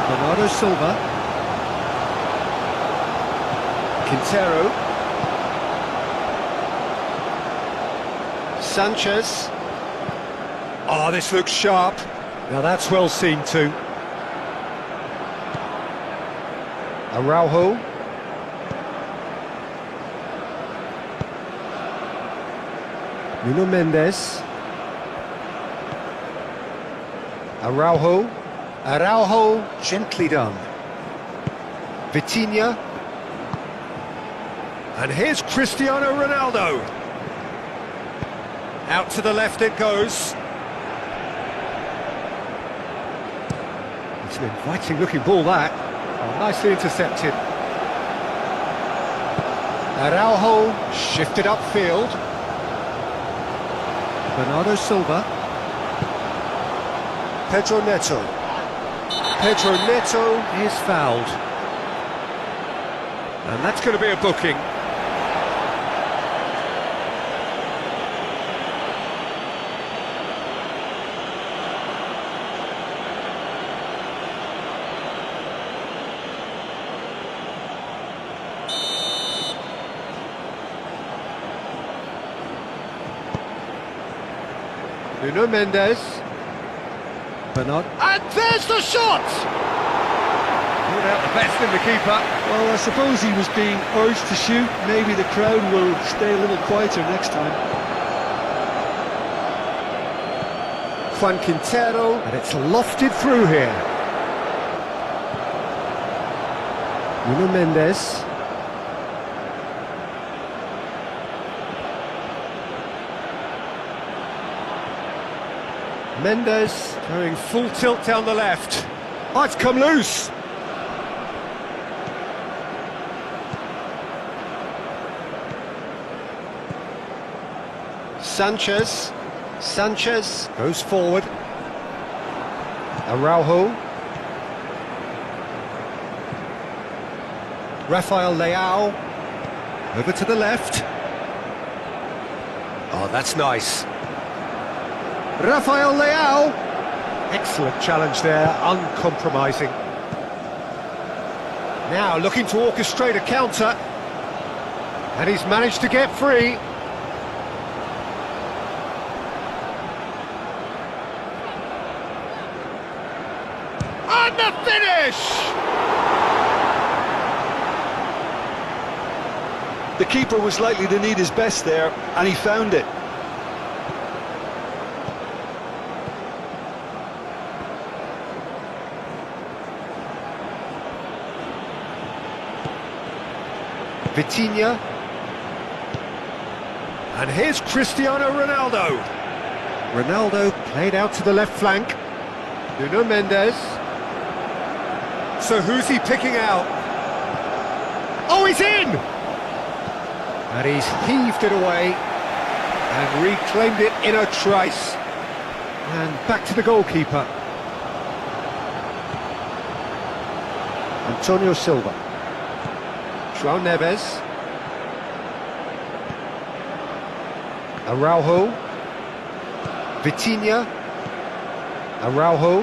Speaker 1: Bernardo Silva. Quintero. Sanchez. Oh, this looks sharp. Now that's well seen too. Araujo. Nuno Mendes. Araujo. Araujo, gently done. Vitinha. And here's Cristiano Ronaldo. Out to the left it goes. It's an inviting looking ball that. Oh, nicely intercepted. Araujo shifted upfield. Bernardo Silva. Pedro Neto. Pedro Neto is fouled. And that's going to be a booking. Nuno Mendes. Bernard. And there's the shot! Ruled out the best in the keeper.
Speaker 2: Well, I suppose he was being urged to shoot. Maybe the crowd will stay a little quieter next time.
Speaker 1: Juan Quintero, and it's lofted through here. Nuno Mendes. Mendes going full tilt down the left. Oh, it's come loose. Sanchez. Sanchez goes forward. Araujo. Rafael Leao. Over to the left. Oh, that's nice. Rafael Leao. Excellent challenge there, uncompromising. Now looking to orchestrate a counter. And he's managed to get free. And the finish!
Speaker 2: The keeper was likely to need his best there, and he found it.
Speaker 1: Vitinha. And here's Cristiano Ronaldo. Ronaldo played out to the left flank. Nuno Mendes. So who's he picking out? Oh, he's in! And he's heaved it away and reclaimed it in a trice. And back to the goalkeeper. Antonio Silva. João Neves. Araujo. Vitinha. Araujo.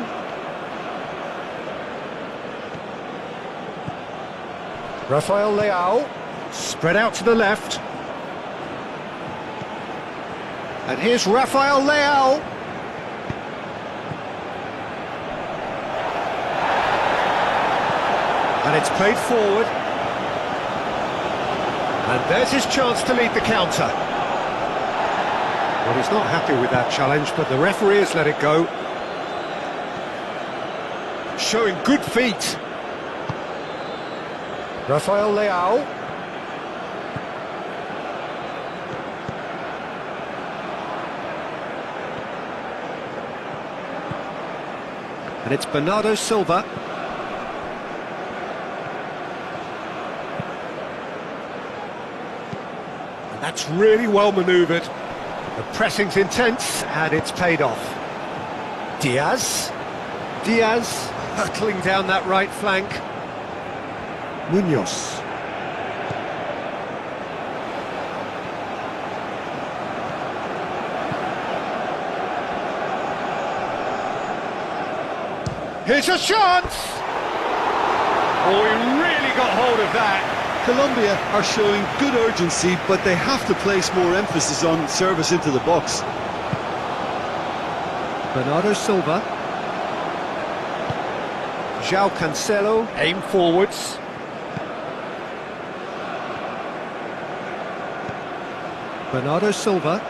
Speaker 1: Rafael Leao. Spread out to the left. And here's Rafael Leao. And it's played forward. And there's his chance to lead the counter. Well, he's not happy with that challenge, but the referee has let it go. Showing good feet. Rafael Leao. And it's Bernardo Silva. That's really well manoeuvred. The pressing's intense and it's paid off. Diaz. Diaz hurtling down that right flank. Munoz. Here's a chance! Oh, he really got hold of that.
Speaker 2: Colombia are showing good urgency, but they have to place more emphasis on service into the box.
Speaker 1: Bernardo Silva. João Cancelo, aim forwards. Bernardo Silva.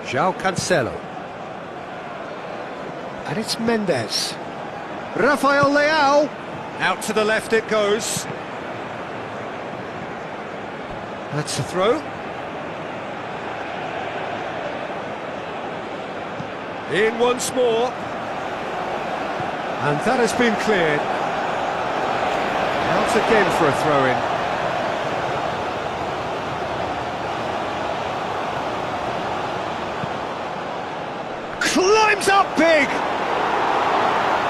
Speaker 1: João Cancelo. And it's Mendes. Rafael Leao. Out to the left it goes. That's a throw. In once more. And that has been cleared. Out again for a throw-in. Climbs up big!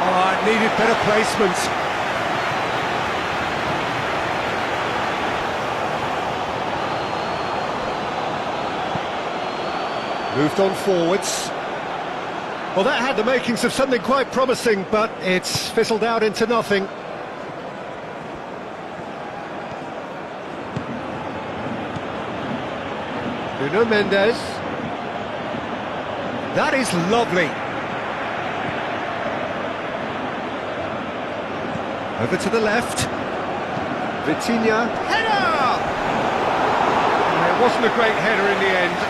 Speaker 1: Oh, it needed better placement. Moved on forwards. Well, that had the makings of something quite promising, but it's fizzled out into nothing. Nuno Mendes. That is lovely. Over to the left. Vitinha. Header! It wasn't a great header in the end.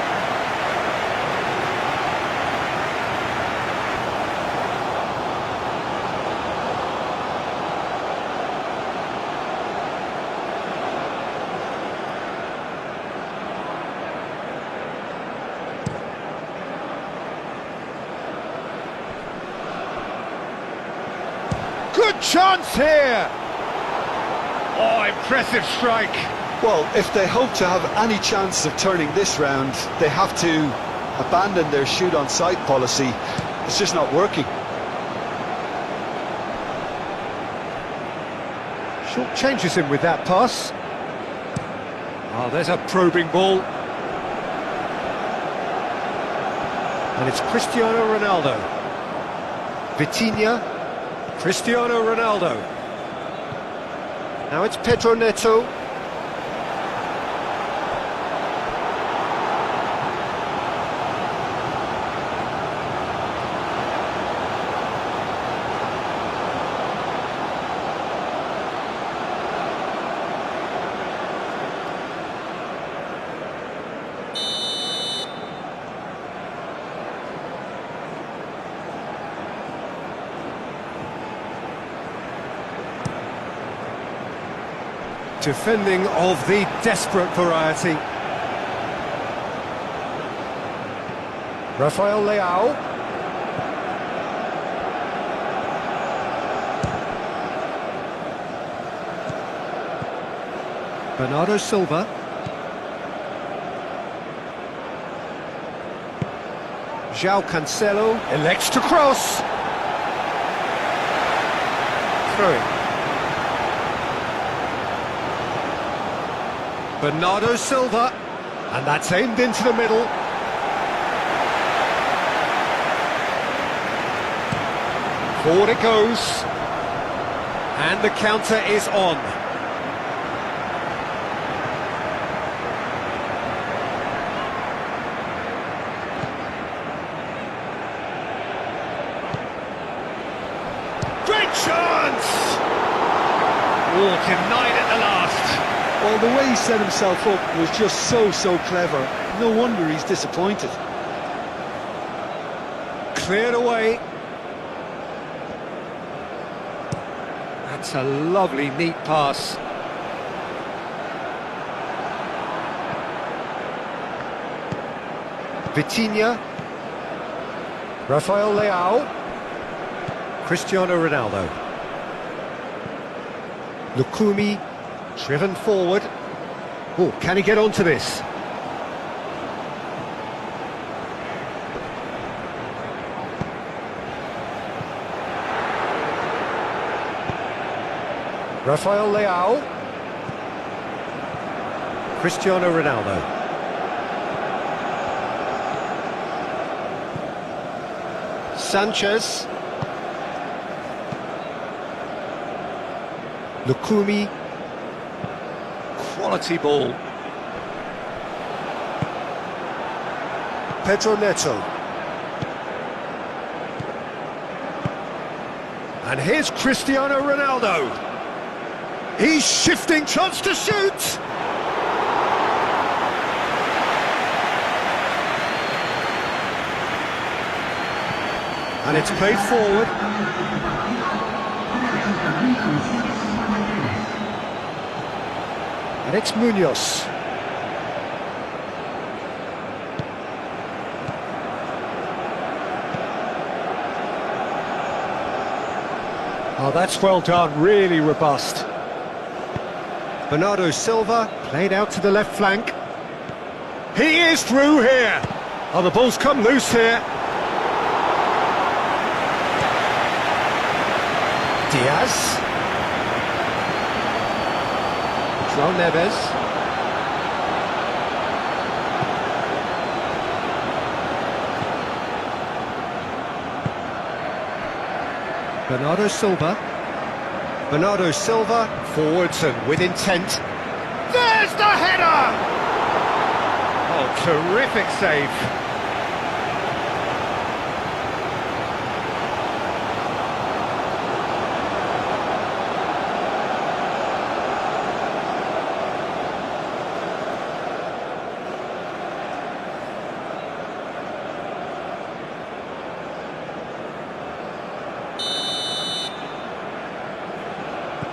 Speaker 1: Good chance here! Oh, impressive strike.
Speaker 2: Well, if they hope to have any chance of turning this round, they have to abandon their shoot-on-sight policy. It's just not working.
Speaker 1: Short changes him with that pass. Oh, there's a probing ball. And it's Cristiano Ronaldo. Vitinha. Cristiano Ronaldo. Now it's Pedro Neto. Defending of the desperate variety. Rafael Leao. Bernardo Silva. João Cancelo elects to cross. Throw-in. Bernardo Silva, and that's aimed into the middle. Forward it goes, and the counter is on. Great chance! Oh, denied at the last.
Speaker 2: Well, the way he set himself up was just so clever. No wonder he's disappointed.
Speaker 1: Cleared away. That's a lovely, neat pass. Vitinha. Rafael Leao. Cristiano Ronaldo. Lukumi. Driven forward. Oh, can he get onto this? Rafael Leao. Cristiano Ronaldo. Sanchez. Lukumi. Quality ball. Pedro Neto. And here's Cristiano Ronaldo. He's shifting, chance to shoot! And it's played forward. And it's Munoz. Oh, that's well done, really robust. Bernardo Silva played out to the left flank. He is through here. Oh, the ball's come loose here. Diaz. João Neves. Bernardo Silva. Bernardo Silva forwards and with intent. There's the header! Oh, terrific save.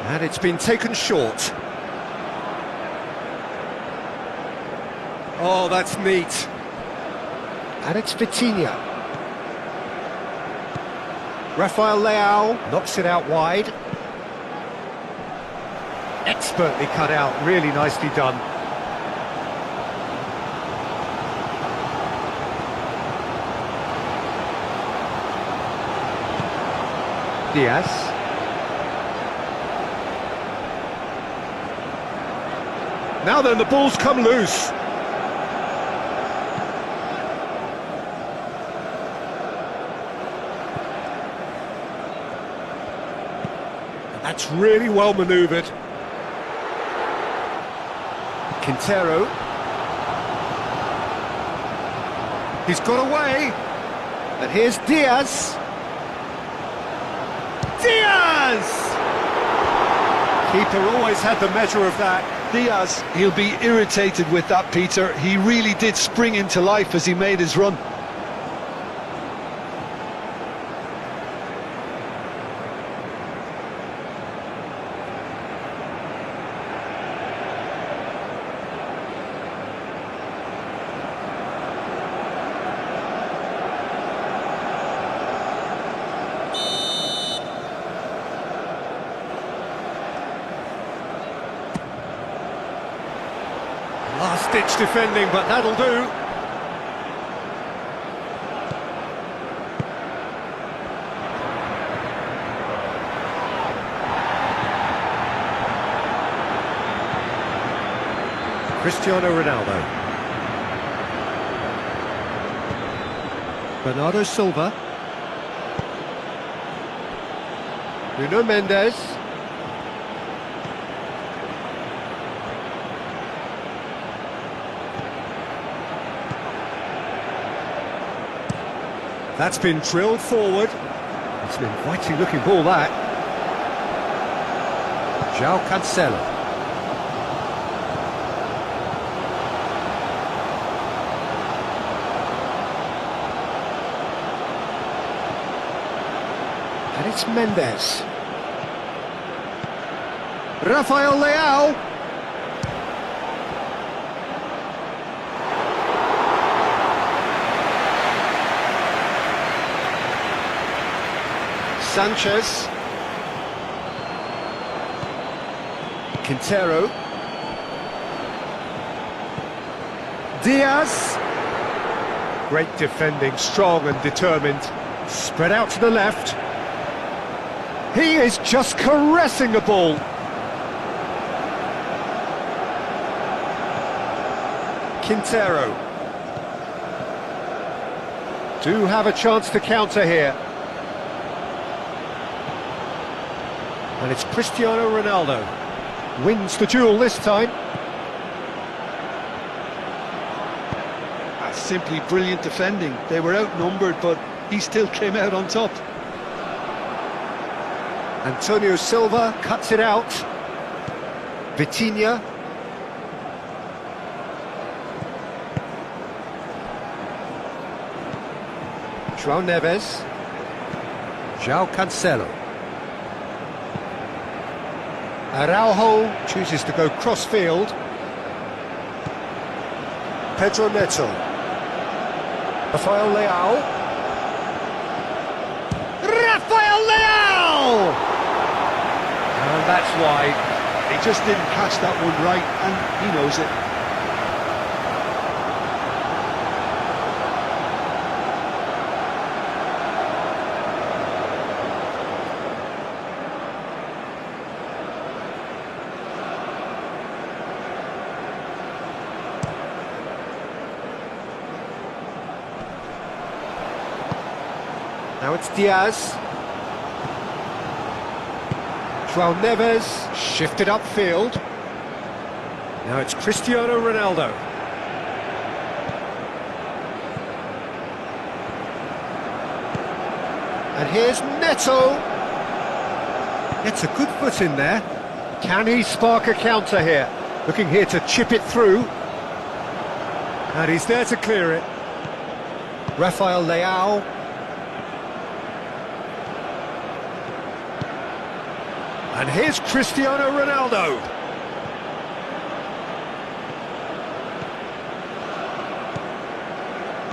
Speaker 1: And it's been taken short. Oh, that's neat. And it's Vitinha. Rafael Leao knocks it out wide. Expertly cut out, really nicely done. Diaz. Now then, the ball's come loose. And that's really well manoeuvred. Quintero. He's got away. And here's Diaz. Diaz! Keeper always had the measure of that.
Speaker 2: Diaz, he'll be irritated with that, Peter. He really did spring into life as he made his run.
Speaker 1: Last-ditch defending, but that'll do. Cristiano Ronaldo. Bernardo Silva. Nuno Mendes. That's been drilled forward. It's an inviting looking ball, that. João Cancelo. And it's Mendes. Rafael Leao. Sanchez. Quintero. Diaz. Great defending, strong and determined. Spread out to the left. He is just caressing the ball. Quintero. Do have a chance to counter here. And it's Cristiano Ronaldo. Wins the duel this time.
Speaker 2: That's simply brilliant defending. They were outnumbered, but he still came out on top.
Speaker 1: Antonio Silva cuts it out. Vitinha. João Neves. João Cancelo. Araujo chooses to go cross-field. Pedro Neto. Rafael Leao. Rafael Leao! And that's wide.
Speaker 2: He just didn't catch that one right, and he knows it.
Speaker 1: Now it's Diaz. João Neves shifted upfield. Now it's Cristiano Ronaldo. And here's Neto. Gets a good foot in there. Can he spark a counter here? Looking here to chip it through. And he's there to clear it. Rafael Leao. And here's Cristiano Ronaldo.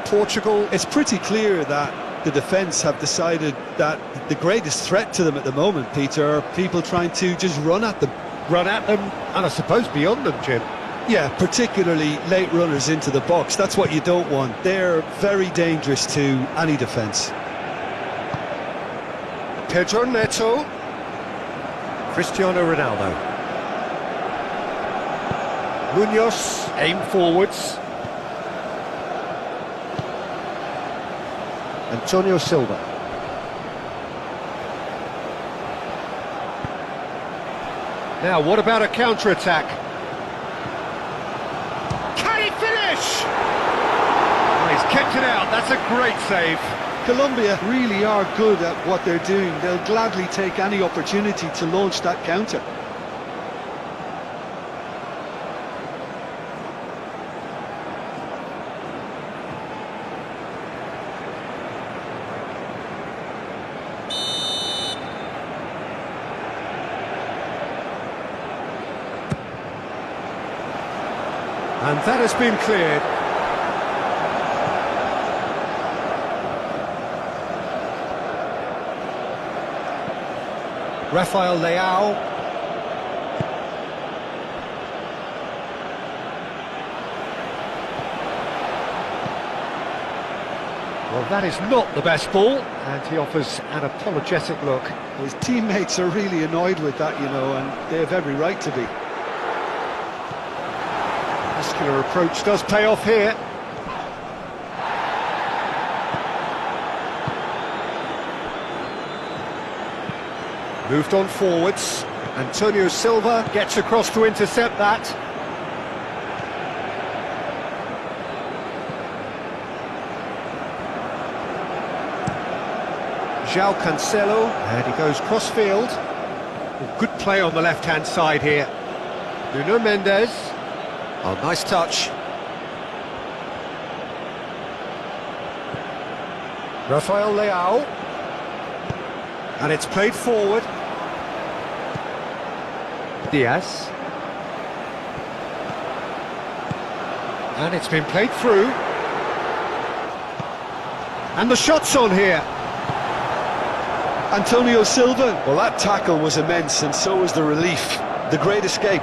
Speaker 1: Portugal.
Speaker 2: It's pretty clear that the defence have decided that the greatest threat to them at the moment, Peter, are people trying to just run at them.
Speaker 1: Run at them, and I suppose beyond them, Jim.
Speaker 2: Yeah, particularly late runners into the box. That's what you don't want. They're very dangerous to any defence.
Speaker 1: Pedro Neto. Cristiano Ronaldo. Munoz, aim forwards. Antonio Silva. Now, what about a counter-attack? Can he finish? Oh, he's kept it out. That's a great save.
Speaker 2: Colombia really are good at what they're doing. They'll gladly take any opportunity to launch that counter.
Speaker 1: And that has been cleared. Rafael Leao. Well, that is not the best ball, and he offers an apologetic look.
Speaker 2: His teammates are really annoyed with that, you know, and they have every right to be.
Speaker 1: Muscular approach does pay off here. Moved on forwards. Antonio Silva gets across to intercept that. João Cancelo, and he goes cross-field. Good play on the left-hand side here. Nuno Mendes. Oh, nice touch. Rafael Leao. And it's played forward. Diaz. And it's been played through. And the shot's on here.
Speaker 2: Antonio Silva. Well, that tackle was immense, and so was the relief. The great escape.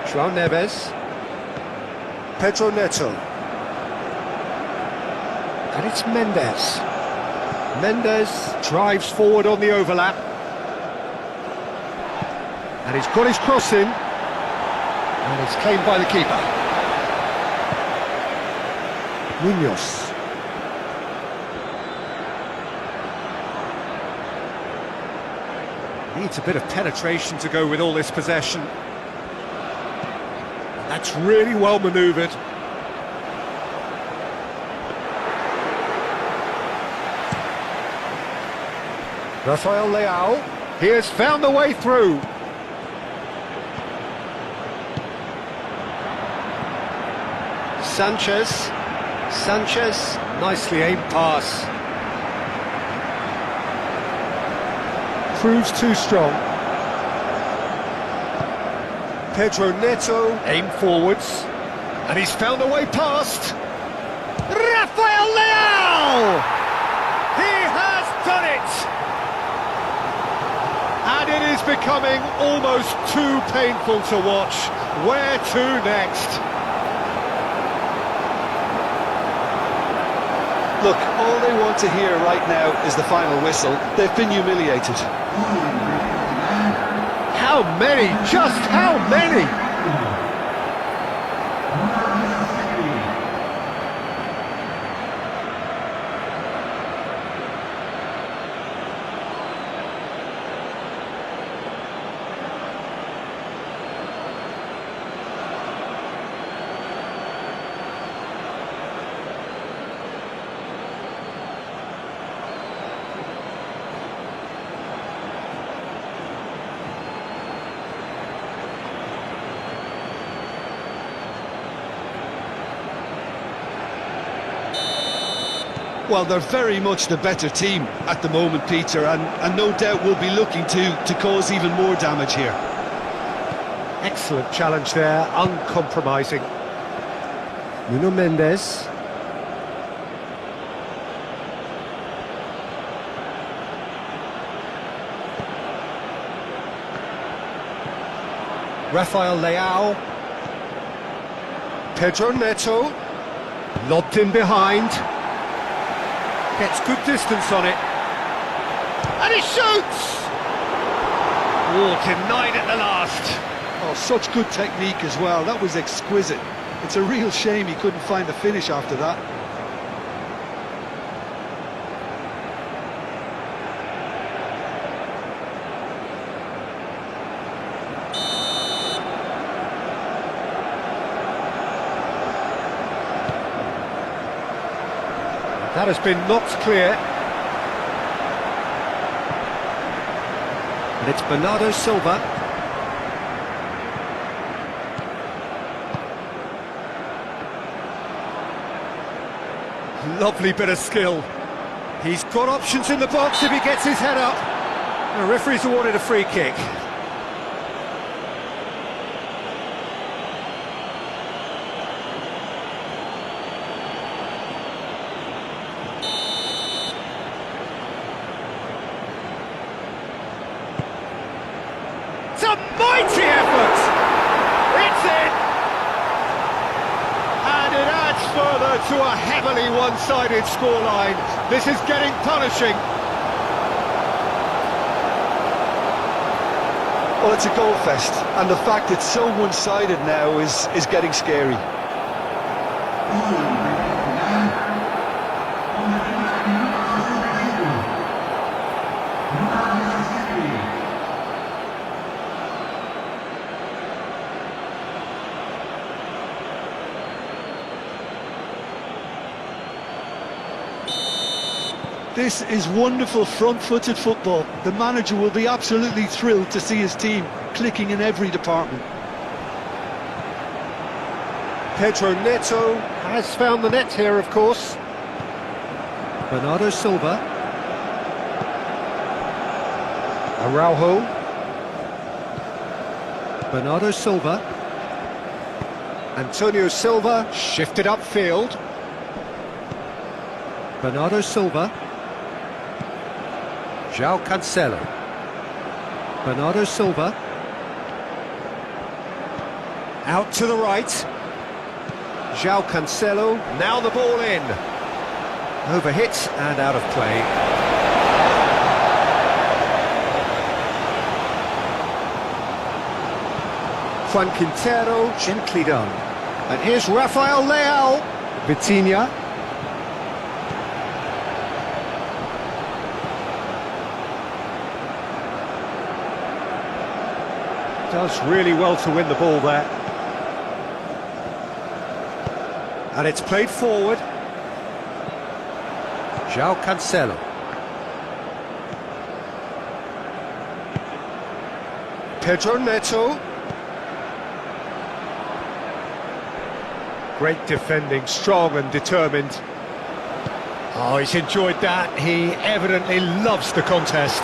Speaker 1: João Neves. Pedro Neto. And it's Mendes. Mendes drives forward on the overlap. And he's got his cross in. And it's claimed by the keeper. Munoz. Needs a bit of penetration to go with all this possession. That's really well manoeuvred. Rafael Leao, he has found the way through. Sanchez. Sanchez, nicely aimed pass. Proves too strong. Pedro Neto, aim forwards. And he's found a way past. Rafael Leao! He has done it! And it is becoming almost too painful to watch. Where to next?
Speaker 2: Look, all they want to hear right now is the final whistle. They've been humiliated.
Speaker 1: How many? Just how many?
Speaker 2: Well, they're very much the better team at the moment, Peter, and no doubt will be looking to cause even more damage here.
Speaker 1: Excellent challenge there, uncompromising. Nuno Mendes. Rafael Leao. Pedro Neto. Lobbed in behind. Gets good distance on it. And he shoots! Oh, denied at the last.
Speaker 2: Oh, such good technique as well. That was exquisite. It's a real shame he couldn't find the finish after that.
Speaker 1: That has been knocked clear. And it's Bernardo Silva. Lovely bit of skill. He's got options in the box if he gets his head up. The referee's awarded a free kick. It's a mighty effort! It's in! And it adds further to a heavily one-sided scoreline. This is getting punishing.
Speaker 2: Well, it's a goal fest, and the fact it's so one-sided now is getting scary. This is wonderful front-footed football. The manager will be absolutely thrilled to see his team clicking in every department.
Speaker 1: Pedro Neto has found the net here, of course. Bernardo Silva. Araujo. Bernardo Silva. Antonio Silva shifted upfield. Bernardo Silva. João Cancelo. Bernardo Silva. Out to the right. João Cancelo. Now the ball in. Overhit and out of play. Juan Quintero, gently done. And here's Rafael Leao. Vitinha. Does really well to win the ball there. And it's played forward. João Cancelo. Pedro Neto. Great defending, strong and determined. Oh, he's enjoyed that. He evidently loves the contest.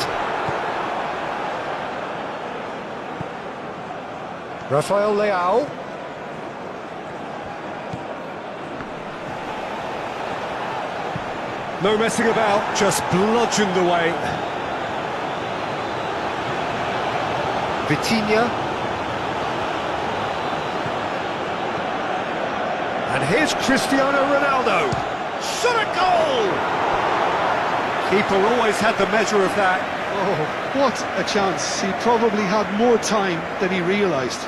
Speaker 1: Rafael Leao. No messing about, just bludgeoned away. Vitinha. And here's Cristiano Ronaldo. Shot a goal! Keeper always had the measure of that.
Speaker 2: Oh, what a chance. He probably had more time than he realised.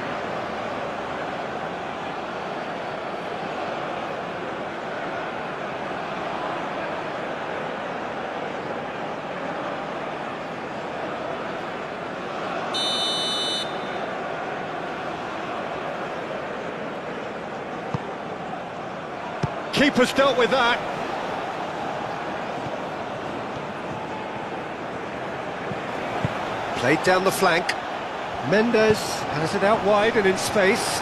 Speaker 1: Keeper's dealt with that. Played down the flank. Mendes has it out wide and in space.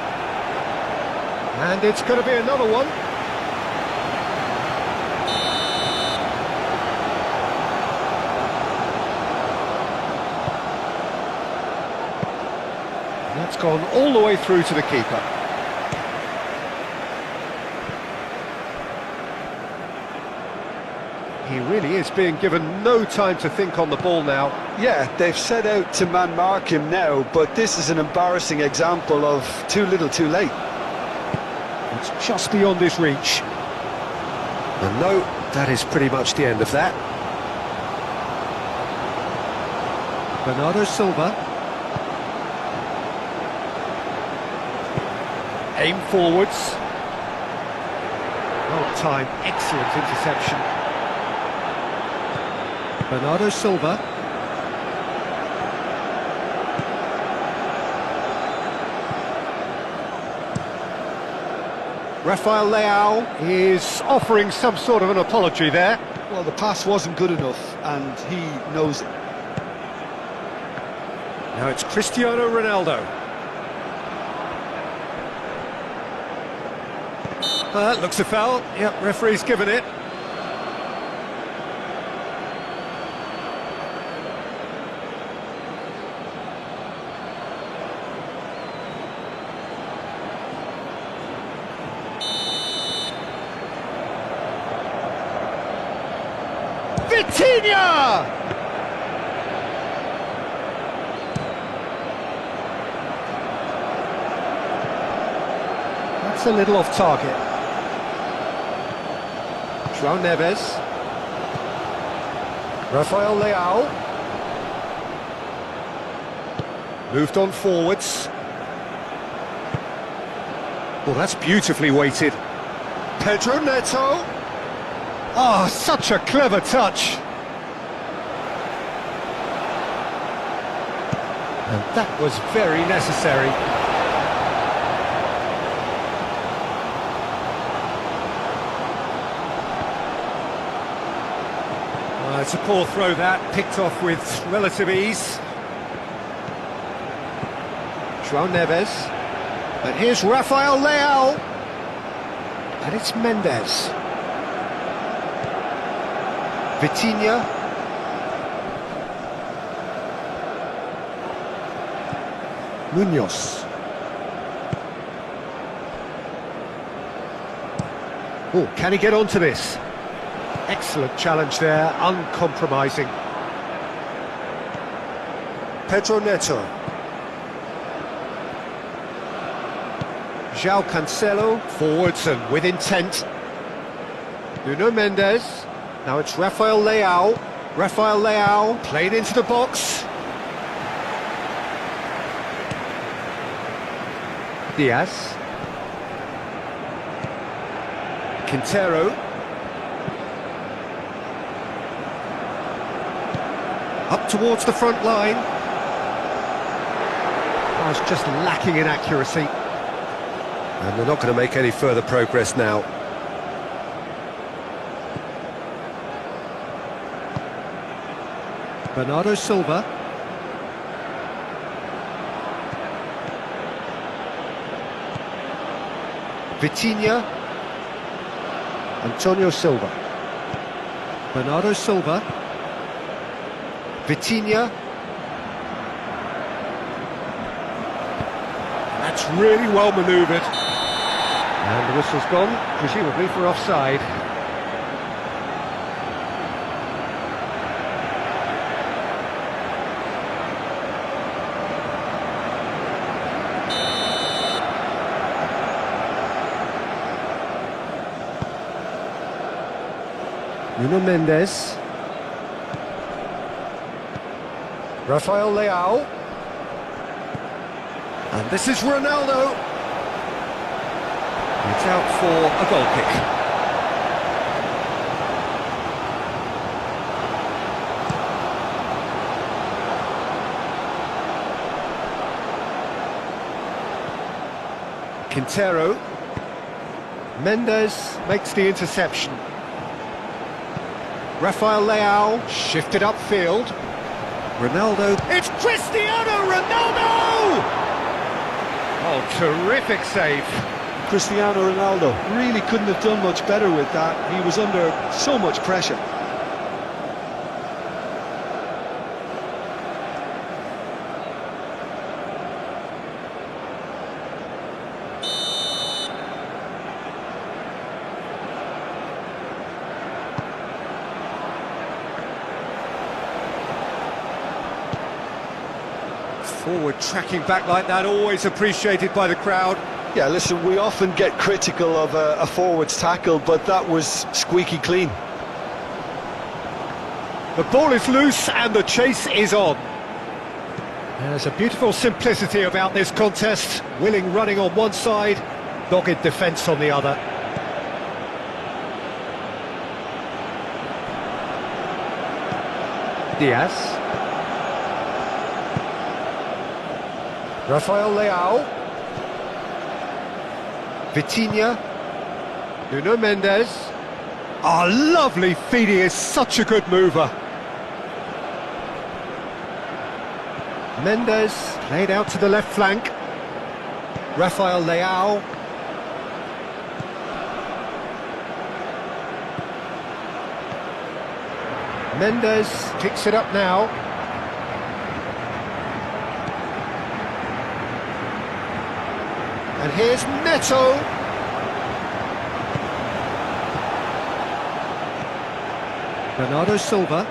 Speaker 1: And it's going to be another one. That's gone all the way through to the keeper. He really is being given no time to think on the ball now.
Speaker 2: Yeah, they've set out to man-mark him now, but this is an embarrassing example of too little too late.
Speaker 1: It's just beyond his reach. And no, that is pretty much the end of that. Bernardo Silva. Aim forwards. Well timed, excellent interception. Bernardo Silva. Rafael Leao is offering some sort of an apology there.
Speaker 2: Well, the pass wasn't good enough, and he knows it.
Speaker 1: Now it's Cristiano Ronaldo. That looks a foul. Yep, referee's given it. Vitinha! That's a little off target. João Neves. Rafael Leao. Moved on forwards. Well, that's beautifully weighted. Pedro Neto. Oh, such a clever touch. And that was very necessary. It's a poor throw that, picked off with relative ease. João Neves. And here's Rafael Leao. And it's Mendes. Vitinha. Munoz. Oh, can he get onto this? Excellent challenge there, uncompromising. Pedro Neto. João Cancelo, forwards and with intent. Nuno Mendes. Now it's Rafael Leao. Rafael Leao played into the box. Diaz. Quintero. Up towards the front line. Oh, it's just lacking in accuracy. And they're not going to make any further progress now. Bernardo Silva. Vitinha. Antonio Silva. Bernardo Silva. Vitinha. That's really well manoeuvred. And the whistle's gone, presumably for offside. Nuno Mendes. Rafael Leao. And this is Ronaldo. It's out for a goal kick. Quintero. Mendes makes the interception. Rafael Leao shifted upfield. Ronaldo. It's Cristiano Ronaldo! Oh, terrific save.
Speaker 2: Cristiano Ronaldo really couldn't have done much better with that. He was under so much pressure.
Speaker 1: Forward tracking back like that, always appreciated by the crowd.
Speaker 2: Yeah, listen, we often get critical of a forward's tackle, but that was squeaky clean.
Speaker 1: The ball is loose and the chase is on. There's a beautiful simplicity about this contest. Willing running on one side, dogged defence on the other. Diaz. Rafael Leao. Vitinha. Nuno Mendes. Oh, lovely feed, he is such a good mover. Mendes played out to the left flank. Rafael Leao. Mendes picks it up now. And here's Neto. Bernardo Silva.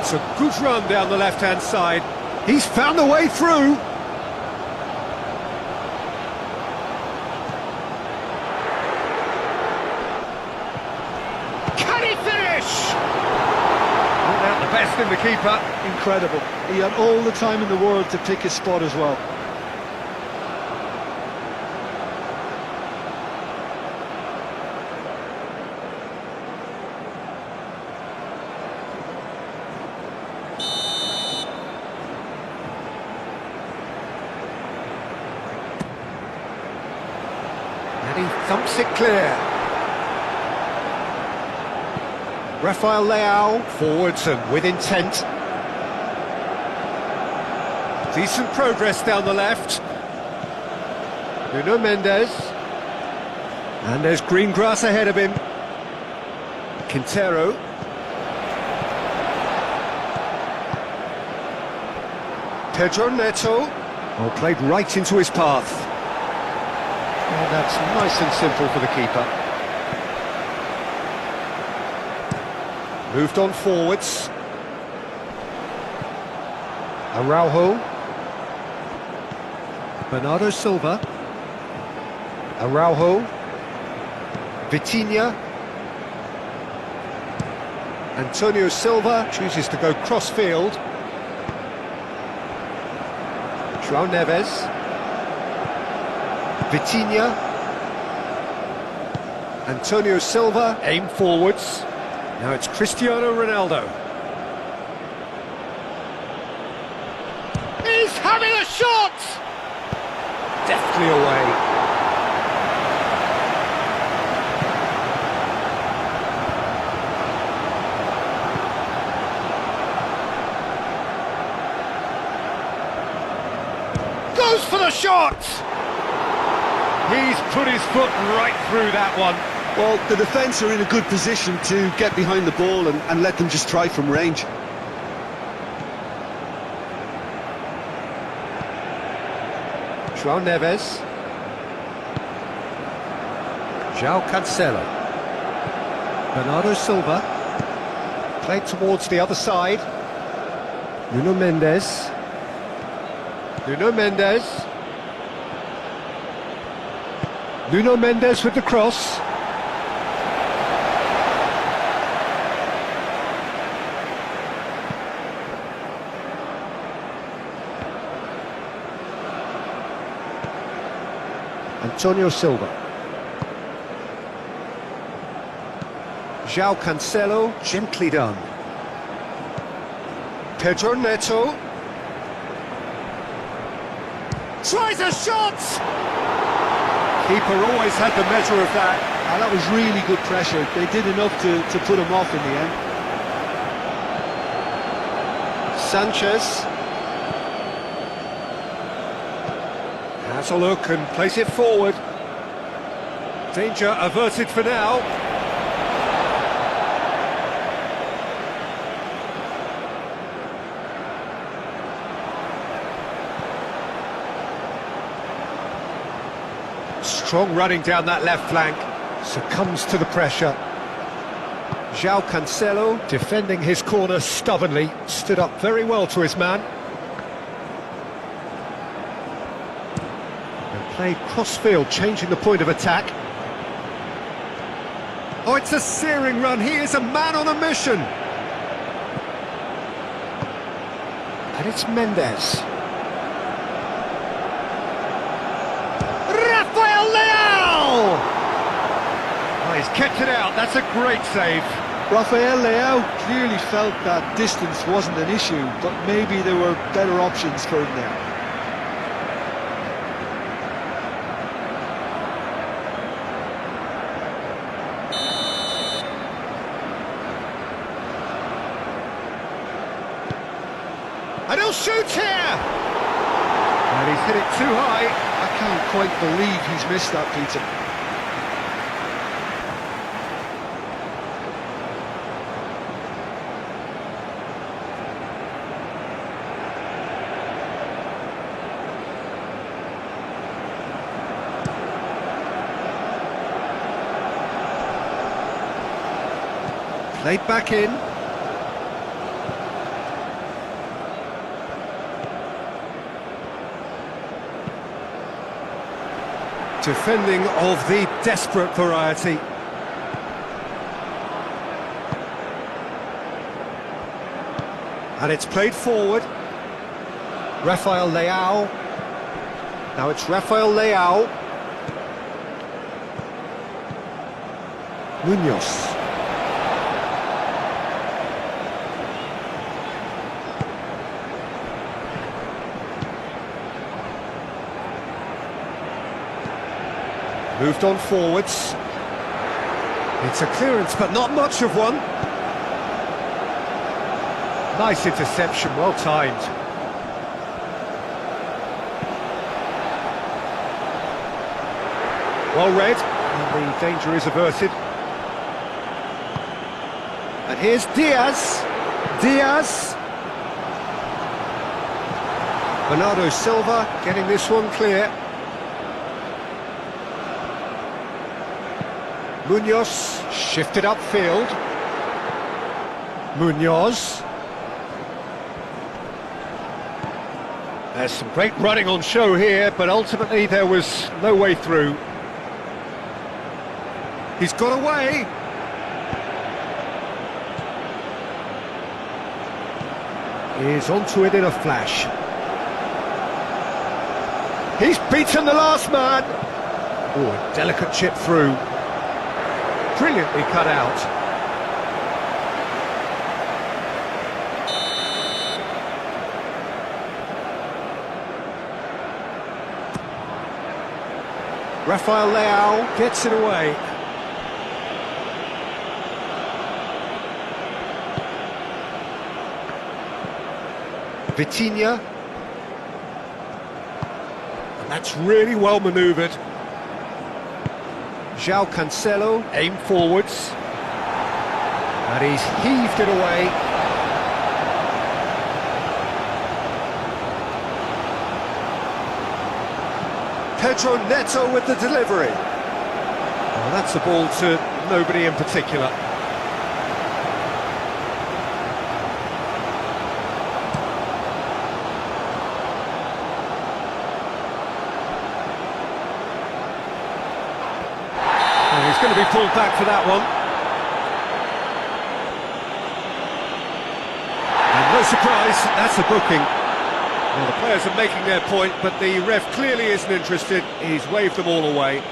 Speaker 1: It's a good run down the left-hand side. He's found a way through. Can he finish? Not out the best in the keeper.
Speaker 2: Incredible. He had all the time in the world to pick his spot as well.
Speaker 1: And he thumps it clear. Rafael Leao, forwards and with intent. Decent progress down the left. Nuno Mendes. And there's green grass ahead of him. Quintero. Pedro Neto. Well, played right into his path. And that's nice and simple for the keeper. Moved on forwards. Araujo. Bernardo Silva. Araujo. Vitinha. Antonio Silva chooses to go cross-field. João Neves. Vitinha. Antonio Silva, aim forwards. Now it's Cristiano Ronaldo. He's having a shot! Deftly away. shot! He's put his foot right through that one.
Speaker 2: Well, the defence are in a good position to get behind the ball and let them just try from range.
Speaker 1: João Neves. João Cancelo. Bernardo Silva. Played towards the other side. Nuno Mendes. Nuno Mendes. Nuno Mendes with the cross. Antonio Silva. João Cancelo, gently done. Pedro Neto. Tries a shot! Keeper always had the measure of that.
Speaker 2: And that was really good pressure. They did enough to put him off in the end.
Speaker 1: Sanchez. Has a look and plays it forward. Danger averted for now. Strong running down that left flank. Succumbs to the pressure. João Cancelo defending his corner stubbornly. Stood up very well to his man. Played cross-field, changing the point of attack. Oh, it's a searing run. He is a man on a mission. And it's Mendes. Rafael Leao! Oh, he's kept it out. That's a great save.
Speaker 2: Rafael Leao clearly felt that distance wasn't an issue, but maybe there were better options for him there.
Speaker 1: And he'll shoot here! And he's hit it too high.
Speaker 2: I can't quite believe he's missed that, Peter.
Speaker 1: Played back in. Defending of the desperate variety. And it's played forward. Rafael Leao. Now it's Rafael Leao. Munoz. Moved on forwards. It's a clearance, but not much of one. Nice interception, well timed. Well read, and the danger is averted. And here's Diaz. Diaz. Bernardo Silva getting this one clear. Munoz shifted upfield. Munoz. There's some great running on show here, but ultimately there was no way through. He's got away. He's onto it in a flash. He's beaten the last man. Oh, a delicate chip through. Brilliantly cut out. Rafael Leao gets it away. Vitinha. That's really well manoeuvred. João Cancelo, aim forwards. And he's heaved it away. Pedro Neto with the delivery. Well, that's a ball to nobody in particular. And he's going to be pulled back for that one. And no surprise, that's a booking. Well, the players are making their point, but the ref clearly isn't interested. He's waved them all away.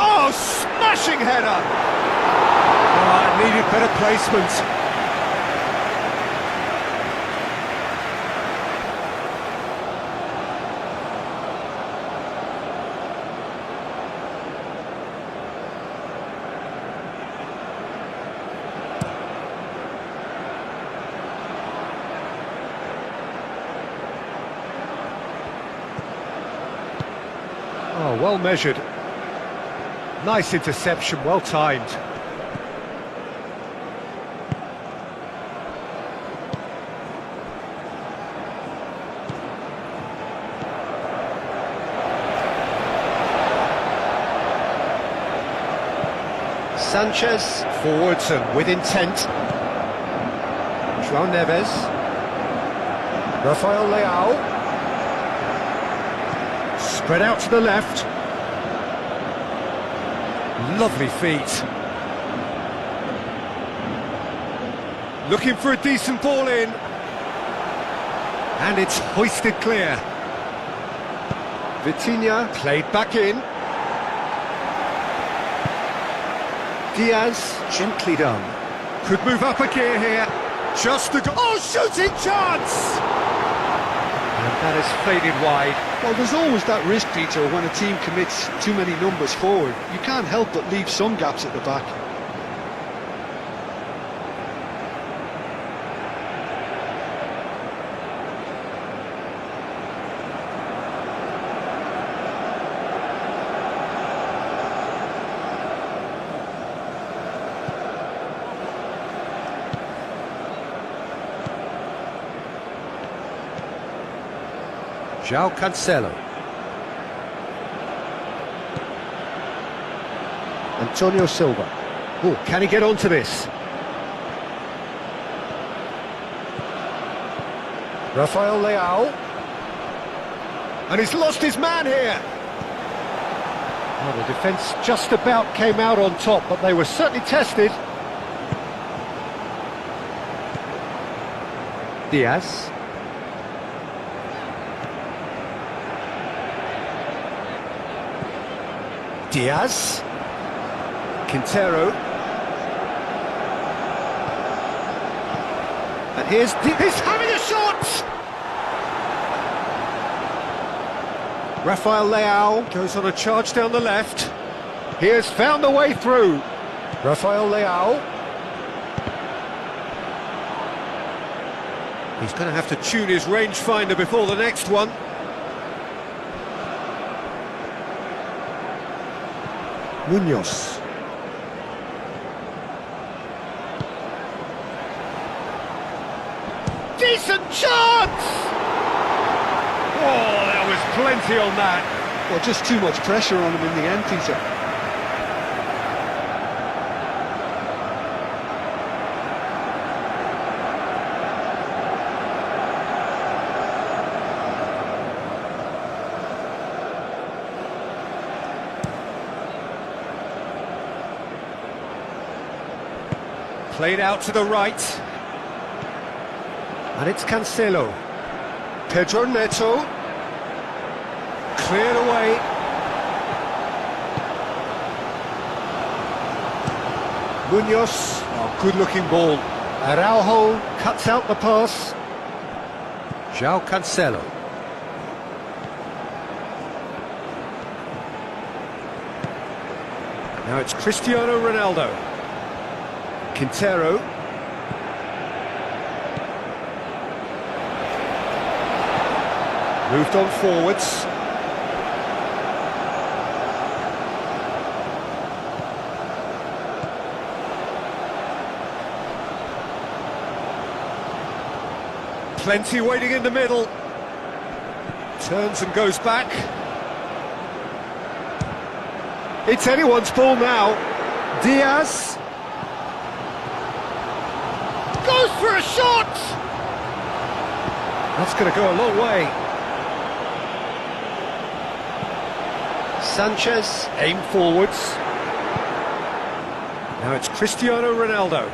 Speaker 1: Oh, smashing header! Oh, it needed better placement. Oh, well measured. Nice interception, well timed. Sanchez, forwards and with intent. João Neves. Rafael Leao. Spread out to the left. Lovely feet. Looking for a decent ball in. And it's hoisted clear. Vitinha played back in. Diaz, gently done. Could move up a gear here. Just the... Oh, shooting chance! And that has faded wide.
Speaker 2: Well, there's always that risk, Peter, when a team commits too many numbers forward. You can't help but leave some gaps at the back.
Speaker 1: João Cancelo. Antonio Silva. Oh, can he get onto this? Rafael Leao. And he's lost his man here. Well, the defence just about came out on top, but they were certainly tested. Diaz. Diaz, Quintero, and he's having a shot! Rafael Leao goes on a charge down the left. He has found the way through. Rafael Leao. He's going to have to tune his rangefinder before the next one. Munoz. Decent chance! Oh, there was plenty on that.
Speaker 2: Well, just too much pressure on him in the end, Peter.
Speaker 1: Played out to the right. And it's Cancelo. Pedro Neto. Cleared away. Munoz. Oh, good looking ball. Araujo cuts out the pass. João Cancelo. Now it's Cristiano Ronaldo. Quintero. Moved on forwards. Plenty waiting in the middle. Turns and goes back. It's anyone's ball now. Diaz. Goes for a shot! That's going to go a long way. Sanchez, aim forwards. Now it's Cristiano Ronaldo.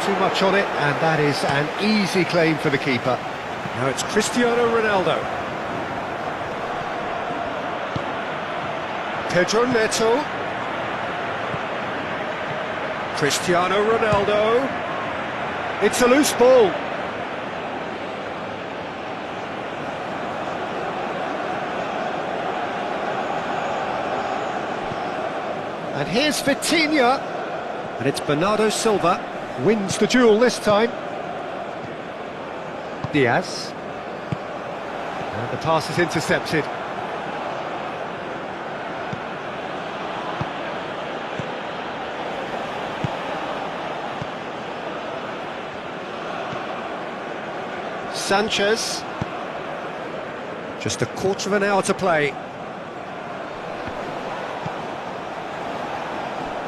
Speaker 1: Too much on it, and that is an easy claim for the keeper. Now it's Cristiano Ronaldo. Pedro Neto. Cristiano Ronaldo. It's a loose ball. And here's Vitinha. And it's Bernardo Silva. Wins the duel this time. Diaz. And the pass is intercepted. Sanchez. Just a quarter of an hour to play.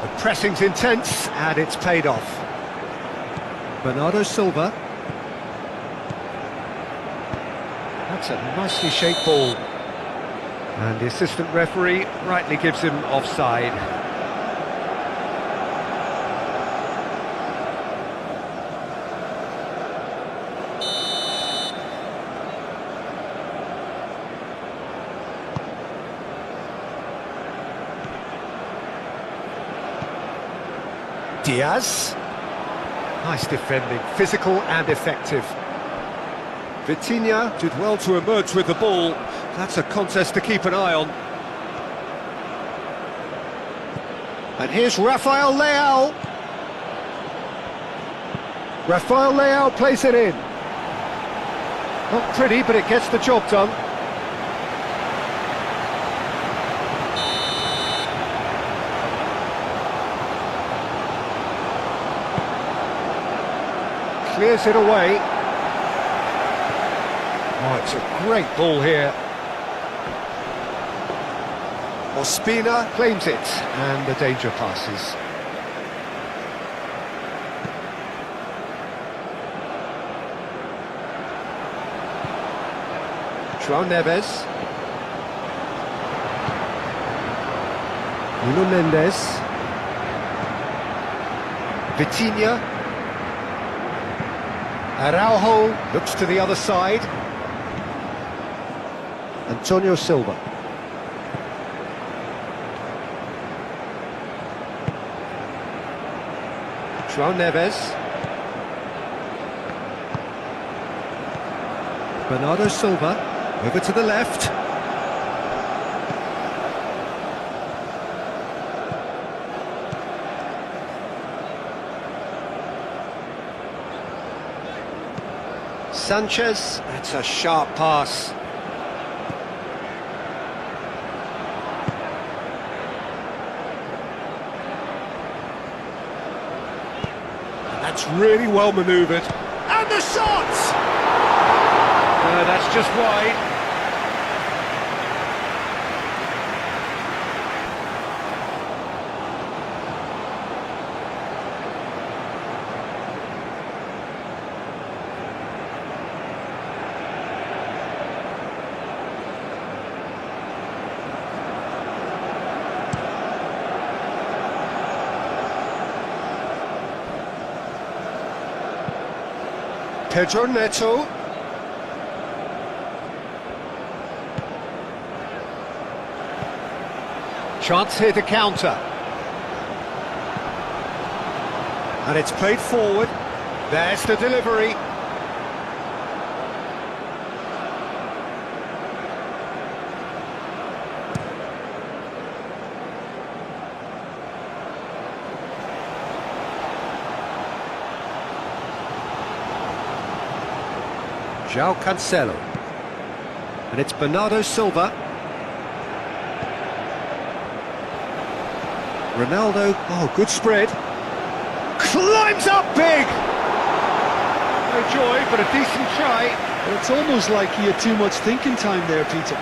Speaker 1: The pressing's intense and it's paid off. Bernardo Silva. That's a nicely shaped ball. And the assistant referee rightly gives him offside. Diaz. Nice defending, physical and effective. Vitinha did well to emerge with the ball. That's a contest to keep an eye on. And here's Rafael Leao. Rafael Leao plays it in. Not pretty, but it gets the job done. Clears it away. Oh, it's a great ball here. Ospina claims it, and the danger passes. João Neves. Nuno Mendes. Vitinha. Araujo looks to the other side. Antonio Silva. João Neves. Bernardo Silva, over to the left. Sanchez, that's a sharp pass. That's really well manoeuvred. And the shot! That's just wide. Pedro Neto. Chance here to counter. And it's played forward. There's the delivery. João Cancelo. And it's Bernardo Silva. Ronaldo, oh, good spread. Climbs up big! No joy, but a decent try.
Speaker 2: Well, it's almost like he had too much thinking time there, Peter.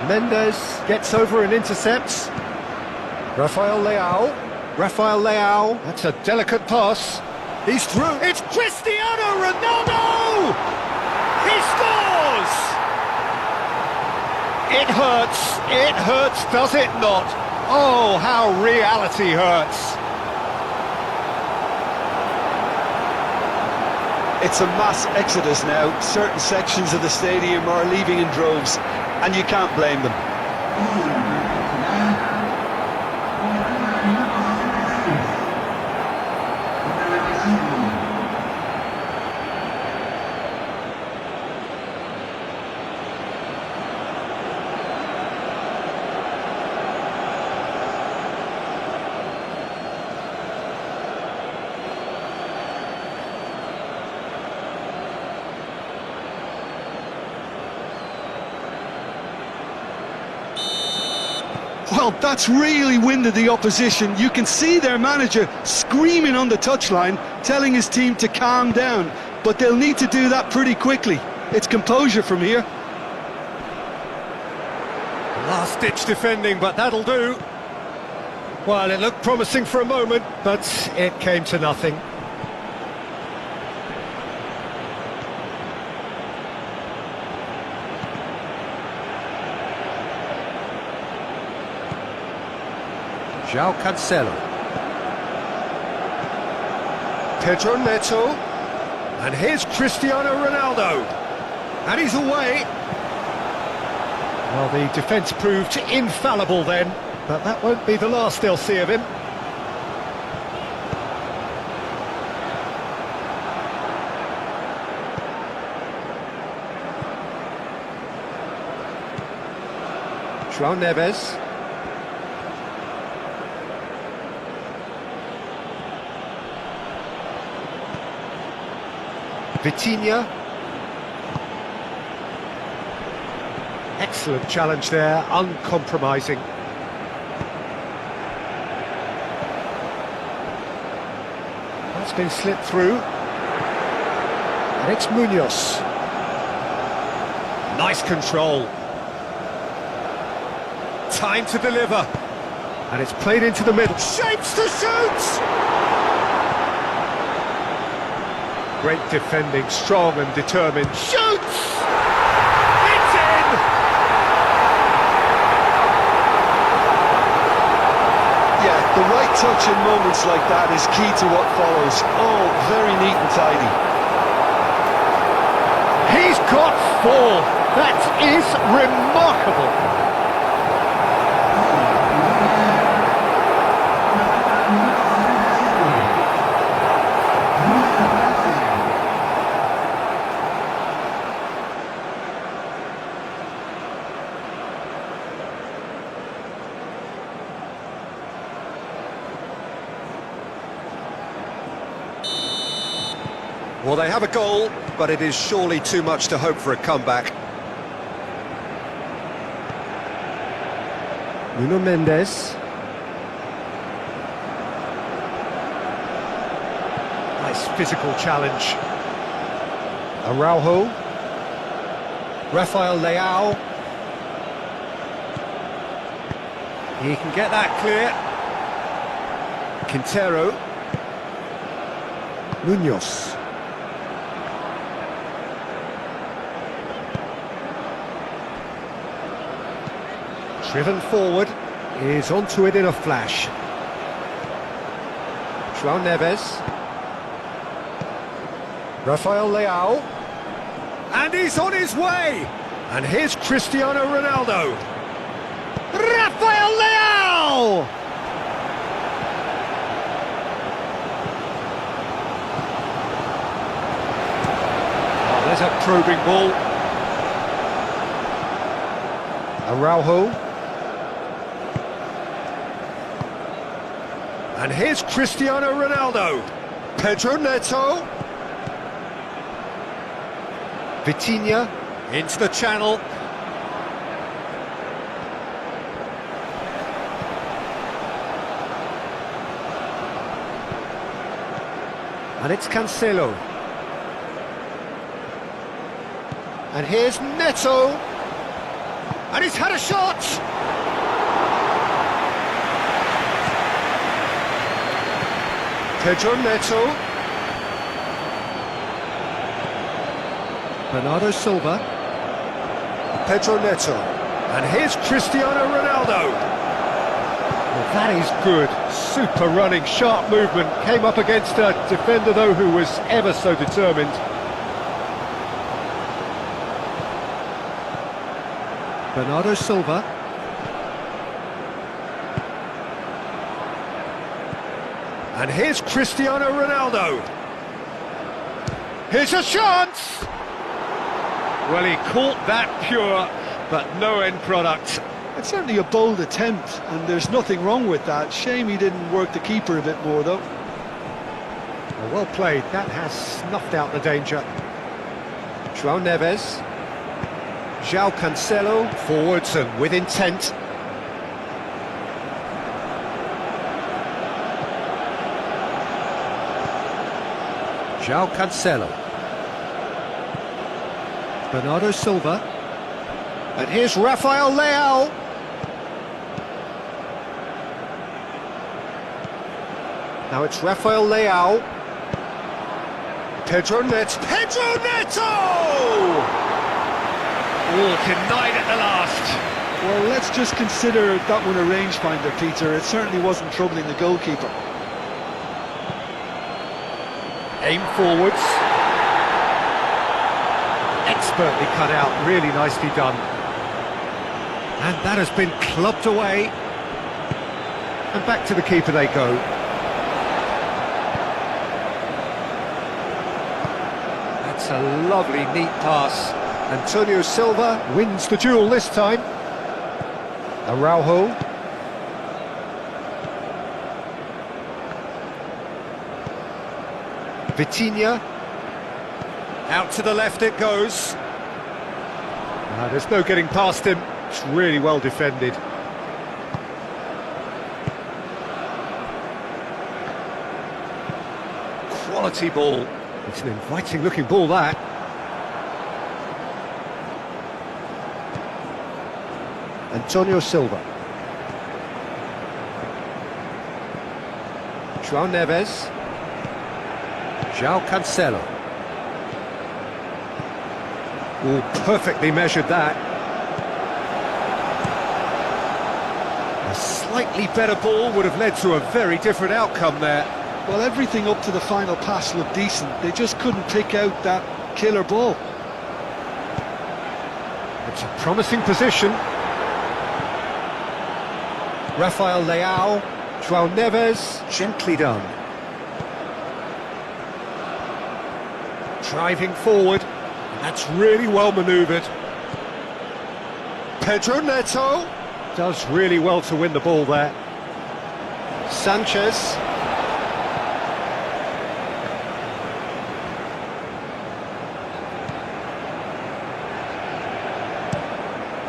Speaker 1: Mendes gets over and intercepts. Rafael Leao. That's a delicate pass. He's through. It's Cristiano Ronaldo! He scores! It hurts, does it not? Oh, how reality hurts.
Speaker 2: It's a mass exodus now. Certain sections of the stadium are leaving in droves, and you can't blame them. Well, that's really winded the opposition. You can see their manager screaming on the touchline, telling his team to calm down. But they'll need to do that pretty quickly. It's composure from here.
Speaker 1: Last-ditch defending, but that'll do. Well, it looked promising for a moment, but it came to nothing. João Cancelo. Pedro Neto. And here's Cristiano Ronaldo. And he's away. Well, the defence proved infallible then, but that won't be the last they'll see of him. João Neves. Vitinha. Excellent challenge there, uncompromising. That's been slipped through. And it's Munoz. Nice control. Time to deliver. And it's played into the middle. Shapes to shoot! Great defending, strong and determined. Shoots! It's in!
Speaker 2: Yeah, the right touch in moments like that is key to what follows. Oh, very neat and tidy.
Speaker 1: He's got 4. That is remarkable. Well, they have a goal, but it is surely too much to hope for a comeback. Nuno Mendes. Nice physical challenge. Araujo. Rafael Leao. He can get that clear. Quintero. Munoz. Driven forward, is onto it in a flash. João Neves. Rafael Leao. And he's on his way! And here's Cristiano Ronaldo. Rafael Leao! Oh, there's a probing ball. Araujo. And here's Cristiano Ronaldo. Pedro Neto. Vitinha into the channel. And it's Cancelo. And here's Neto. And he's had a shot! Pedro Neto. Bernardo Silva. Pedro Neto. And here's Cristiano Ronaldo. Well, that is good. Super running, sharp movement. Came up against a defender, though, who was ever so determined. Bernardo Silva. And here's Cristiano Ronaldo. Here's a chance! Well, he caught that pure, but no end product.
Speaker 2: It's certainly a bold attempt, and there's nothing wrong with that. Shame he didn't work the keeper a bit more, though.
Speaker 1: Well played. That has snuffed out the danger. João Neves. João Cancelo, forwards and with intent. João Cancelo. Bernardo Silva. And here's Rafael Leao. Now it's Rafael Leao. Pedro Neto. Pedro Neto! Oh, denied at the last.
Speaker 2: Well, let's just consider that one a rangefinder, Peter. It certainly wasn't troubling the goalkeeper.
Speaker 1: Aim forwards. Expertly cut out, really nicely done. And that has been clubbed away. And back to the keeper they go. That's a lovely, neat pass. Antonio Silva wins the duel this time. Araujo. Vitinha. Out to the left it goes. There's no getting past him. It's really well defended. Quality ball. It's an inviting looking ball, that. Antonio Silva. João Neves. João Cancelo. Oh, perfectly measured that. A slightly better ball would have led to a very different outcome there.
Speaker 2: Well, everything up to the final pass looked decent. They just couldn't pick out that killer ball.
Speaker 1: It's a promising position. Rafael Leao. João Neves. Gently done. Driving forward. That's really well manoeuvred. Pedro Neto does really well to win the ball there. Sanchez.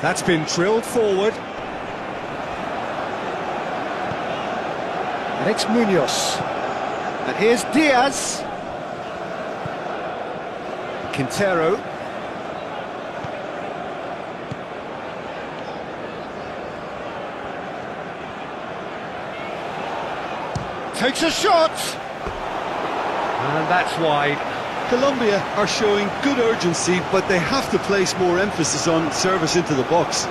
Speaker 1: That's been drilled forward. And it's Munoz. And here's Diaz. Quintero. Takes a shot. And that's wide.
Speaker 2: Colombia are showing good urgency, but they have to place more emphasis on service into the box.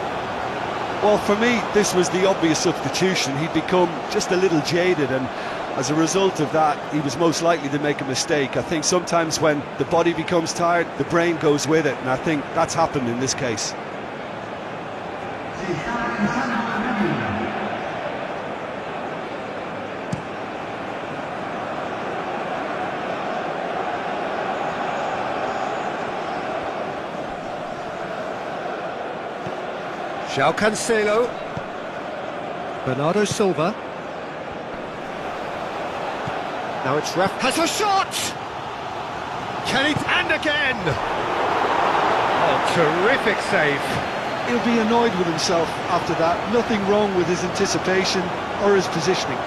Speaker 2: Well, for me, this was the obvious substitution. He'd become just a little jaded, and as a result of that, he was most likely to make a mistake. I think sometimes when the body becomes tired, the brain goes with it, and I think that's happened in this case.
Speaker 1: João Cancelo. Bernardo Silva. Now it's Raf. Has a shot! Can it? And again! Oh, terrific save.
Speaker 2: He'll be annoyed with himself after that. Nothing wrong with his anticipation or his positioning.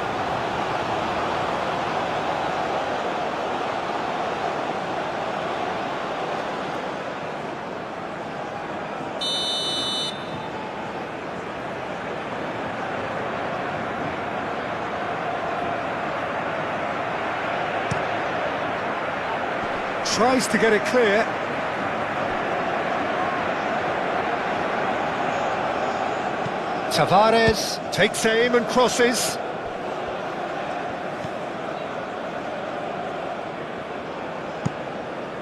Speaker 1: Tries to get it clear. Tavares takes aim and crosses.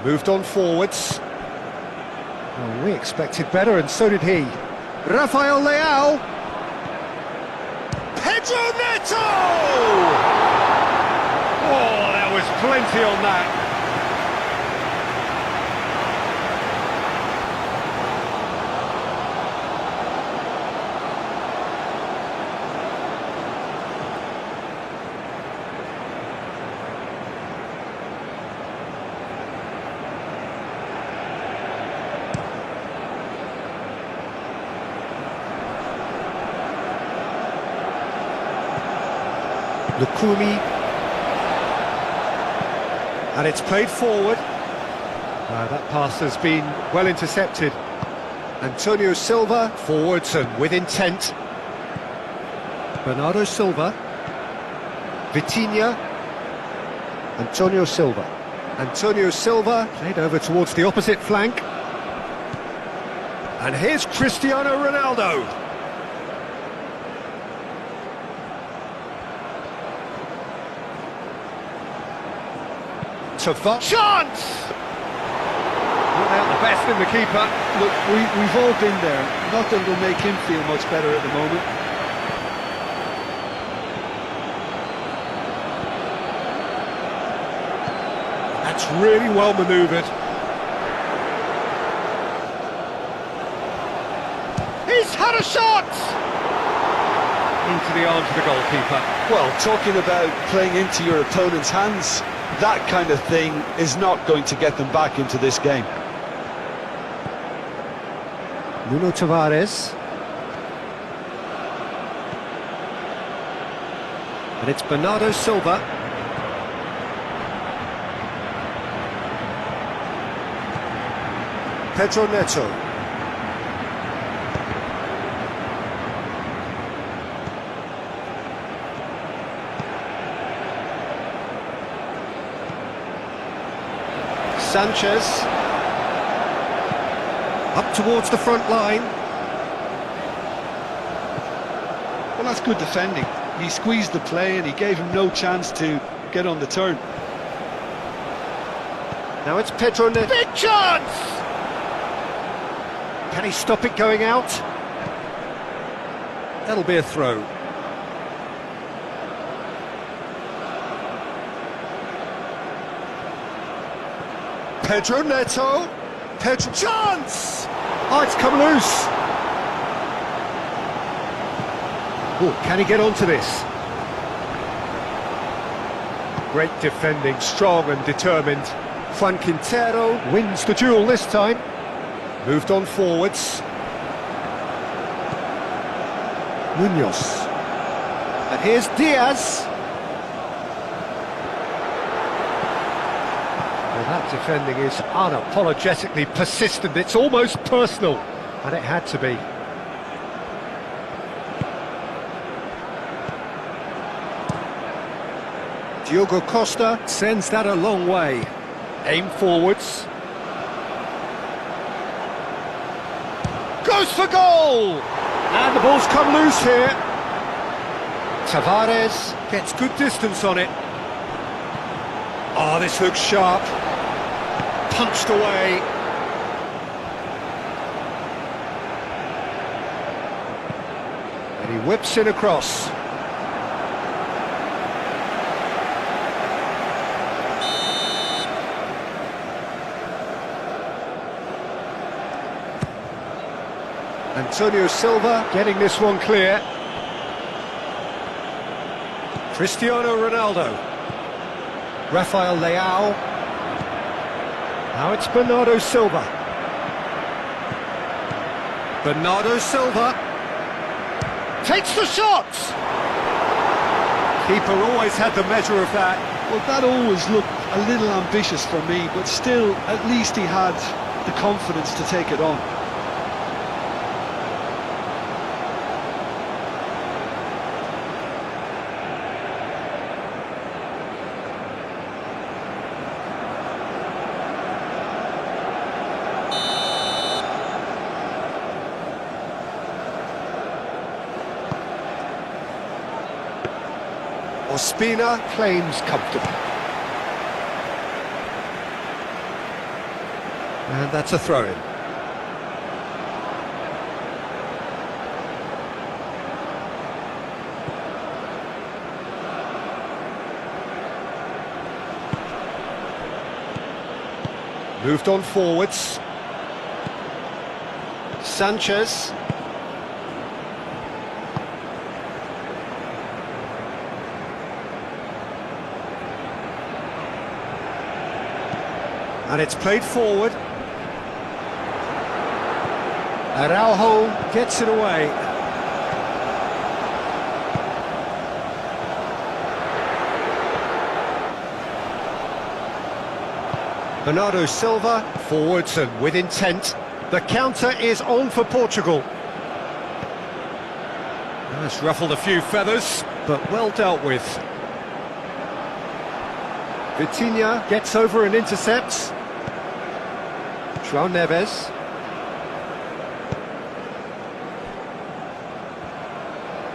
Speaker 1: Moved on forwards. Well, we expected better, and so did he. Rafael Leao. Pedro Neto! Oh, there was plenty on that. Lukumi, and it's played forward. That pass has been well intercepted. Antonio Silva, forwards and with intent. Bernardo Silva. Vitinha. Antonio Silva. Antonio Silva, played over towards the opposite flank. And here's Cristiano Ronaldo. Chance! Not out the best in the keeper.
Speaker 2: Look, we've all been there. Nothing will make him feel much better at the moment.
Speaker 1: That's really well manoeuvred. He's had a shot! Into the arms of the goalkeeper.
Speaker 2: Well, talking about playing into your opponent's hands, that kind of thing is not going to get them back into this game.
Speaker 1: Nuno Tavares. And it's Bernardo Silva. Pedro Neto. Sanchez, up towards the front line.
Speaker 2: Well, that's good defending. He squeezed the play and he gave him no chance to get on the turn.
Speaker 1: Now it's Pedro Neto. Big chance! Can he stop it going out? That'll be a throw. Pedro Neto. Pedro. Chance! Oh, it's come loose. Oh, can he get onto this? Great defending, strong and determined. Juan Quintero wins the duel this time. Moved on forwards. Munoz. And here's Diaz. Well, that defending is unapologetically persistent. It's almost personal. And it had to be. Diogo Costa sends that a long way. Aim forwards. Goes for goal! And the ball's come loose here. Tavares gets good distance on it. Oh, this looks sharp. Punched away. And he whips it across. Antonio Silva getting this one clear. Cristiano Ronaldo. Rafael Leao. Now it's Bernardo Silva. Bernardo Silva takes the shot! Keeper always had the measure of that.
Speaker 2: Well, that always looked a little ambitious for me, but still, at least he had the confidence to take it on.
Speaker 1: Ospina claims comfortable. And that's a throw-in. Moved on forwards. Sanchez. And it's played forward. Araujo gets it away. Bernardo Silva, forwards and with intent. The counter is on for Portugal. That's ruffled a few feathers, but well dealt with. Vitinha gets over and intercepts. João Neves.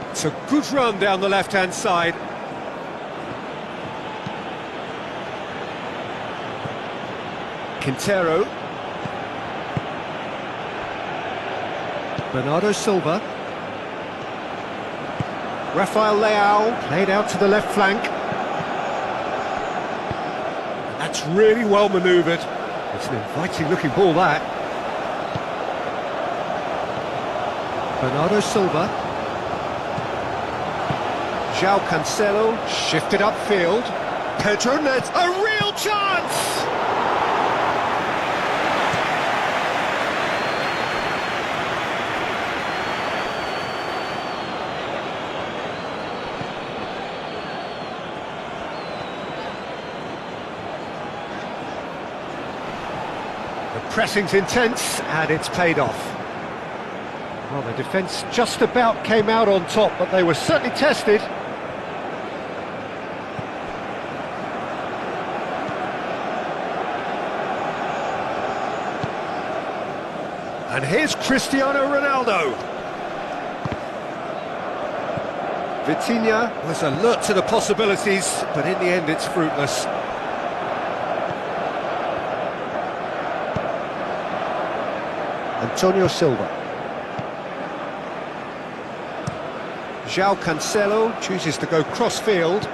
Speaker 1: It's a good run down the left-hand side. Quintero. Bernardo Silva. Rafael Leao played out to the left flank. That's really well manoeuvred. It's an inviting-looking ball, that. Bernardo Silva. João Cancelo shifted upfield. Pedro Neto, a real chance! The pressing's intense, and it's paid off. Well, the defence just about came out on top, but they were certainly tested. And here's Cristiano Ronaldo. Vitinha was alert to the possibilities, but in the end it's fruitless. Antonio Silva. João Cancelo chooses to go cross-field.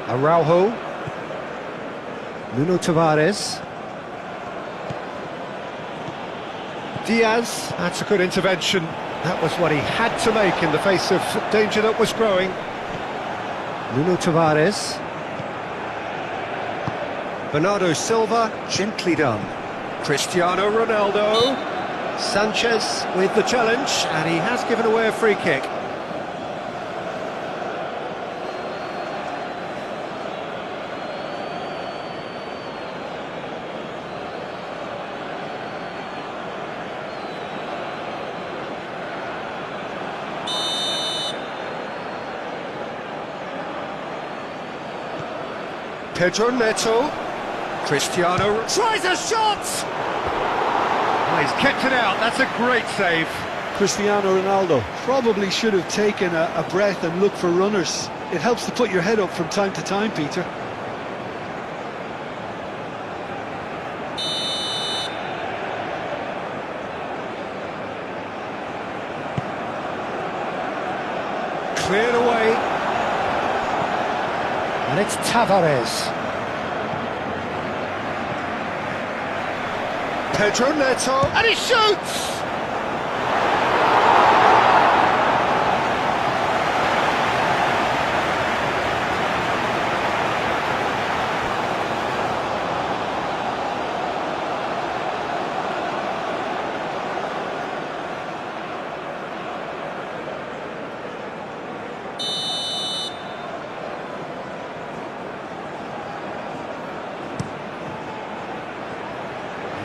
Speaker 1: Araujo. Nuno Tavares. Diaz, that's a good intervention. That was what he had to make in the face of danger that was growing. Nuno Tavares. Bernardo Silva, gently done. Cristiano Ronaldo. Sanchez with the challenge, and he has given away a free kick. Pedro Neto. Cristiano tries a shot! Oh, he's kept it out, that's a great save.
Speaker 2: Cristiano Ronaldo probably should have taken a breath and looked for runners. It helps to put your head up from time to time, Peter.
Speaker 1: Cleared away. And it's Tavares. Pedro Neto, and he shoots!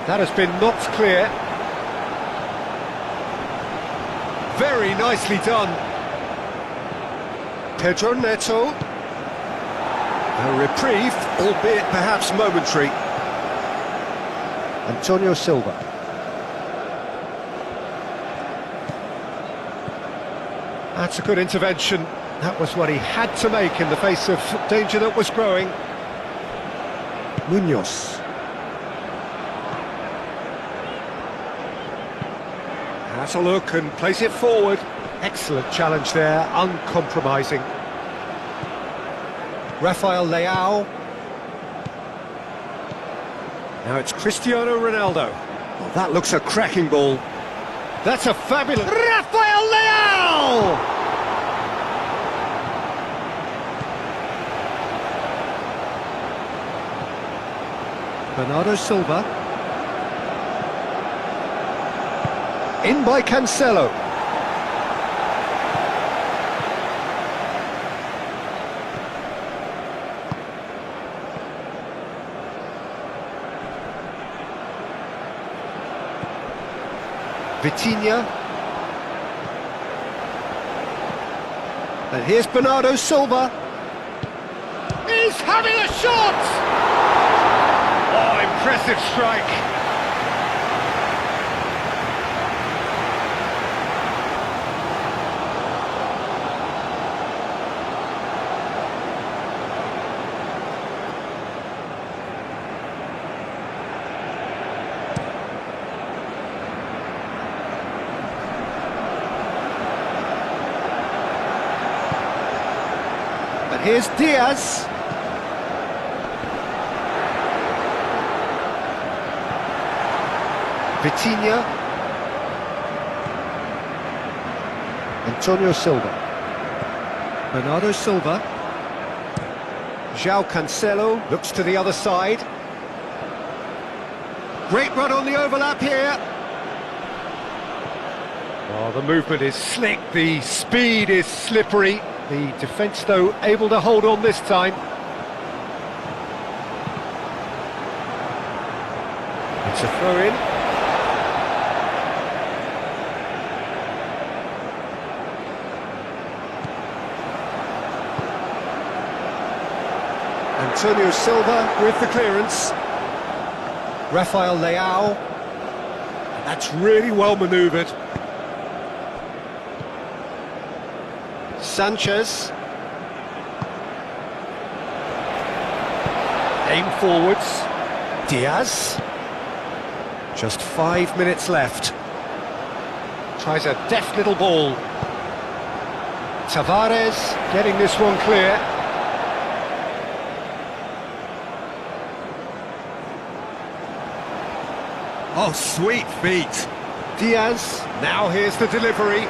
Speaker 1: That has been knocked clear. Very nicely done. Pedro Neto. A reprieve, albeit perhaps momentary. Antonio Silva. That's a good intervention. That was what he had to make in the face of danger that was growing. Munoz. Has a look and plays it forward. Excellent challenge there, uncompromising. Rafael Leao. Now it's Cristiano Ronaldo. Oh, that looks a cracking ball. That's a fabulous... Rafael Leao! Bernardo Silva. In by Cancelo. Vitinha. And here's Bernardo Silva. He's having a shot! Oh, impressive strike. Here's Diaz. Vitinha. Antonio Silva. Bernardo Silva. João Cancelo looks to the other side. Great run on the overlap here. Oh, the movement is slick, the speed is slippery. The defence, though, able to hold on this time. It's a throw-in. Antonio Silva with the clearance. Rafael Leao. That's really well manoeuvred. Sanchez. Aim forwards. Diaz. Just 5 minutes left. Tries a deft little ball. Tavares getting this one clear. Oh, sweet feet. Diaz, now here's the delivery.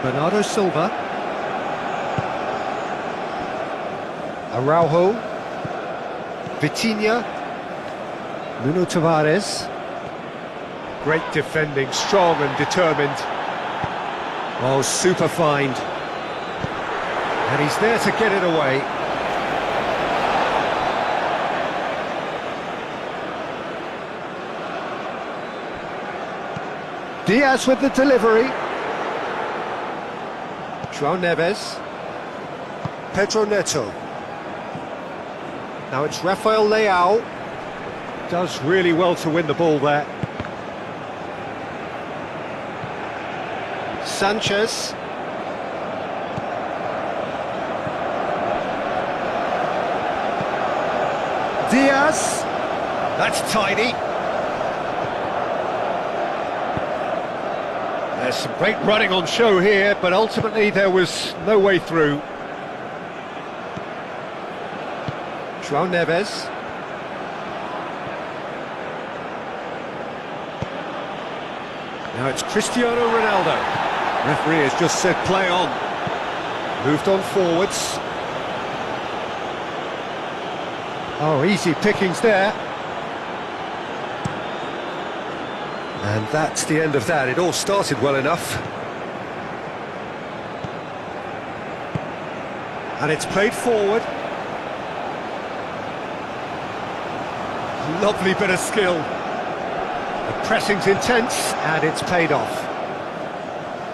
Speaker 1: Bernardo Silva. Araujo. Vitinha. Nuno Tavares. Great defending, strong and determined. Oh, super find. And he's there to get it away. Diaz with the delivery. João Neves. Pedro Neto. Now it's Rafael Leao. Does really well to win the ball there. Sanchez. Diaz. That's tidy. There's some great running on show here, but ultimately there was no way through. João Neves. Now it's Cristiano Ronaldo. Referee has just said play on. Moved on forwards. Oh, easy pickings there. And that's the end of that. It all started well enough. And it's played forward. Lovely bit of skill. The pressing's intense, and it's paid off.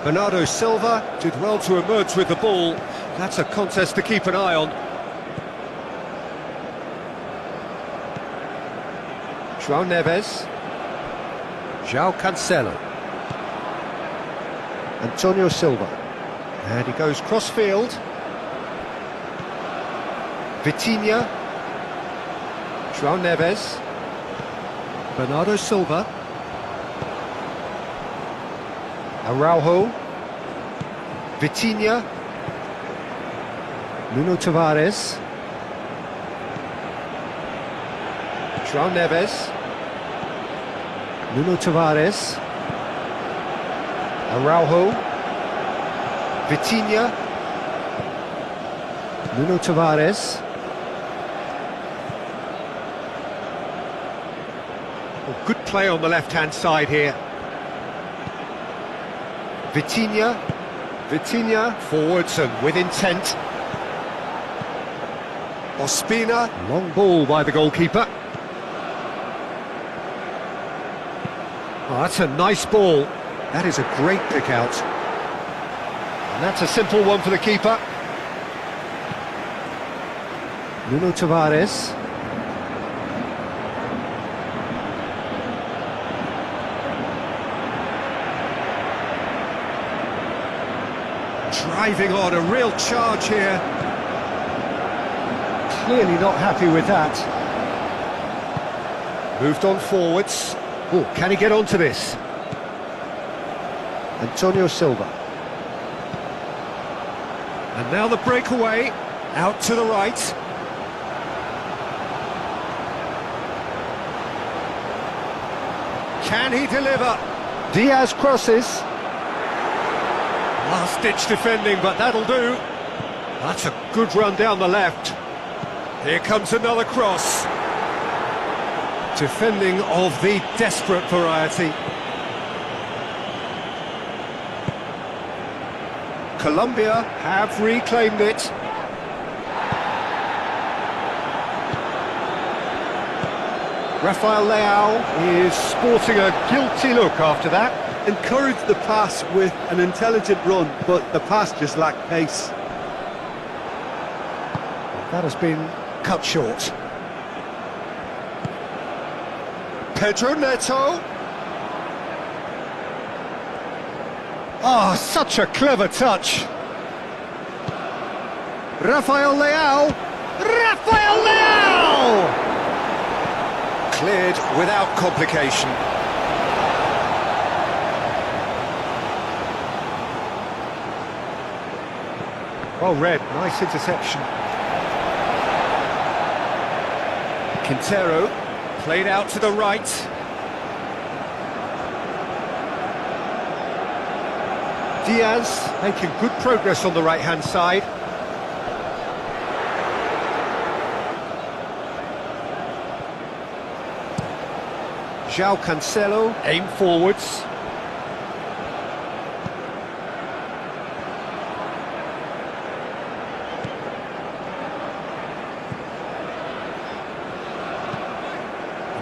Speaker 1: Bernardo Silva did well to emerge with the ball. That's a contest to keep an eye on. João Neves. João Cancelo. Antonio Silva. And he goes cross-field. Vitinha. João Neves. Bernardo Silva. Araujo. Vitinha. Nuno Tavares. João Neves. Nuno Tavares. Araujo. Vitinha. Nuno Tavares. Well, good play on the left-hand side here. Vitinha. Vitinha forwards and with intent. Ospina. Long ball by the goalkeeper. Oh, that's a nice ball. That is a great pick out. And that's a simple one for the keeper. Nuno Tavares. Driving on, a real charge here. Clearly not happy with that. Moved on forwards. Oh, can he get onto this? Antonio Silva. And now the breakaway, out to the right. Can he deliver? Diaz crosses. Last-ditch defending, but that'll do. That's a good run down the left. Here comes another cross. Defending of the desperate variety. Colombia have reclaimed it. Rafael Leao is sporting a guilty look after that.
Speaker 2: Encouraged the pass with an intelligent run, but the pass just lacked pace.
Speaker 1: That has been cut short. Pedro Neto. Oh, such a clever touch. Rafael Leao. Rafael Leao! Cleared without complication. Well read, nice interception. Quintero. Played out to the right. Diaz making good progress on the right-hand side. João Cancelo, aim forwards.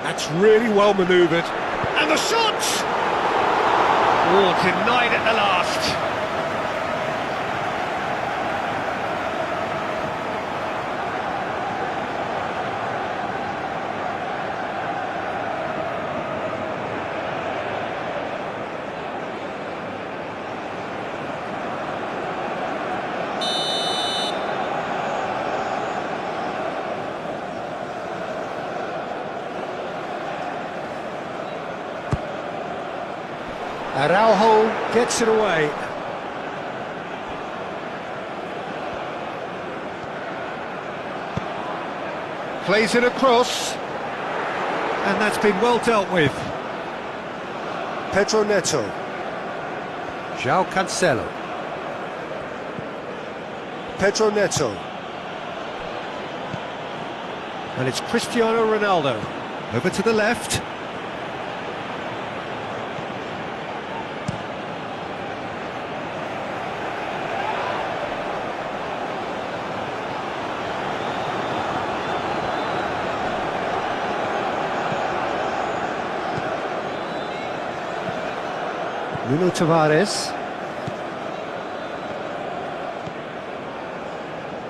Speaker 1: That's really well manoeuvred. And the shot! Oh, denied at the last. Araujo gets it away. Plays it across. And that's been well dealt with. Pedro Neto. João Cancelo. Pedro Neto. And it's Cristiano Ronaldo. Over to the left. Nuno Tavares.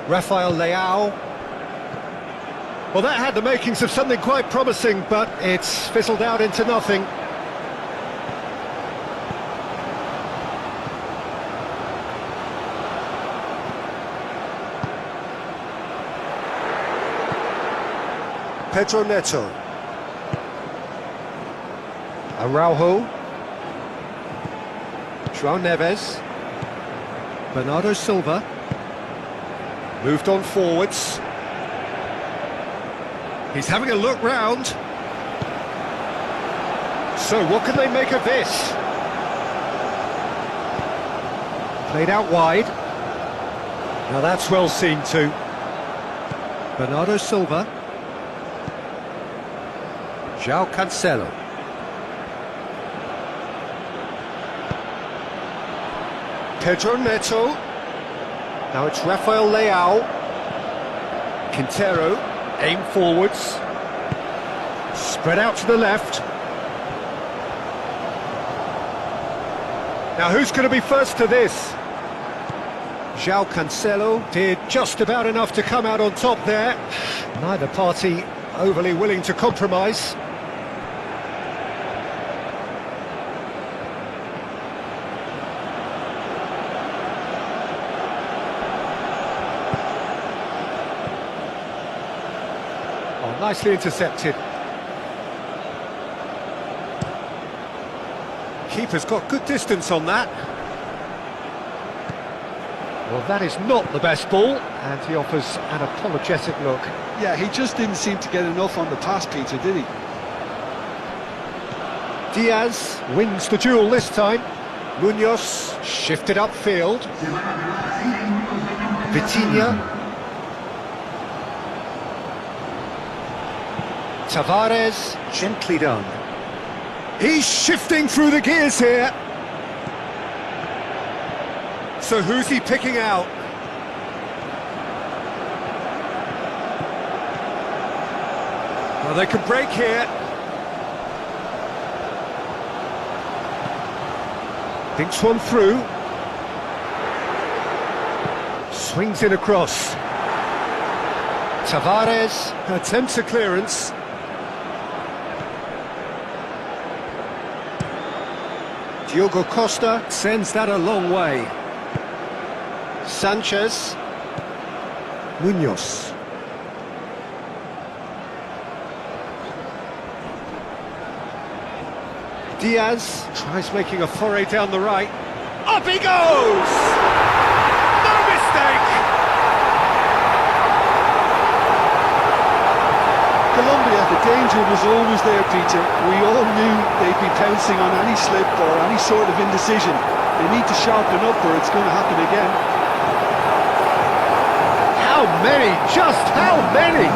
Speaker 1: Rafael Leao. Well, that had the makings of something quite promising, but it's fizzled out into nothing. Pedro Neto. Araujo. João Neves. Bernardo Silva. Moved on forwards. He's having a look round. So what can they make of this? Played out wide. Now that's well seen too. Bernardo Silva. João Cancelo. Pedro Neto. Now it's Rafael Leao. Quintero. Aim forwards. Spread out to the left. Now who's going to be first to this? João Cancelo did just about enough to come out on top there. Neither party overly willing to compromise. Nicely intercepted. Keeper's got good distance on that. Well, that is not the best ball, and he offers an apologetic look.
Speaker 2: Yeah, he just didn't seem to get enough on the pass, Peter, did he?
Speaker 1: Diaz wins the duel this time. Munoz shifted upfield. Vitinha. Tavares, gently done. He's shifting through the gears here. So who's he picking out? Well, they can break here. Thinks one through. Swings in across. Tavares attempts a clearance. Diogo Costa sends that a long way. Sanchez. Munoz. Diaz tries making a foray down the right. Up he goes! No mistake!
Speaker 2: Colombia, the danger was always there, Peter. We all knew they'd be pouncing on any slip or any sort of indecision. They need to sharpen up or it's going to happen again.
Speaker 1: How many? Just how many?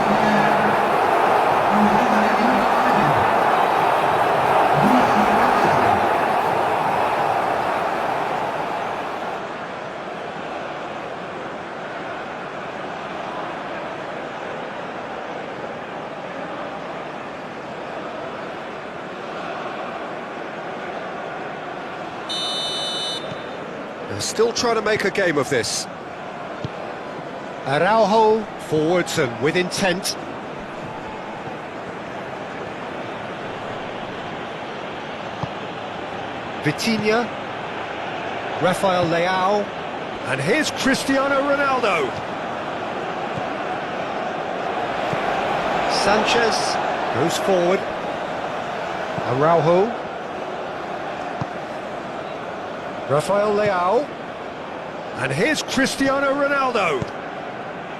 Speaker 1: They're still trying to make a game of this. Araujo forwards and with intent. Vitinha, Rafael Leao, and here's Cristiano Ronaldo. Sanchez goes forward. Araujo. Rafael Leao. And here's Cristiano Ronaldo.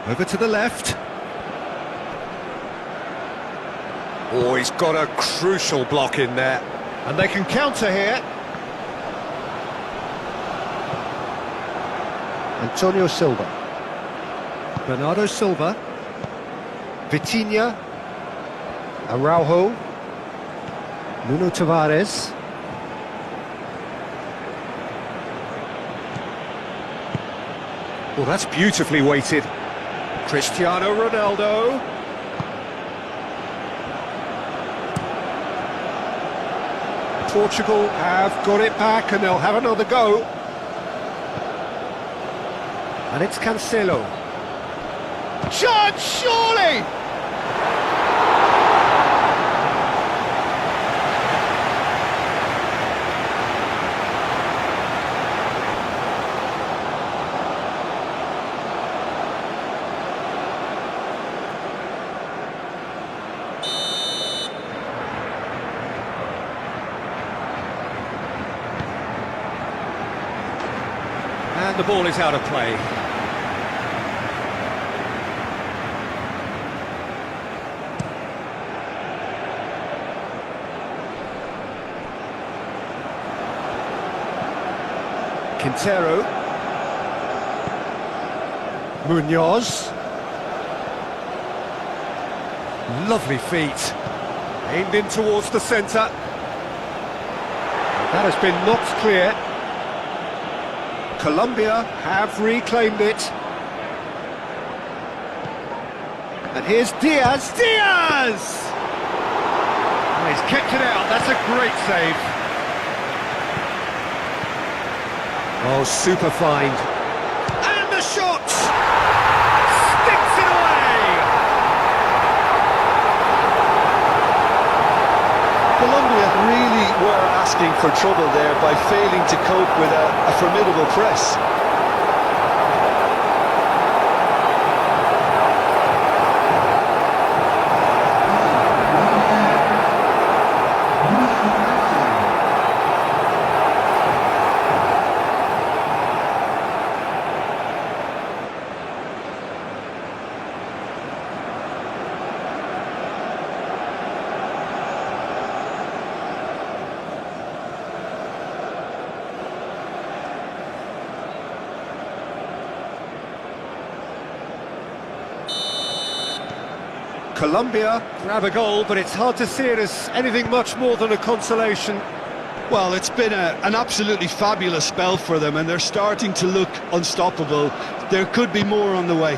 Speaker 1: Over to the left. Oh, he's got a crucial block in there. And they can counter here. Antonio Silva. Bernardo Silva. Vitinha. Araujo. Nuno Tavares. Oh, that's beautifully weighted. Cristiano Ronaldo. Portugal have got it back and they'll have another go. And it's Cancelo. Chance, surely! And the ball is out of play. Quintero. Munoz. Lovely feet. Aimed in towards the centre. That has been knocked clear. Colombia have reclaimed it. And here's Diaz. Diaz! Oh, he's kept it out. That's a great save. Oh, super find. And the shot! Sticks it away!
Speaker 2: Colombia really were asking for trouble there by failing to cope with a formidable press.
Speaker 1: Colombia grab a goal, but it's hard to see it as anything much more than a consolation.
Speaker 2: Well, it's been an absolutely fabulous spell for them, and they're starting to look unstoppable. There could be more on the way.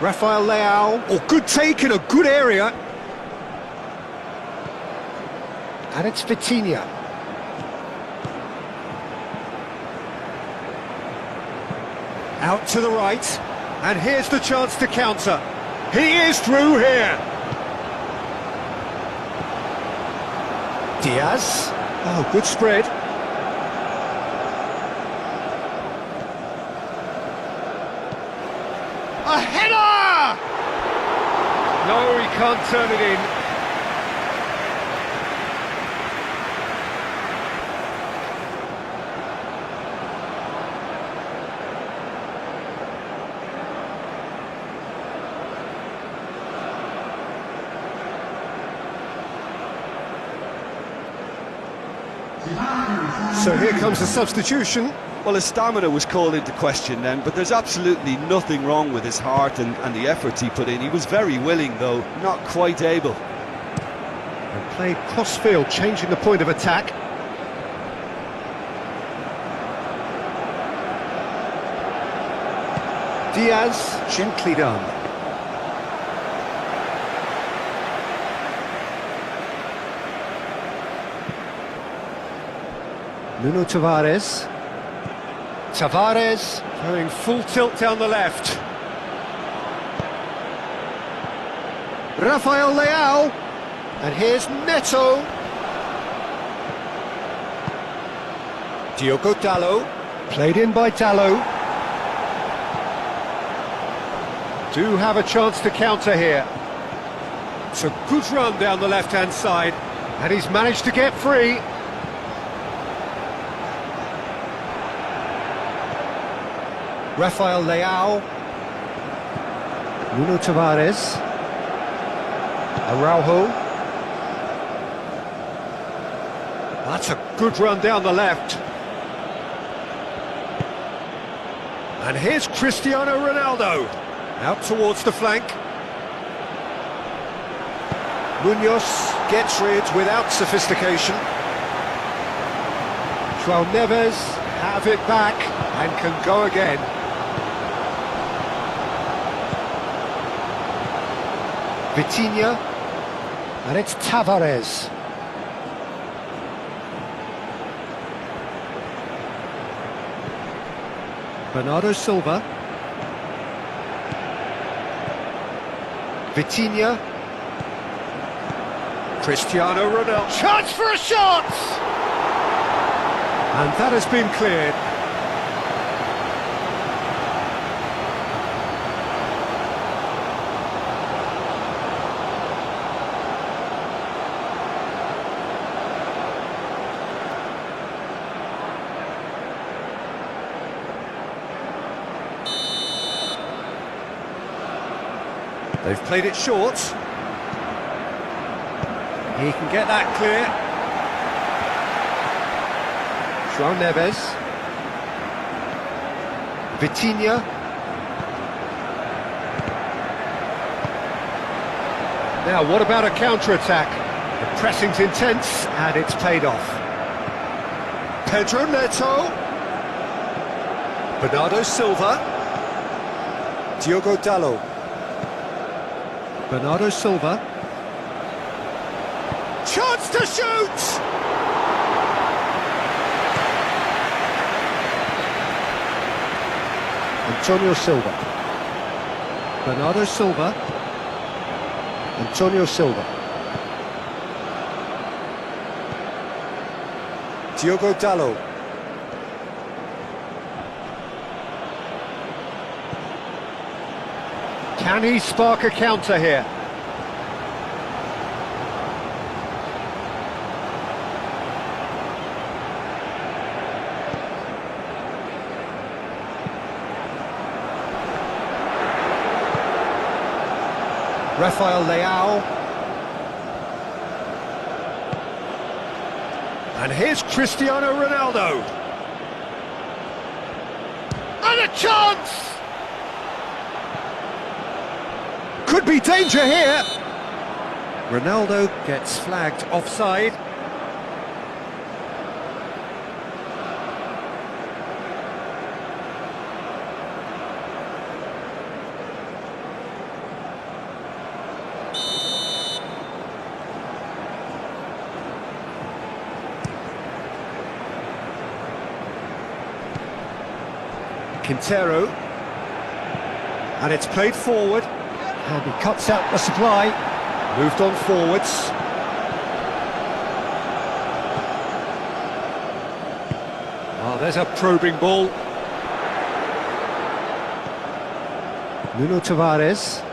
Speaker 1: Rafael Leao. Oh, good take in a good area. And it's Vitinha. Out to the right. And here's the chance to counter. He is through here. Diaz. Oh, good spread. A header! No, he can't turn it in. So here comes the substitution.
Speaker 2: Well, his stamina was called into question then, but there's absolutely nothing wrong with his heart and the efforts he put in. He was very willing, though, not quite able.
Speaker 1: And played cross-field, changing the point of attack. Diaz, gently done. Nuno Tavares. Tavares going full tilt down the left. Rafael Leao, and here's Neto. Diogo Dalot, played in by Dalot. Do have a chance to counter here. It's a good run down the left-hand side, and he's managed to get free. Rafael Leao, Nuno Tavares, Araujo. That's a good run down the left. And here's Cristiano Ronaldo, out towards the flank. Munoz gets rid without sophistication. João Neves have it back and can go again. Vitinha, and it's Tavares. Bernardo Silva. Vitinha. Cristiano Ronaldo. Chance for a shot! And that has been cleared. They've played it short. He can get that clear. João Neves. Vitinha. Now, what about a counter-attack? The pressing's intense, and it's paid off. Pedro Neto. Bernardo Silva. Diogo Dalot. Bernardo Silva. Chance to shoot! Antonio Silva. Bernardo Silva. Antonio Silva. Diogo Dalot. Can he spark a counter here? Rafael Leao. And here's Cristiano Ronaldo. And a chance! Could be danger here. Ronaldo gets flagged offside. Quintero, and it's played forward, and he cuts out the supply, moved on forwards. Oh, there's a probing ball. Nuno Tavares.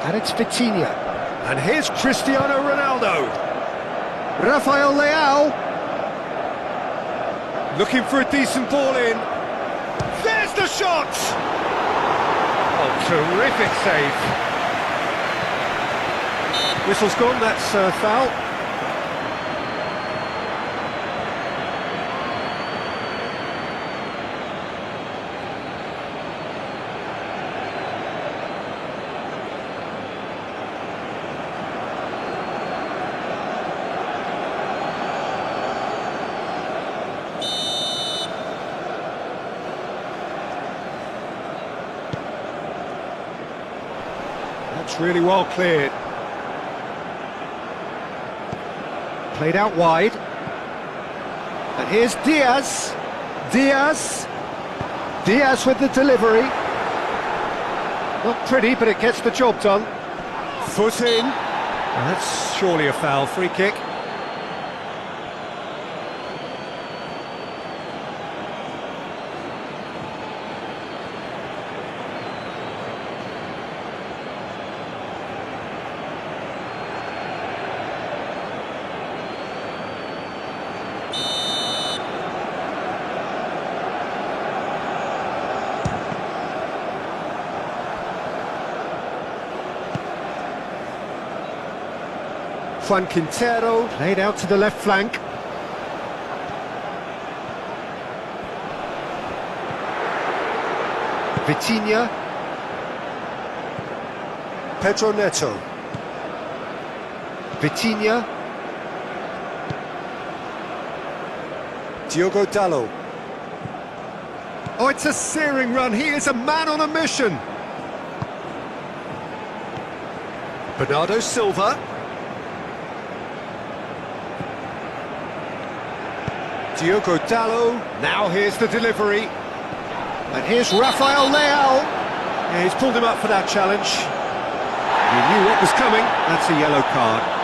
Speaker 1: And it's Vitinha. And here's Cristiano Ronaldo. Rafael Leao. Looking for a decent ball in. There's the shot! Oh, terrific save. Whistle's gone, that's a foul. That's really well cleared. Played out wide. And here's Diaz. Diaz. Diaz with the delivery. Not pretty, but it gets the job done. Foot in. And that's surely a foul. Free kick. Juan Quintero, played out to the left flank. Vitinha. Pedro Neto. Vitinha. Diogo Dalot. Oh, it's a searing run. He is a man on a mission. Bernardo Silva. Diogo Dalot. Now here's the delivery. And here's Rafael Leao. Yeah, he's pulled him up for that challenge. He knew what was coming. That's a yellow card.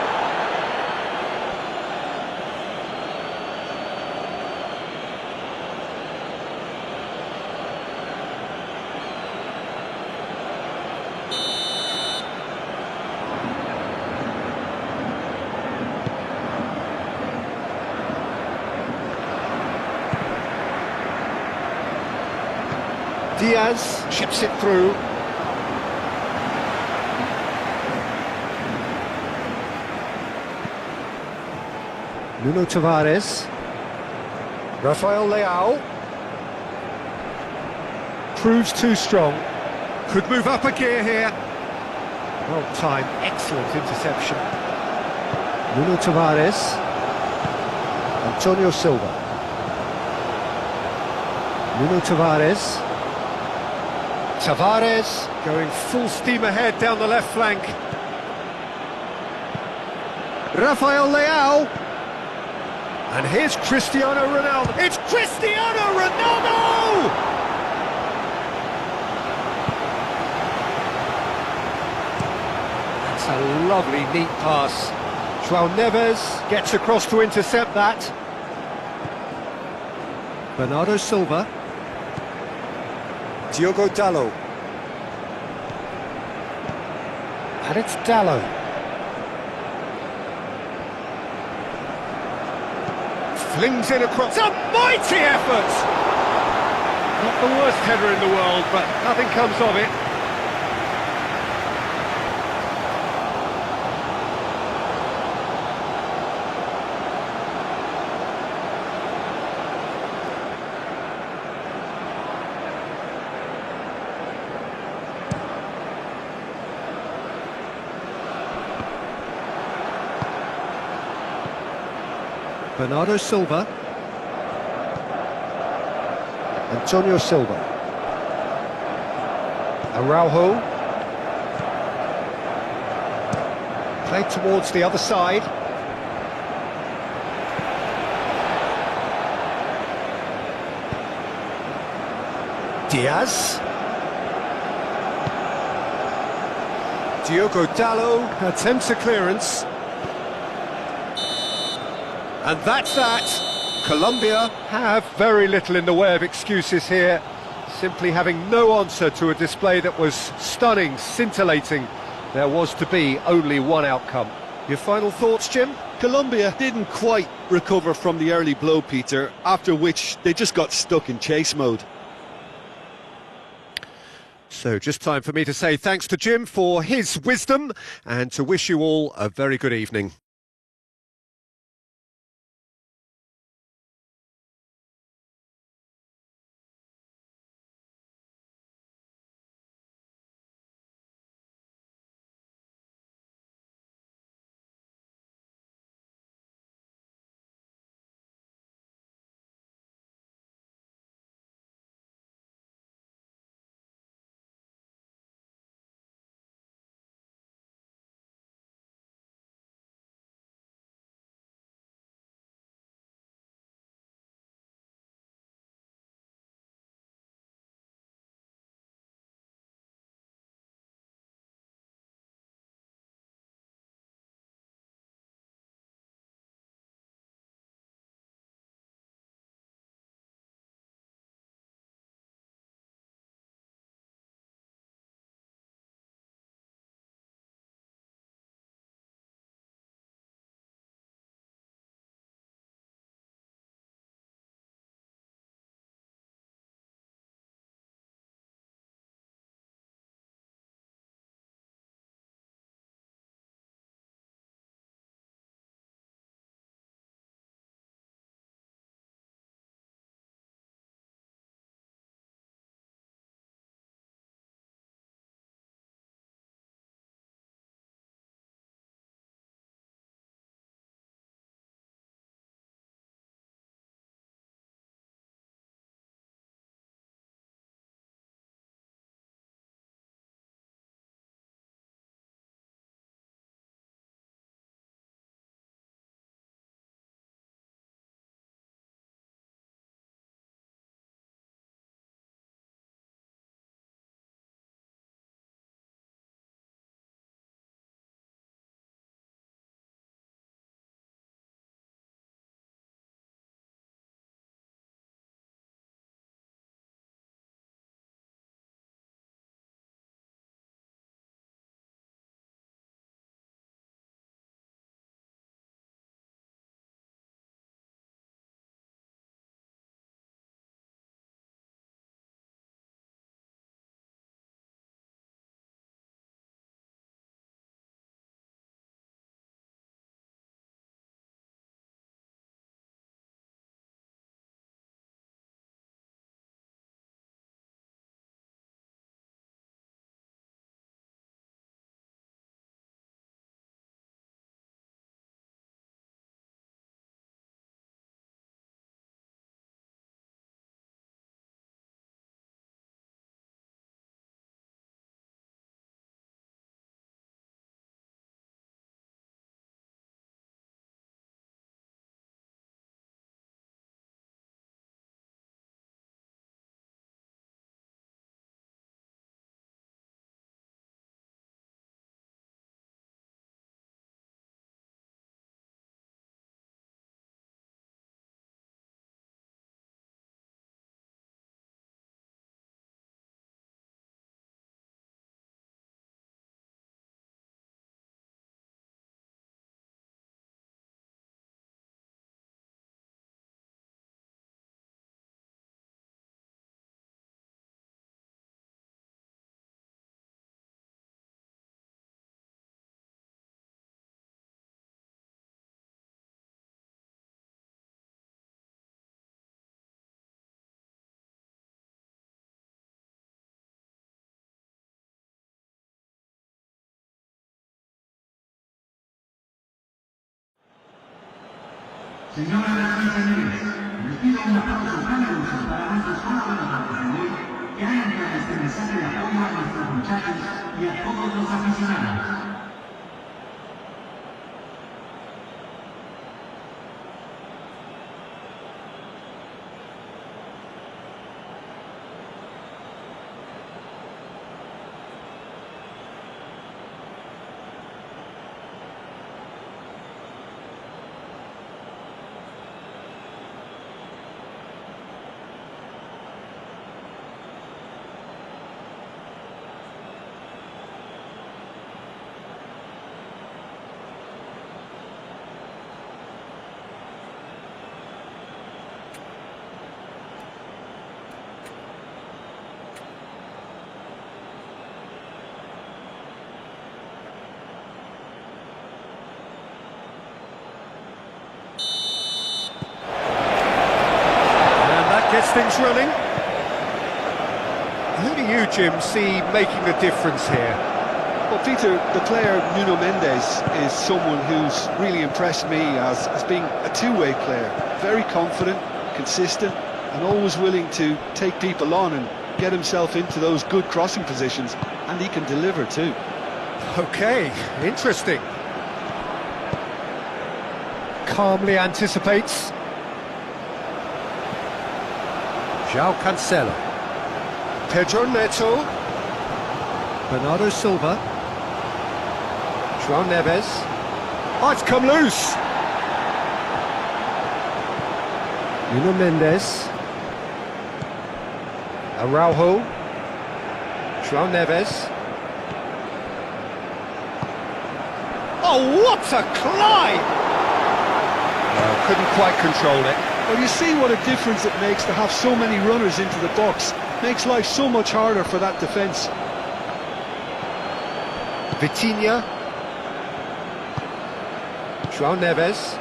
Speaker 1: Diaz chips it through. Nuno Tavares. Rafael Leao. Proves too strong. Could move up a gear here. Well timed, excellent interception. Nuno Tavares. Antonio Silva. Nuno Tavares. Tavares going full steam ahead down the left flank. Rafael Leao. And here's Cristiano Ronaldo. It's Cristiano Ronaldo! That's a lovely, neat pass. João Neves gets across to intercept that. Bernardo Silva. Diogo Dalot. And it's Dalot. Flings in across. A mighty effort! Not the worst header in the world, but nothing comes of it. Bernardo Silva. Antonio Silva. Araujo. Played towards the other side. Diaz. Diogo Dalot attempts a clearance. And that's that. Colombia have very little in the way of excuses here, simply having no answer to a display that was stunning, scintillating. There was to be only one outcome. Your final thoughts, Jim?
Speaker 2: Colombia didn't quite recover from the early blow, Peter, after which they just got stuck in chase mode.
Speaker 1: So just time for me to say thanks to Jim for his wisdom and to wish you all a very good evening.
Speaker 3: Señoras y señores, les pido un aplauso caluroso para nuestros colaboradores de hoy que han enviado este mensaje de apoyo a nuestros muchachos y a todos los aficionados.
Speaker 1: Gets things running. Who do you, Jim, see making the difference here?
Speaker 2: Well, Peter, the player Nuno Mendes is someone who's really impressed me as being a two-way player. Very confident, consistent, and always willing to take people on and get himself into those good crossing positions, and he can deliver too.
Speaker 1: Okay, interesting. Calmly anticipates. João Cancelo. Pedro Neto. Bernardo Silva. João Neves. Oh, it's come loose! Nuno Mendes. Araujo. João Neves. Oh, what a climb! Couldn't quite control it.
Speaker 2: Well, you see what a difference it makes to have so many runners into the box. Makes life so much harder for that defence.
Speaker 1: Vitinha. João Neves.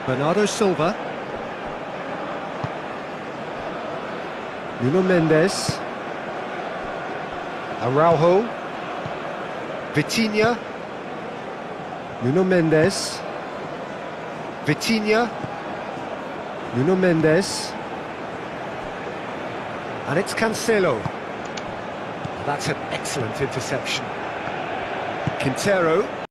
Speaker 1: Bernardo Silva. Nuno Mendes. Araujo. Vitinha. Nuno Mendes. Vitinha, Nuno Mendes, and it's Cancelo. That's an excellent interception. Quintero.